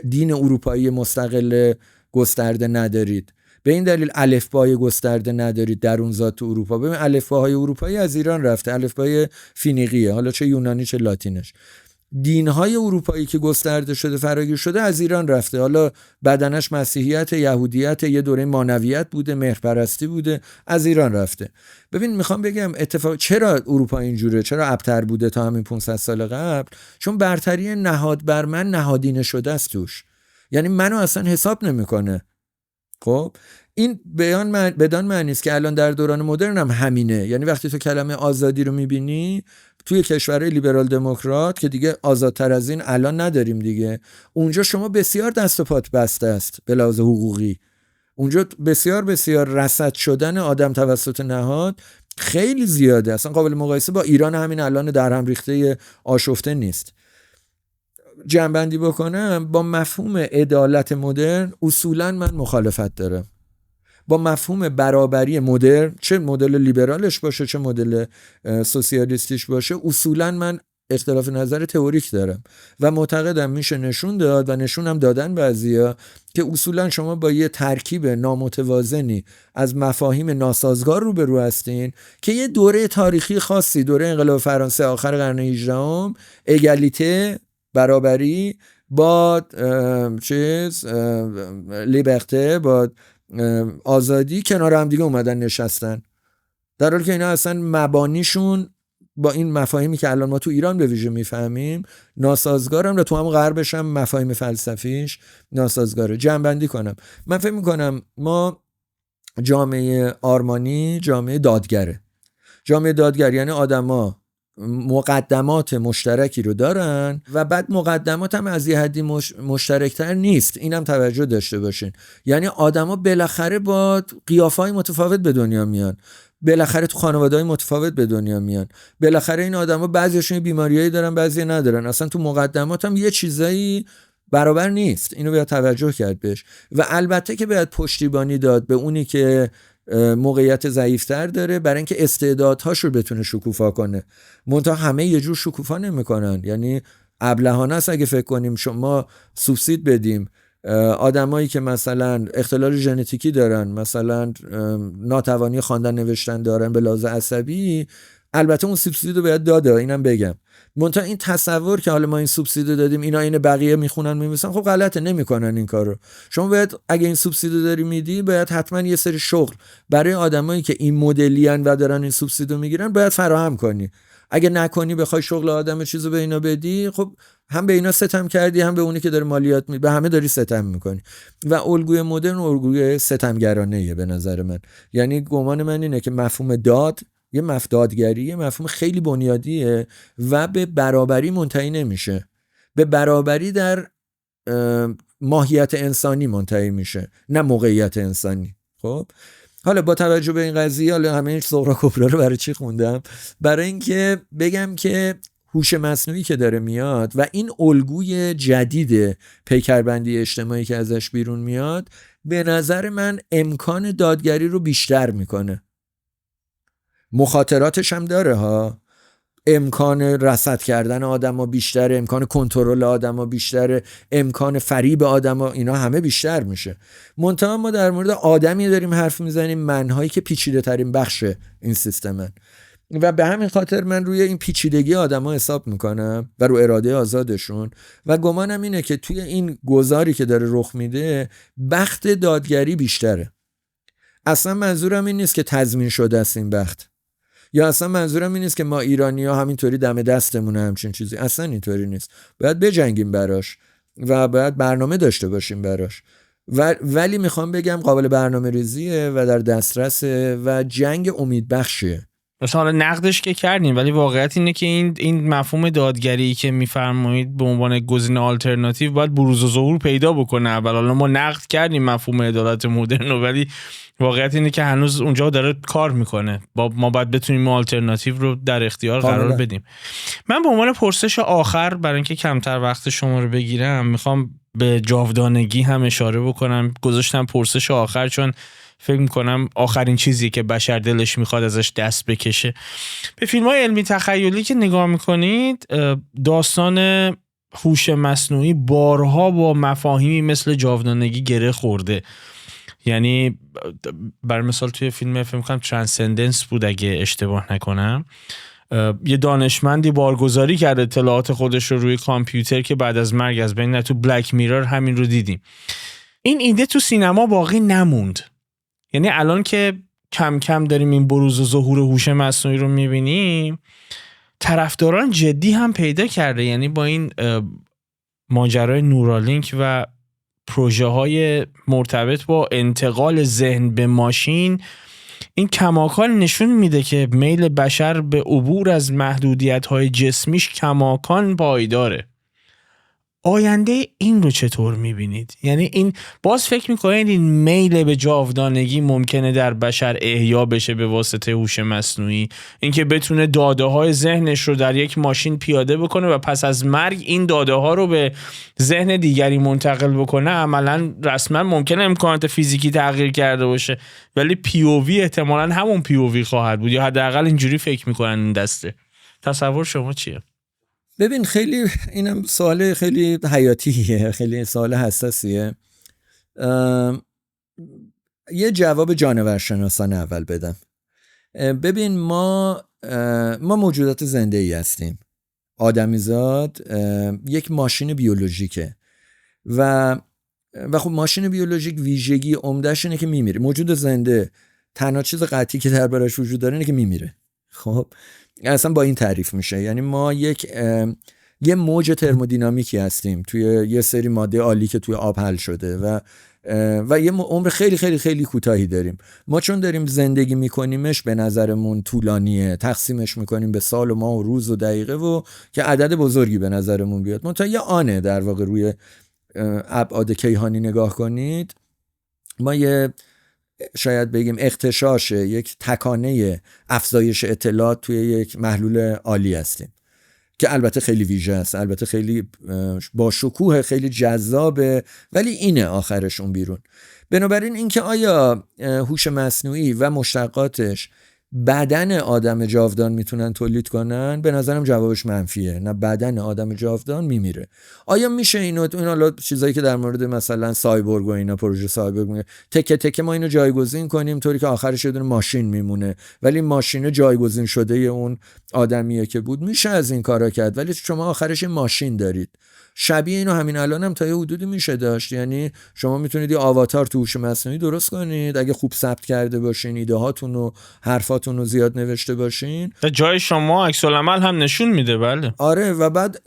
دین اروپایی مستقل گسترده ندارید، به این دلیل الفبای گسترده ندارید در اون ذات اروپا. ببین الفباهای اروپایی از ایران رفته، الفبای فینیقیه، حالا چه یونانی چه لاتینش. دینهای اروپایی که گسترده شده فراگیر شده از ایران رفته، حالا بدنش مسیحیت، یهودیت، یه دوره مانویت بوده، مهرپرستی بوده، از ایران رفته. ببین میخوام بگم چرا اروپا اینجوره، چرا ابتر بوده تا همین 500 سال قبل؟ چون برتری نهاد بر من نهادینه شده است توش، یعنی منو اصلا حساب نمیکنه. خب این بدان معنی است که الان در دوران مدرن هم همینه. یعنی وقتی تو کلمه آزادی رو میبینی توی کشورهای لیبرال دموکرات که دیگه آزادتر از این الان نداریم دیگه، اونجا شما بسیار دست و پات بسته است به لحاظ حقوقی. اونجا بسیار بسیار رصد شدن آدم توسط نهاد خیلی زیاده، اصلا قابل مقایسه با ایران همین الان در هم ریخته آشفته نیست. جنبندی بکنم، با مفهوم عدالت مدرن اصولا من مخالفت دارم. با مفهوم برابری مدرن، چه مدل لیبرالش باشه چه مدل سوسیالیستیش باشه، اصولا من اختلاف نظر تئوریک دارم و معتقدم میشه نشون داد و نشون هم دادن بعضیا که اصولا شما با یه ترکیب نامتوازنی از مفاهیم ناسازگار روبرو هستین که یه دوره تاریخی خاصی، دوره انقلاب فرانسه آخر قرن 18، اگالیته، برابری، با لیبرته، با آزادی کنار هم دیگه اومدن نشستن، در حالی که اینا اصلا مبانیشون با این مفاهیمی که الان ما تو ایران به ویژه میفهمیم ناسازگارم و تو هم غربش هم مفاهیم فلسفیش ناسازگاره. جنبندی کنم، من فکر میکنم ما جامعه آرمانی جامعه دادگره. جامعه دادگر یعنی آدما مقدمات مشترکی رو دارن و بعد مقدمات هم از یه حدی مشترکتر نیست، اینم توجه داشته باشین. یعنی آدما بالاخره با قیافه‌های متفاوت به دنیا میان، بالاخره تو خانواده‌های متفاوت به دنیا میان، بالاخره این آدما بعضیاشون بیماریایی دارن بعضی ندارن، اصلا تو مقدمات هم یه چیزایی برابر نیست، اینو باید توجه کرد بهش. و البته که باید پشتیبانی داد به اونی که موقعیت ضعیفتر داره برای اینکه استعدادهاش رو بتونه شکوفا کنه. منتها همه یه جور شکوفا نمی‌کنن، یعنی ابلهانه است اگه فکر کنیم شما سوبسید بدیم آدمایی که مثلا اختلال ژنتیکی دارن، مثلا ناتوانی خواندن نوشتن دارن به لحاظ عصبی، البته اون سوبسید رو باید داده، اینم بگم. منتها این تصور که حالا ما این سوبسید رو دادیم اینا این بقیه میخونن میمیسن، خب غلطه، نمیکنن این کارو. شما باید اگه این سوبسید رو داری میدی باید حتما یه سری شغل برای آدمایی که این مدلی ان و دارن این سوبسید رو میگیرن باید فراهم کنی. اگه نکنی بخوای شغل آدم چیزو به اینا بدی، خب هم به اینا ستم کردی هم به اونی که داره مالیات به همه داری ستم میکنی. و الگوی مدرن الگوی ستمگرانه به نظر من. یعنی گمان من اینه که مفهوم داد یه دادگری یه مفهوم خیلی بنیادیه و به برابری منتهی نمیشه. به برابری در ماهیت انسانی منتهی میشه، نه موقعیت انسانی. خب حالا با توجه به این قضیه، حالا همه این صغرا کبرا رو برای چی خوندم؟ برای اینکه بگم که هوش مصنوعی که داره میاد و این الگوی جدید پیکربندی اجتماعی که ازش بیرون میاد، به نظر من امکان دادگری رو بیشتر میکنه. مخاطراتش هم داره ها، امکان رصد کردن آدم ها بیشتره، امکان کنترل آدم ها بیشتره، امکان فریب آدم ها، اینا همه بیشتر میشه. منتها ما در مورد آدمی داریم حرف میزنیم، منهایی که پیچیده ترین بخش این سیستمن و به همین خاطر من روی این پیچیدگی آدم ها حساب میکنم و رو اراده آزادشون و گمانم اینه که توی این گذاری که داره رخ میده بخت دادگری بیشتره. اصلا منظورم این نیست که تضمین شده است این بخت، یا اصلا منظورم این نیست که ما ایرانی‌ها همینطوری دم دستمونه همچین چیزی، اصلا اینطوری نیست. باید بجنگیم براش و باید برنامه داشته باشیم براش، ولی میخوام بگم قابل برنامه ریزیه و در دسترسه و جنگ امیدبخشه. مثلا نقدش که کردیم، ولی واقعیت اینه که این مفهوم دادگری که میفرمایید به عنوان گزینه آلترناتیو باید بروز و ظهور پیدا بکنه. اول حالا ما نقد کردیم مفهوم عدالت مدرن، ولی واقعیت اینه که هنوز اونجا داره کار میکنه. ما باید بتونیم آلترناتیو رو در اختیار قرار بدیم. من به عنوان پرسش آخر برای اینکه کمتر وقت شما رو بگیرم میخوام به جاودانگی هم اشاره بکنم. گذاشتم پرسش آخر چون فکر میکنم آخرین چیزی که بشر دلش میخواد ازش دست بکشه. به فیلم‌های علمی تخیلی که نگاه میکنید، داستان هوش مصنوعی بارها با مفاهیمی مثل جاودانگی گره خورده. یعنی بر مثال توی فیلم فکر میکنم ترانسندنس بود اگه اشتباه نکنم، یه دانشمندی بارگذاری کرده اطلاعات خودش رو روی کامپیوتر که بعد از مرگ از بین نرفت. تو بلک میرر همین رو دیدیم. این ایده تو سینما باقی نموند. یعنی الان که کم کم داریم این بروز و ظهور هوش مصنوعی رو میبینیم، طرفداران جدی هم پیدا کرده. یعنی با این ماجرای نورالینک و پروژه های مرتبط با انتقال ذهن به ماشین، این کماکان نشون میده که میل بشر به عبور از محدودیت‌های جسمیش کماکان پایداره. آینده این رو چطور میبینید؟ یعنی این باز فکر میکنید این میل به جاودانگی ممکنه در بشر احیا بشه به واسطه هوش مصنوعی، اینکه بتونه داده های ذهنش رو در یک ماشین پیاده بکنه و پس از مرگ این داده ها رو به ذهن دیگری منتقل بکنه؟ عملا رسما ممکنه امکانات فیزیکی تغییر کرده باشه، ولی POV احتمالاً همون POV خواهد بود، یا حداقل اینجوری فکر میکنن این دسته. تصور شما چیه؟ ببین خیلی اینم سوال خیلی حیاتیه، خیلی سوال حساسیه. یه جواب جانورشناسانه اول بدم. ببین ما موجودات زنده ای هستیم. آدمیزاد یک ماشین بیولوژیکه و خب ماشین بیولوژیک ویژگی عمده‌اش اینه که میمیره. موجود زنده تنها چیز قطعی که دربارش وجود داره اینه که میمیره. خب اصلا با این تعریف میشه، یعنی ما یه موج ترمودینامیکی هستیم توی یه سری ماده عالی که توی آب حل شده و یه عمر خیلی خیلی خیلی کوتاهی داریم. ما چون داریم زندگی میکنیمش به نظرمون طولانیه، تقسیمش میکنیم به سال و ماه و روز و دقیقه و که عدد بزرگی به نظرمون بیاد. منتها یه آنه در واقع روی ابعاد کیهانی نگاه کنید، ما یه شاید بگیم اغتشاش، یک تکانه افزایش اطلاعات توی یک محلول عالی هستیم که البته خیلی ویژه است، البته خیلی با شکوه، خیلی جذابه، ولی اینه آخرش اون بیرون. بنابراین اینکه آیا هوش مصنوعی و مشتقاتش بدن آدم جاودان میتونن تولید کنن؟ به نظرم جوابش منفیه. نه، بدن آدم جاودان میمیره. آیا میشه این حالا چیزایی که در مورد مثلا سایبورگ و اینا، پروژه سایبورگ، تکه تکه ما اینو جایگزین کنیم طوری که آخرش یه دونه ماشین میمونه، ولی ماشین جایگزین شده اون آدمیه که بود؟ میشه از این کارا کرد، ولی شما آخرش ماشین دارید. شبیه اینو همین الان هم تا یه حدودی میشه داشت. یعنی شما میتونید یه آواتار تو هوش مصنوعی درست کنید اگه خوب ثبت کرده باشین، ایده هاتون و حرفاتون رو زیاد نوشته باشین. جای شما عکس العمل هم نشون میده. بله آره، و بعد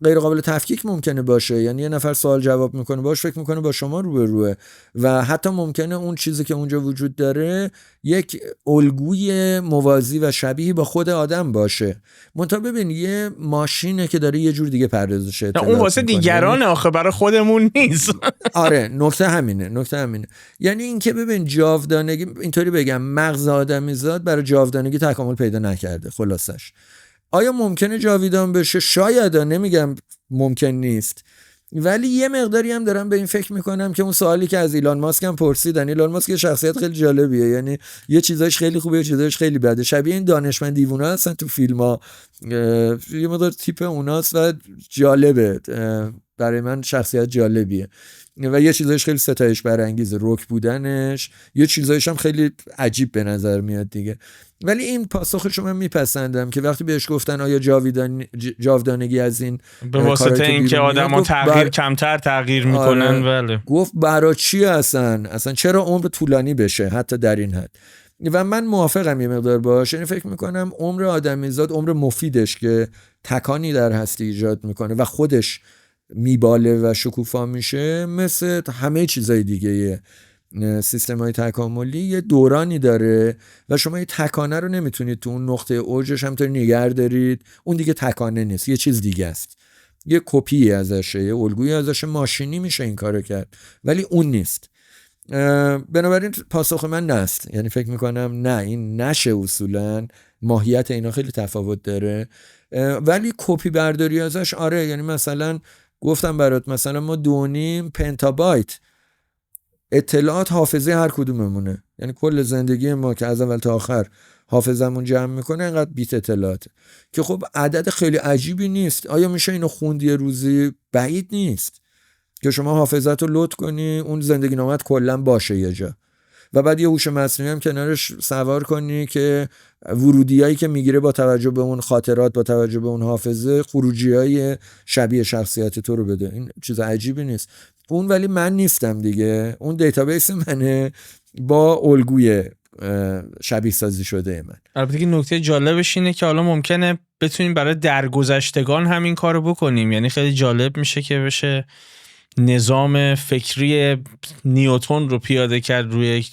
غیر قابل تفکیک ممکنه باشه. یعنی یه نفر سوال جواب میکنه باش، فکر میکنه با شما رو به روه و حتی ممکنه اون چیزی که اونجا وجود داره یک الگوی موازی و شبیه با خود آدم باشه. منتها ببین یه ماشینه که داره یه جور دیگه پردازشه، اون واسه دیگران آخه برای خودمون نیست. آره، نکته همینه. یعنی این که ببین جاودانگی، اینطوری بگم، مغز آدمیزاد برای جاودانگی تکامل پیدا نکرده. خلاصش آیا ممکنه جاویدان بشه؟ شاید، نمیگم ممکن نیست، ولی یه مقداری هم دارم به این فکر میکنم که اون سوالی که از ایلان ماسک هم پرسیدن. ایلان ماسک یه شخصیت خیلی جالبیه، یعنی یه چیزاش خیلی خوبه، یه چیزاش خیلی بده. شبیه این دانشمند دیوونه هستن تو فیلم‌ها، یه مقدار تیپ اوناست و جالبه. برای من شخصیت جالبیه و یه چیزایش خیلی ستایش برانگیزه، رک بودنش، یه چیزایش هم خیلی عجیب به نظر میاد دیگه. ولی این پاسخش من میپسندم که وقتی بهش گفتن آیا جاودانگی از این به واسطه اینکه آدما تغییر کمتر تغییر میکنن. بله، گفت برای چی اصلا چرا عمر طولانی بشه حتی در این حد؟ و من موافقم یه مقدار باشه. یعنی فکر میکنم عمر آدمیزاد عمر مفیدش که تکانی در هستی ایجاد میکنه و خودش میباله و شکوفا میشه، مثل همه چیزای دیگه سیستم‌های تکاملی یه دورانی داره و شما یه تکانه رو نمیتونید تو اون نقطه اوجش همینطوری نگه دارید. اون دیگه تکانه نیست، یه چیز دیگه است، یه کپی ازشه، یه الگویی ازشه. ماشینی میشه این کارو کرد ولی اون نیست. بنابراین پاسخ من نه است. یعنی فکر میکنم نه، این نشه. اصولا ماهیت اینا خیلی تفاوت داره، ولی کپی برداری ازش آره. یعنی مثلا گفتم برات، مثلا ما 2.5 پنتابایت اطلاعات حافظه هر کدوممونه. یعنی کل زندگی ما که از اول تا آخر حافظمون جمع میکنه اینقدر بیت اطلاعاته که خب عدد خیلی عجیبی نیست. آیا میشه اینو خوندی روزی؟ بعید نیست که شما حافظت رو لود کنی، اون زندگی نامت کلا باشه یه جا و بعد یه هوش مصنوعی هم کنارش سوار کنی که ورودیایی که میگیره با توجه به اون خاطرات، با توجه به اون حافظه، خروجیای شبیه شخصیت تو رو بده. این چیز عجیبی نیست. اون ولی من نیستم دیگه، اون دیتابیس منه با الگوی شبیه سازی شده من. البته که نکته جالبش اینه که حالا ممکنه بتونیم برای درگذشتگان همین کارو بکنیم. یعنی خیلی جالب میشه که بشه نظام فکری نیوتن رو پیاده کرد روی یک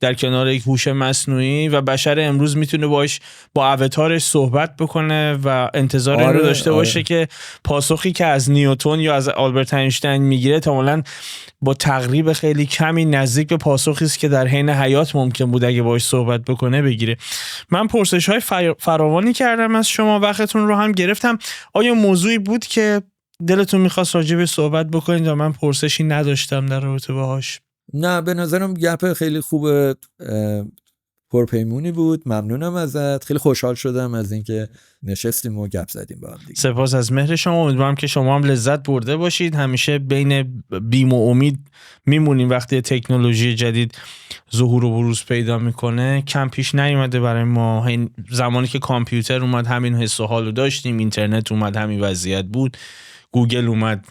در کنار یک هوش مصنوعی و بشر امروز میتونه باش با اوتارش صحبت بکنه و انتظار این رو داشته باشه که پاسخی که از نیوتن یا از آلبرت اینشتین میگیره تماما با تقریب خیلی کمی نزدیک به پاسخی است که در حین حیات ممکن بود اگه باش صحبت بکنه بگیره. من پرسش‌های فراوانی کردم از شما، وقتتون رو هم گرفتم. آیا موضوعی بود که دلتون می‌خواست راجع به صحبت بکنید و من پرسشی نداشتم در رابطه باهاش؟ نه، به نظرم گپ خیلی خوب پرپیمونی بود. ممنونم ازت، خیلی خوشحال شدم از اینکه نشستیم و گپ زدیم با هم دیگه. سپاس از مهر شما. امیدوارم که شما هم لذت برده باشید. همیشه بین بیم و امید میمونیم وقتی تکنولوژی جدید ظهور و بروز پیدا میکنه. کم پیش نیومده برای ما. زمانی که کامپیوتر اومد همین حس و حالو داشتیم، اینترنت اومد همین وضعیت بود، گوگل اومد،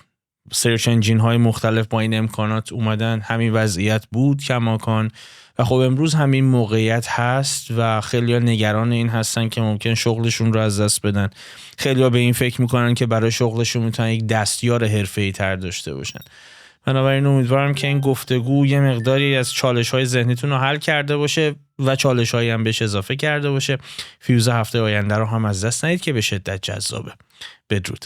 سرچ انجین های مختلف با این امکانات اومدن، همین وضعیت بود کماکان. و خب امروز همین موقعیت هست و خیلی‌ها نگران این هستن که ممکن شغلشون رو از دست بدن. خیلی‌ها به این فکر میکنن که برای شغلشون میتونن یک دستیار حرفه‌ای تر داشته باشن. بنابراین امیدوارم که این گفتگو یه مقداری از چالش‌های ذهنیتون رو حل کرده باشه و چالش‌هایی هم بهش اضافه کرده باشه. فیوز هفته آینده رو هم از دست ندید که به شدت جذابه. بدرود.